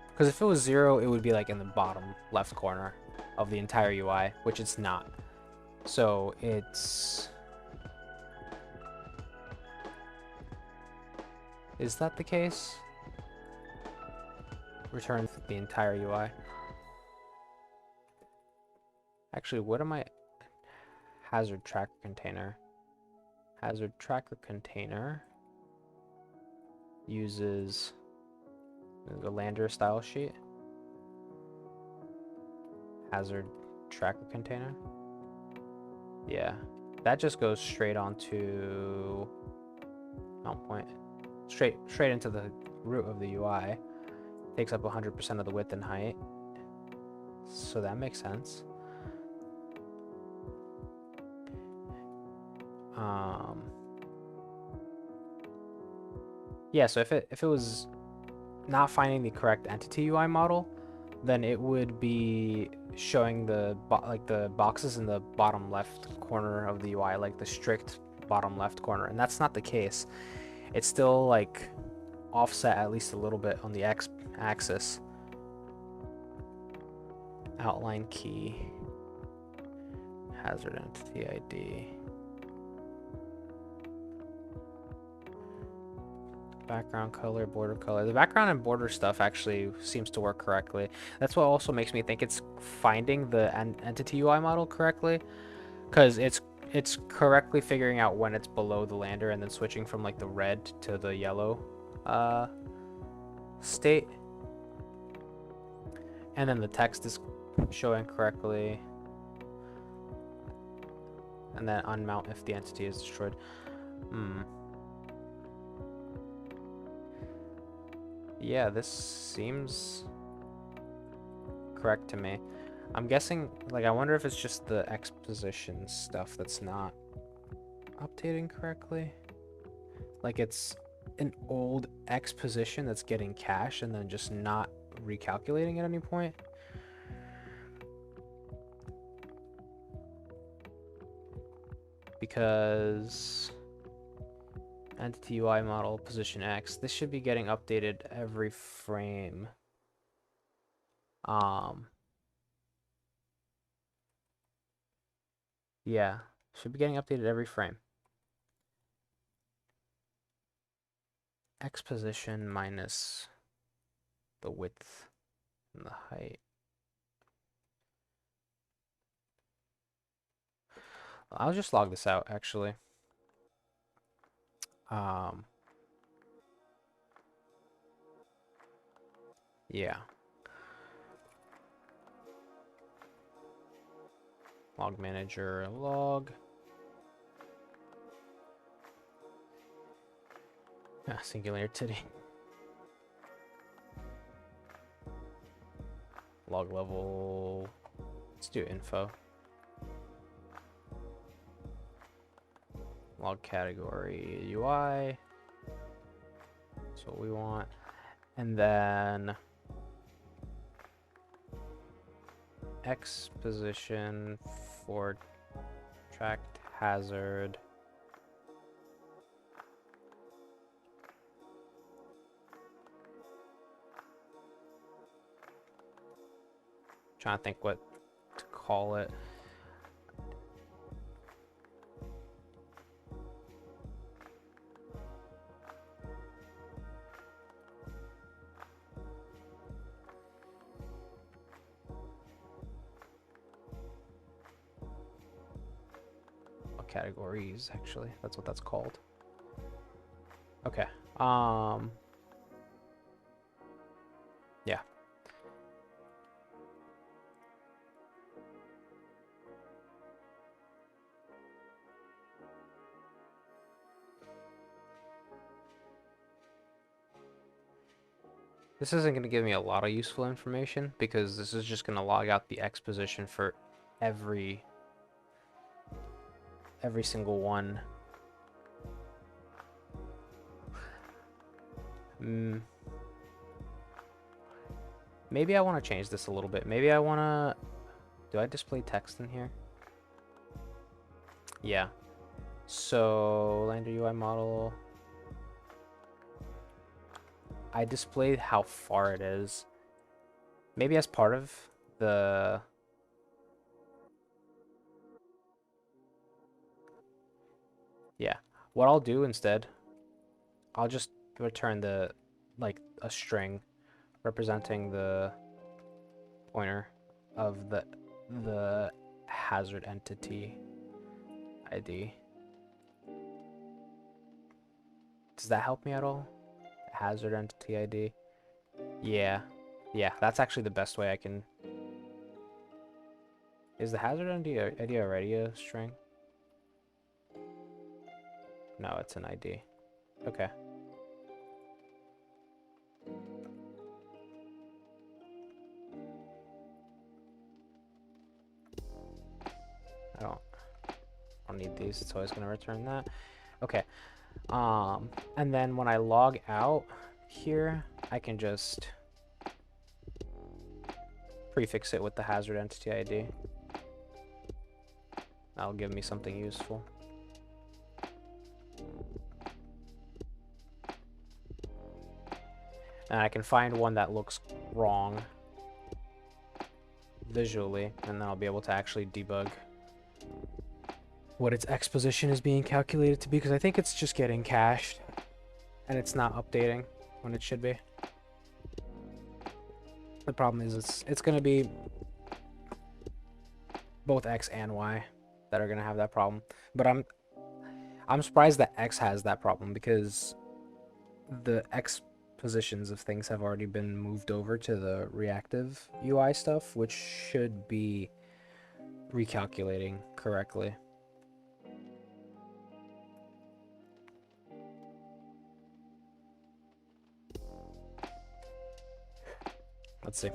S2: because if it was 0, it would be like in the bottom left corner of the entire UI, which it's not. So it's, is that the case? Return the entire UI. Actually, what am I? Hazard tracker container. Hazard tracker container uses the lander style sheet. Hazard tracker container. Yeah, that just goes straight onto mount point, straight into the root of the UI. Takes up 100% of the width and height, so that makes sense. Yeah, so if it was not finding the correct entity UI model, then it would be showing the boxes in the bottom left corner of the UI, like the strict bottom left corner, and that's not the case. It's still like offset at least a little bit on the X axis. Outline key, hazard entity ID. Background color, border color. The background and border stuff actually seems to work correctly. That's what also makes me think it's finding the entity UI model correctly, because it's correctly figuring out when it's below the lander and then switching from like the red to the yellow state. And then the text is showing correctly. And then unmount if the entity is destroyed. Yeah, this seems correct to me. I'm guessing, like, I wonder if it's just the exposition stuff that's not updating correctly. Like, it's an old X position that's getting cached and then just not recalculating at any point. Because entity UI model position X, this should be getting updated every frame. Yeah, should be getting updated every frame. X position minus the width and the height. I'll just log this out actually. Yeah. Log manager log. Singularity. Log level. Let's do info. Log category UI. That's what we want. And then X position for tracked hazard. Trying to think what to call it. Categories, actually, that's what that's called. Okay. Yeah. This isn't going to give me a lot of useful information because this is just going to log out the X position for every single one. Maybe I want to change this a little bit. Maybe I want to... Do I display text in here? Yeah. So, Lander UI model. I displayed how far it is. Maybe as part of the... Yeah. What I'll do instead, I'll just return the, like, a string representing the pointer of the hazard entity ID. Does that help me at all? Hazard entity ID. Yeah, that's actually the best way I can. Is the hazard ID already a string? No, it's an ID. Okay. don't need these. It's always going to return that. Okay. And then when I log out here, I can just prefix it with the hazard entity ID. That'll give me something useful. And I can find one that looks wrong visually, and then I'll be able to actually debug what its X position is being calculated to be, because I think it's just getting cached and it's not updating when it should be. The problem is it's going to be both X and Y that are going to have that problem. But I'm surprised that X has that problem, because the X positions of things have already been moved over to the reactive UI stuff, which should be recalculating correctly. Let's see.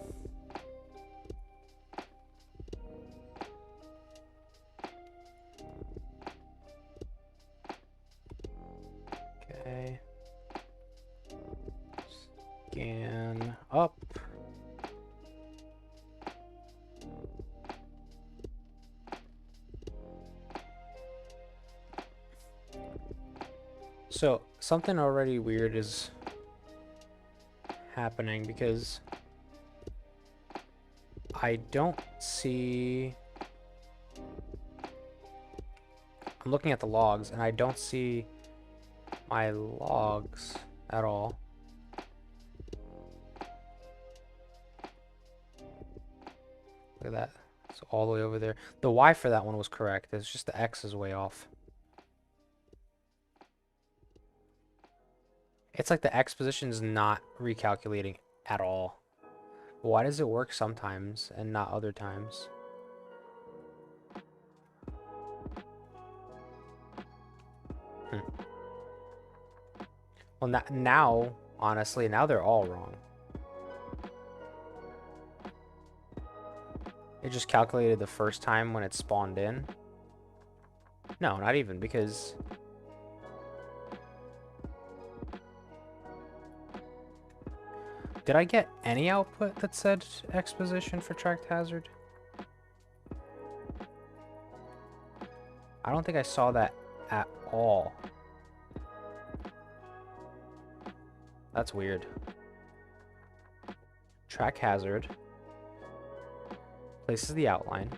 S2: Okay. Scan up. So something already weird is happening, because I don't see... I'm looking at the logs and I don't see my logs at all. Look at that. It's all the way over there. The Y for that one was correct. It's just the X is way off. It's like the X position is not recalculating at all. Why does it work sometimes and not other times? Well, now, honestly, now they're all wrong. It just calculated the first time when it spawned in. No, not even, because... Did I get any output that said X position for tracked hazard? I don't think I saw that at all. That's weird. Track hazard. Places the outline.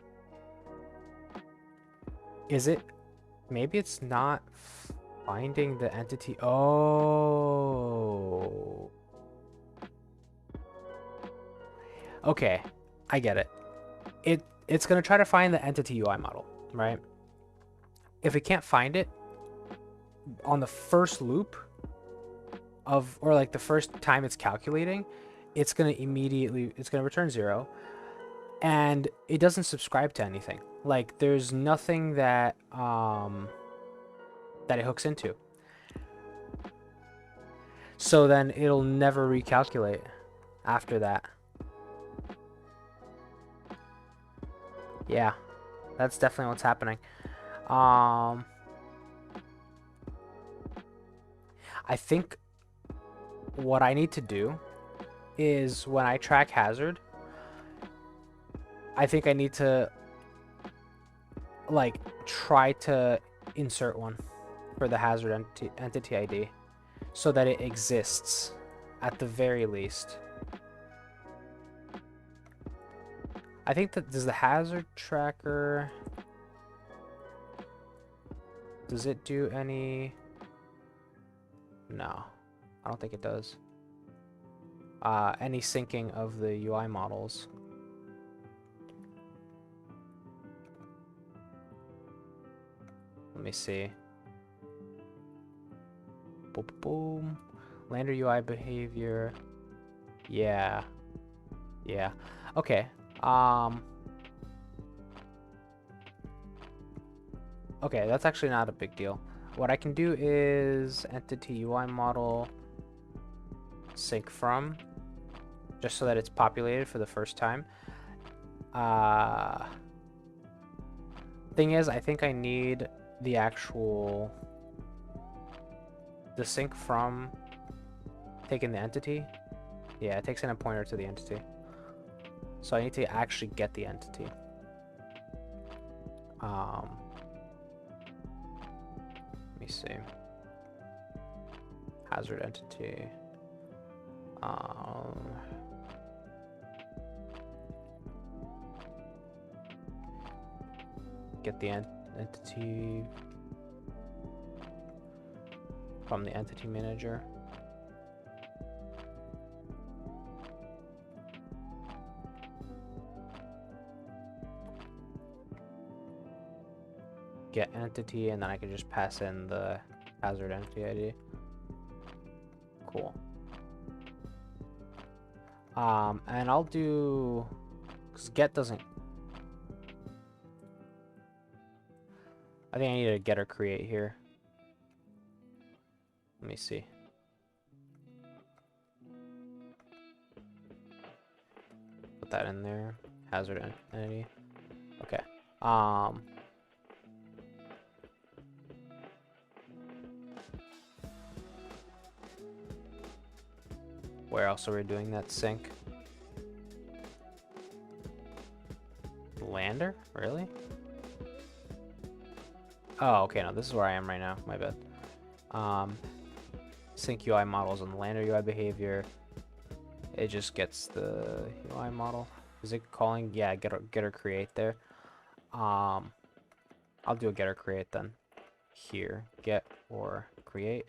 S2: Is it... Maybe it's not finding the entity... Oh... Okay, I get it. It's going to try to find the entity UI model, right? If it can't find it on the first loop of, or like the first time it's calculating, it's going to immediately, it's going to return 0. And it doesn't subscribe to anything. Like, there's nothing that that it hooks into. So then it'll never recalculate after that. Yeah, that's definitely what's happening. I think what I need to do is, when I track hazard, I think I need to like try to insert one for the hazard entity ID so that it exists at the very least. I think that, does the hazard tracker, does it do any? No, I don't think it does. Any syncing of the UI models. Let me see. Boom, boom. Lander UI behavior. Yeah. Yeah. Okay. Okay, that's actually not a big deal. What I can do is entity UI model sync from, just so that it's populated for the first time. Thing is, I think I need the actual the sync from taking the entity. Yeah, it takes in a pointer to the entity. So I need to actually get the entity. Let me see. Hazard entity. Get the entity from the entity manager. Get entity, and then I can just pass in the hazard entity ID. Cool. And I'll do, because get doesn't, I think I need a get or create here. Let me see. Put that in there. Hazard entity. Okay. Where else are we doing that sync? Lander? Really? Oh, okay, no, this is where I am right now. My bad. Sync UI models on the Lander UI behavior. It just gets the UI model. Is it calling? Yeah, get or create there. I'll do a get or create then. Here, get or create.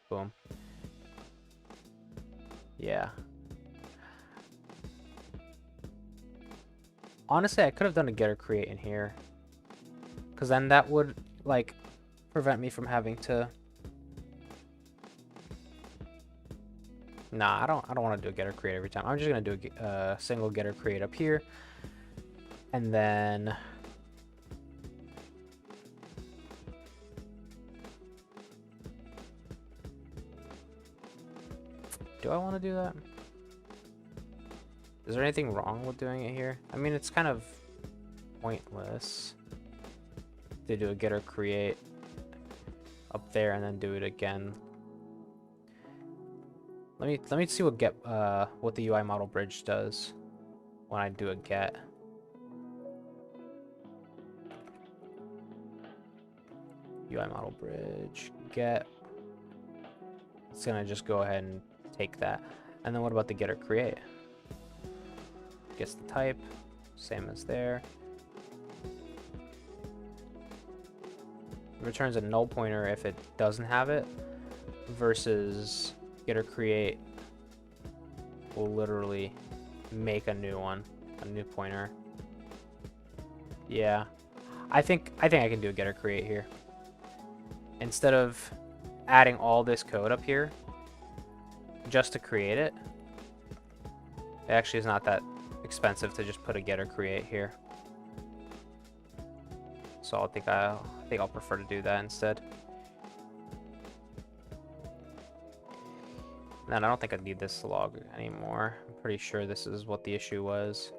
S2: Boom. Yeah. Honestly, I could have done a get or create in here, because then that would like prevent me from having to. Nah, I don't want to do a get or create every time. I'm just gonna do a single get or create up here, and then do I want to do that? Is there anything wrong with doing it here? I mean, it's kind of pointless to do a get or create up there and then do it again. Let me see what what the UI model bridge does when I do a get. UI model bridge get. It's gonna just go ahead and take that. And then what about the get or create? Gets the type, same as there. Returns a null pointer if it doesn't have it, versus get or create will literally make a new one, a new pointer. Yeah, I think I can do a get or create here. Instead of adding all this code up here just to create it, it actually is not that expensive to just put a get or create here. So I think I'll prefer to do that instead. And I don't think I need this log anymore. I'm pretty sure this is what the issue was.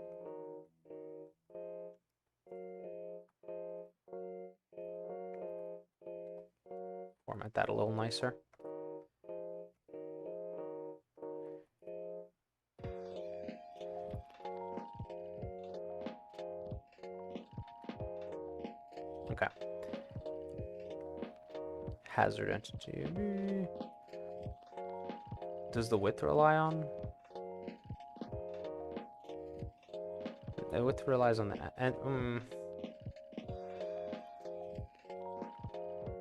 S2: Format that a little nicer. Okay. Hazard entity. Does the width rely on? The width relies on that. And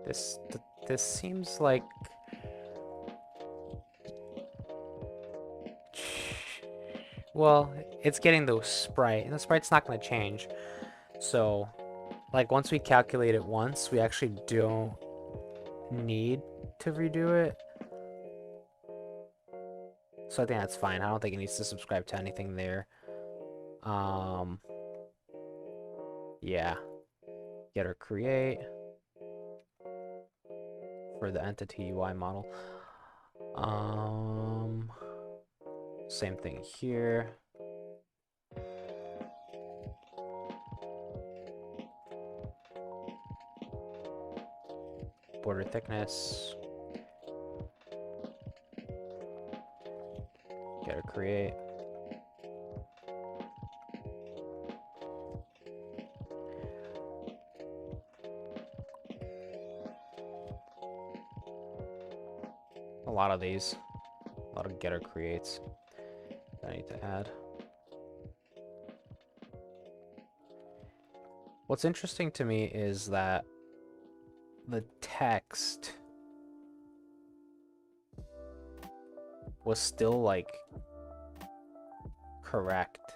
S2: this seems like. Well, it's getting the sprite, and the sprite's not going to change. So, like, once we calculate it once, we actually don't need to redo it. So I think that's fine. I don't think it needs to subscribe to anything there. Yeah. Get or create for the entity UI model. Same thing here. border thickness. Getter create. A lot of these. A lot of getter creates that I need to add. What's interesting to me is that the text was still like correct.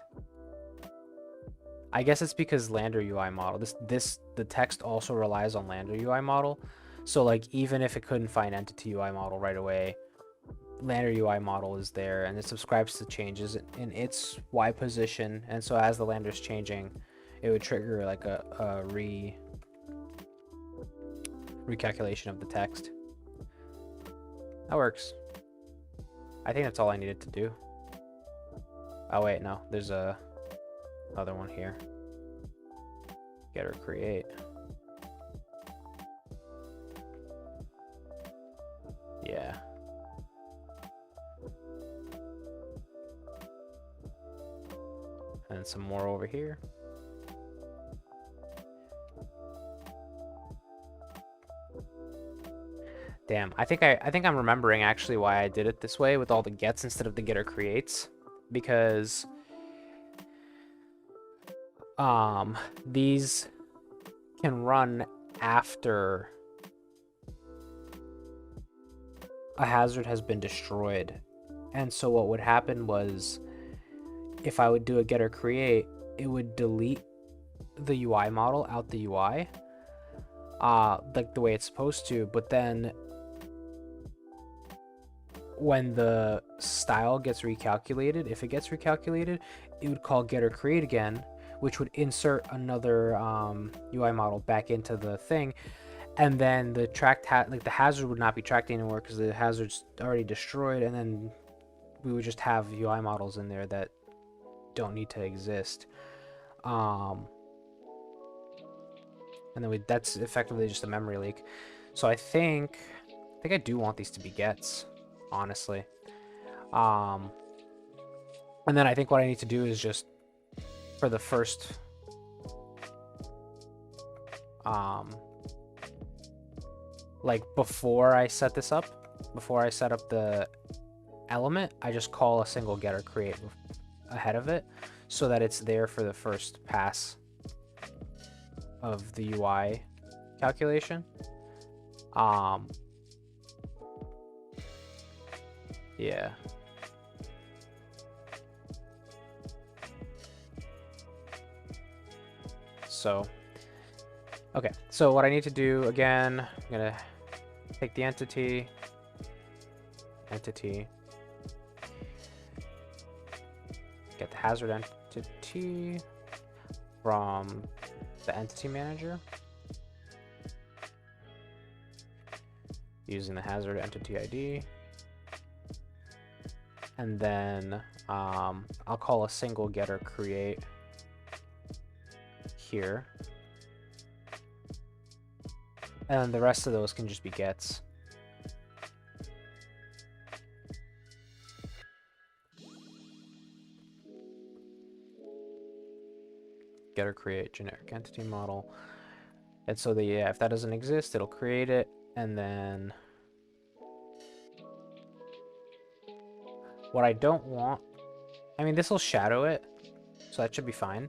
S2: I guess it's because Lander UI model. The text also relies on Lander UI model. So like even if it couldn't find entity UI model right away, Lander UI model is there and it subscribes to changes in its Y position. And so as the Lander's changing, it would trigger like a recalculation of the text. That works. I think that's all I needed to do. Oh wait, no, there's another one here. Getter create. Yeah. And some more over here. Damn, I think I'm remembering actually why I did it this way with all the gets instead of the getter creates, because these can run after a hazard has been destroyed. And so what would happen was if I would do a getter create, it would delete the UI model out the UI, like the way it's supposed to, but then when the style gets recalculated, if it gets recalculated, it would call getter create again, which would insert another UI model back into the thing, and then the the hazard would not be tracked anymore because the hazard's already destroyed, and then we would just have UI models in there that don't need to exist. And then that's effectively just a memory leak. So I think I do want these to be gets, honestly. And then I think what I need to do is just for the first like before I set this up, before I set up the element, I just call a single getter create ahead of it so that it's there for the first pass of the UI calculation. Yeah. So, okay. So what I need to do again, I'm gonna take the entity, get the hazard entity from the entity manager using the hazard entity ID. And then I'll call a single getter create here. And the rest of those can just be gets. Getter create generic entity model. And so if that doesn't exist, it'll create it, and then what I don't want, I mean, this will shadow it, so that should be fine.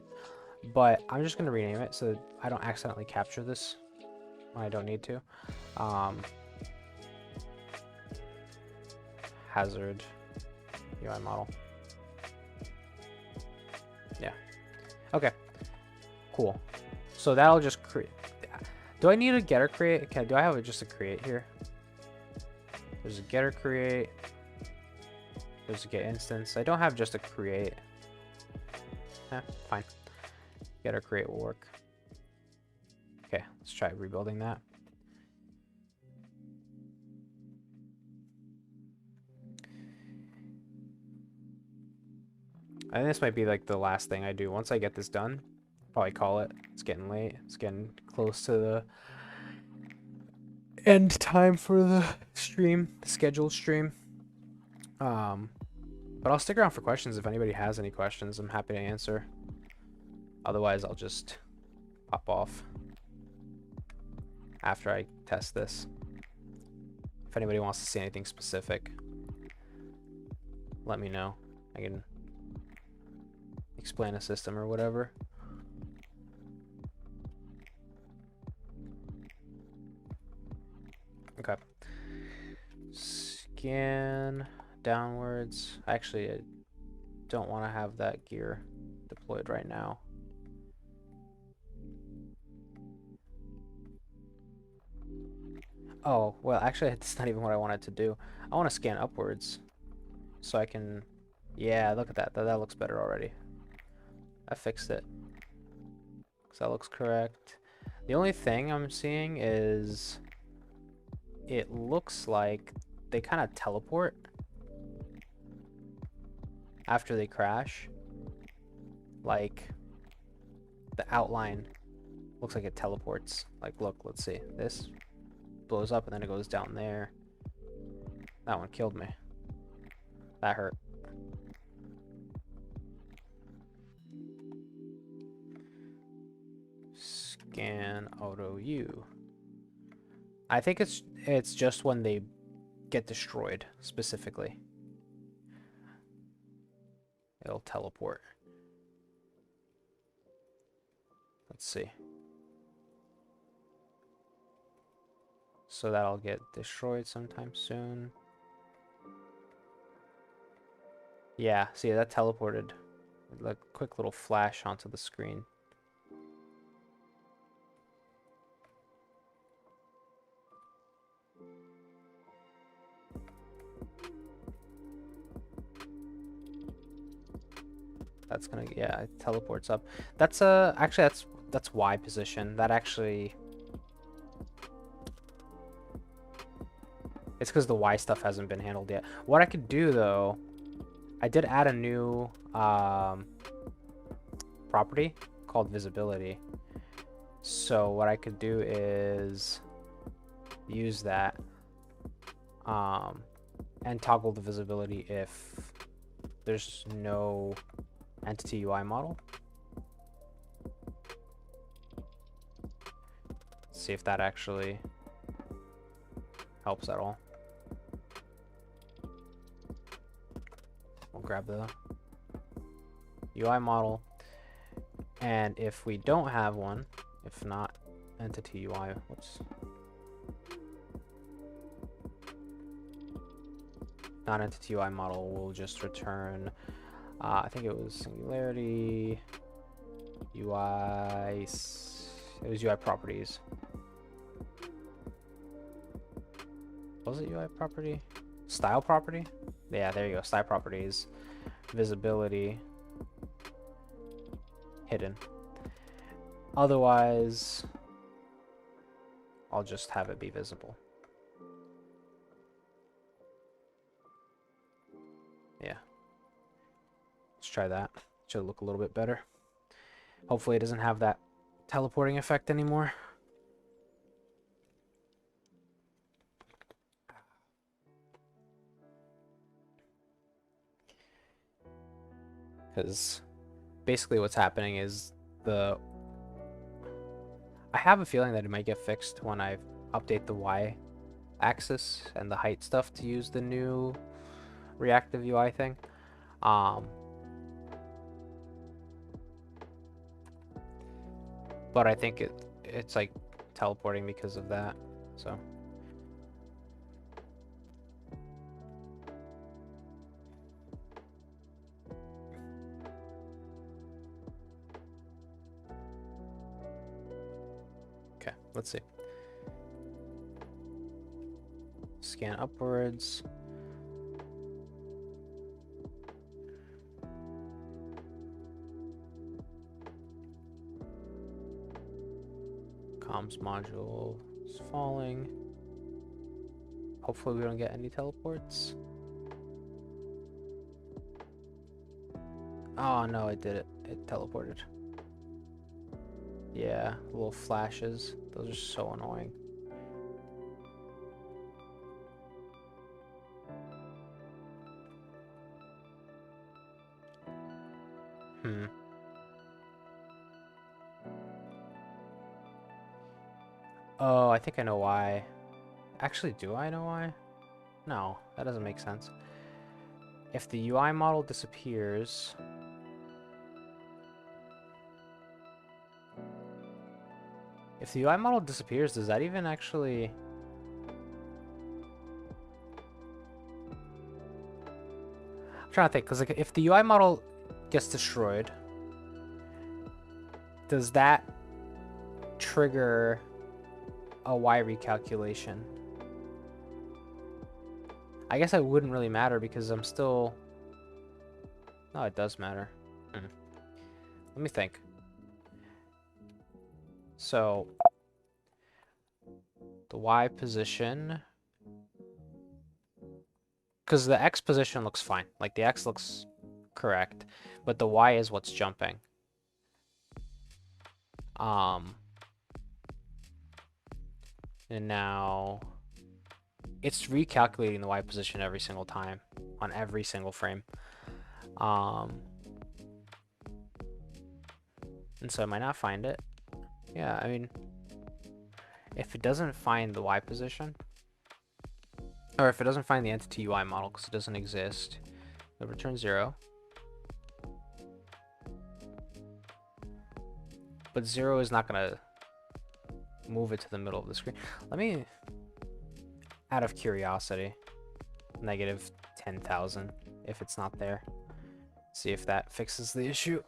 S2: But I'm just gonna rename it so that I don't accidentally capture this when I don't need to. Hazard UI model. Yeah. Okay. Cool. So that'll just create. Do I need a getter create? Okay, do I have just a create here? There's a getter create. There's a get instance. I don't have just a create. Fine. Getter create will work. Okay, let's try rebuilding that. I think this might be like the last thing I do. Once I get this done, probably call it. It's getting late. It's getting close to end time for the stream, the scheduled stream. But I'll stick around for questions if anybody has any questions. I'm happy to answer. Otherwise, I'll just pop off after I test this. If anybody wants to see anything specific, let me know. I can explain a system or whatever. Okay. Scan downwards. Actually, I don't want to have that gear deployed right now. Oh, well, actually, that's not even what I wanted to do. I want to scan upwards so I can... Yeah, look at that. That looks better already. I fixed it. So that looks correct. The only thing I'm seeing is it looks like they kind of teleport after they crash. Like, the outline looks like it teleports. Like, look, let's see. This blows up and then it goes down there. That one killed me. That hurt. Scan auto U. I think it's just when they get destroyed specifically. It'll teleport. Let's see. So that'll get destroyed sometime soon. Yeah, see, that teleported. Like quick little flash onto the screen. That's gonna, yeah, it teleports up. That's actually that's Y position. That actually, it's because the Y stuff hasn't been handled yet. What I could do though, I did add a new property called visibility. So what I could do is use that and toggle the visibility if there's no entity UI model. See if that actually helps at all. We'll grab the UI model, and if we don't have one, if not entity UI, whoops, not entity UI model, we'll just return, I think it was Singularity, UI, it was UI properties. Was it UI property? Style property? Yeah, there you go, style properties, visibility, hidden. Otherwise, I'll just have it be visible. Yeah. Let's try that. Should look a little bit better. Hopefully it doesn't have that teleporting effect anymore. Because basically what's happening is I have a feeling that it might get fixed when I update the Y axis and the height stuff to use the new reactive UI thing. But I think it's like teleporting because of that. So okay, let's see. Scan upwards. Comms module is falling. Hopefully we don't get any teleports. Oh no, it did it. It teleported. Yeah, little flashes. Those are so annoying. Oh, I think I know why. Actually, do I know why? No, that doesn't make sense. If the UI model disappears... If the UI model disappears, does that even actually... I'm trying to think, because like, if the UI model gets destroyed, does that trigger a Y recalculation? I guess it wouldn't really matter because I'm still... No, it does matter. Let me think. So, the Y position... Because the X position looks fine. Like, the X looks correct, but the Y is what's jumping. And now... It's recalculating the Y position every single time on every single frame. And so I might not find it. Yeah, I mean, if it doesn't find the Y position, or if it doesn't find the entity UI model because it doesn't exist, it'll return 0. But 0 is not going to move it to the middle of the screen. Let me, out of curiosity, negative 10,000 if it's not there. See if that fixes the issue.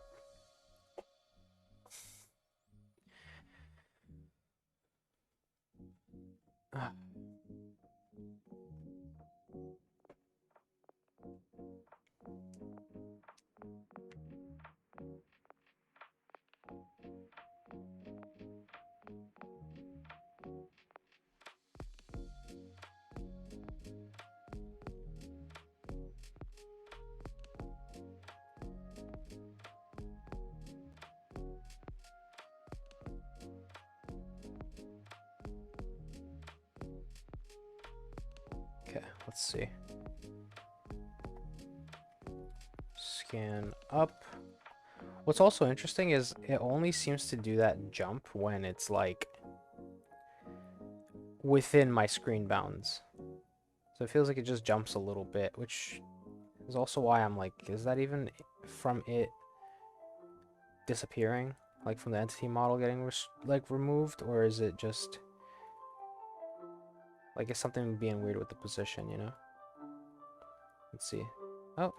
S2: Okay, let's see. Scan up. What's also interesting is it only seems to do that jump when it's like within my screen bounds. So it feels like it just jumps a little bit, which is also why I'm like, is that even from it disappearing? Like from the entity model getting removed? Or is it just like, is something being weird with the position, you know? Let's see. Oh.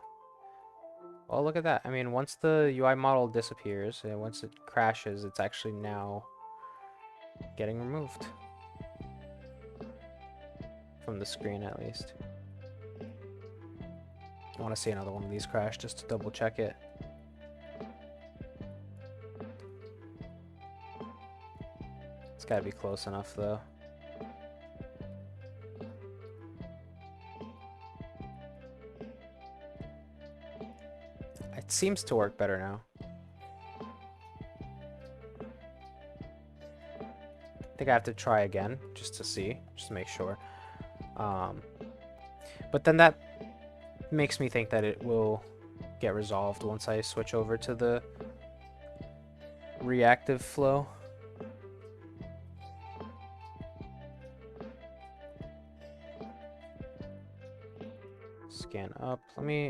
S2: Well, look at that. I mean, once the UI model disappears, and once it crashes, it's actually now getting removed. From the screen, at least. I want to see another one of these crash just to double check it. It's got to be close enough, though. It seems to work better now. I think I have to try again just to see, just to make sure. But then that makes me think that it will get resolved once I switch over to the reactive flow. Scan up. Let me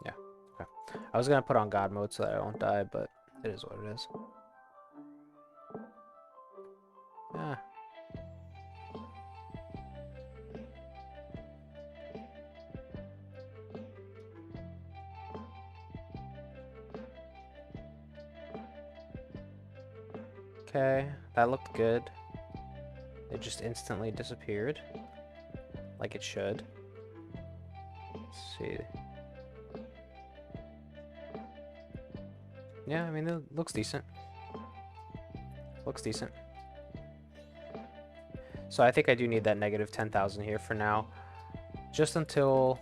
S2: yeah, okay. I was gonna put on God mode so that I don't die, but it is what it is. Yeah. Okay, that looked good. It just instantly disappeared. Like it should. Let's see. Yeah, I mean, it looks decent. Looks decent. So I think I do need that negative 10,000 here for now. Just until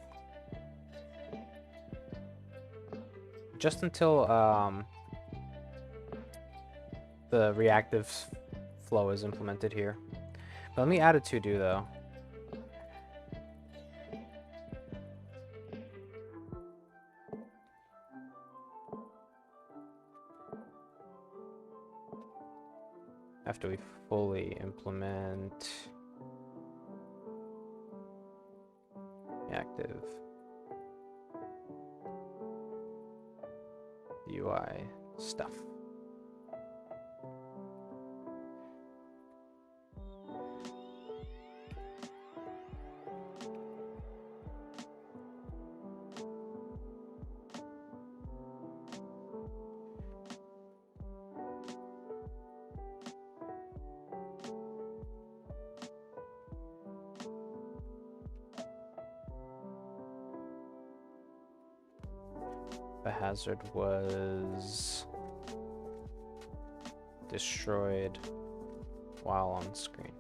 S2: the reactive flow is implemented here. But let me add a to-do though. after we fully implement active UI stuff. The hazard was destroyed while on screen.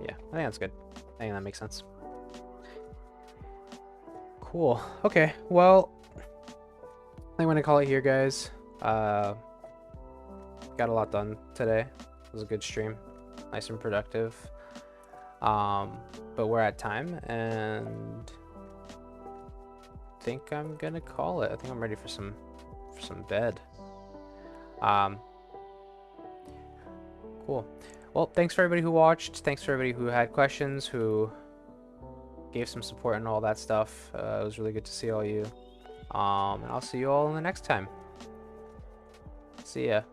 S2: Yeah, I think that's good. I think that makes sense. Cool. Okay, well, I'm gonna call it here, guys. Got a lot done today. It was a good stream, nice and productive. But we're at time, and I think I'm gonna call it. I think I'm ready for some bed. Cool. Well, thanks for everybody who watched. Thanks for everybody who had questions, who gave some support and all that stuff. It was really good to see all you. And I'll see you all in the next time. See ya.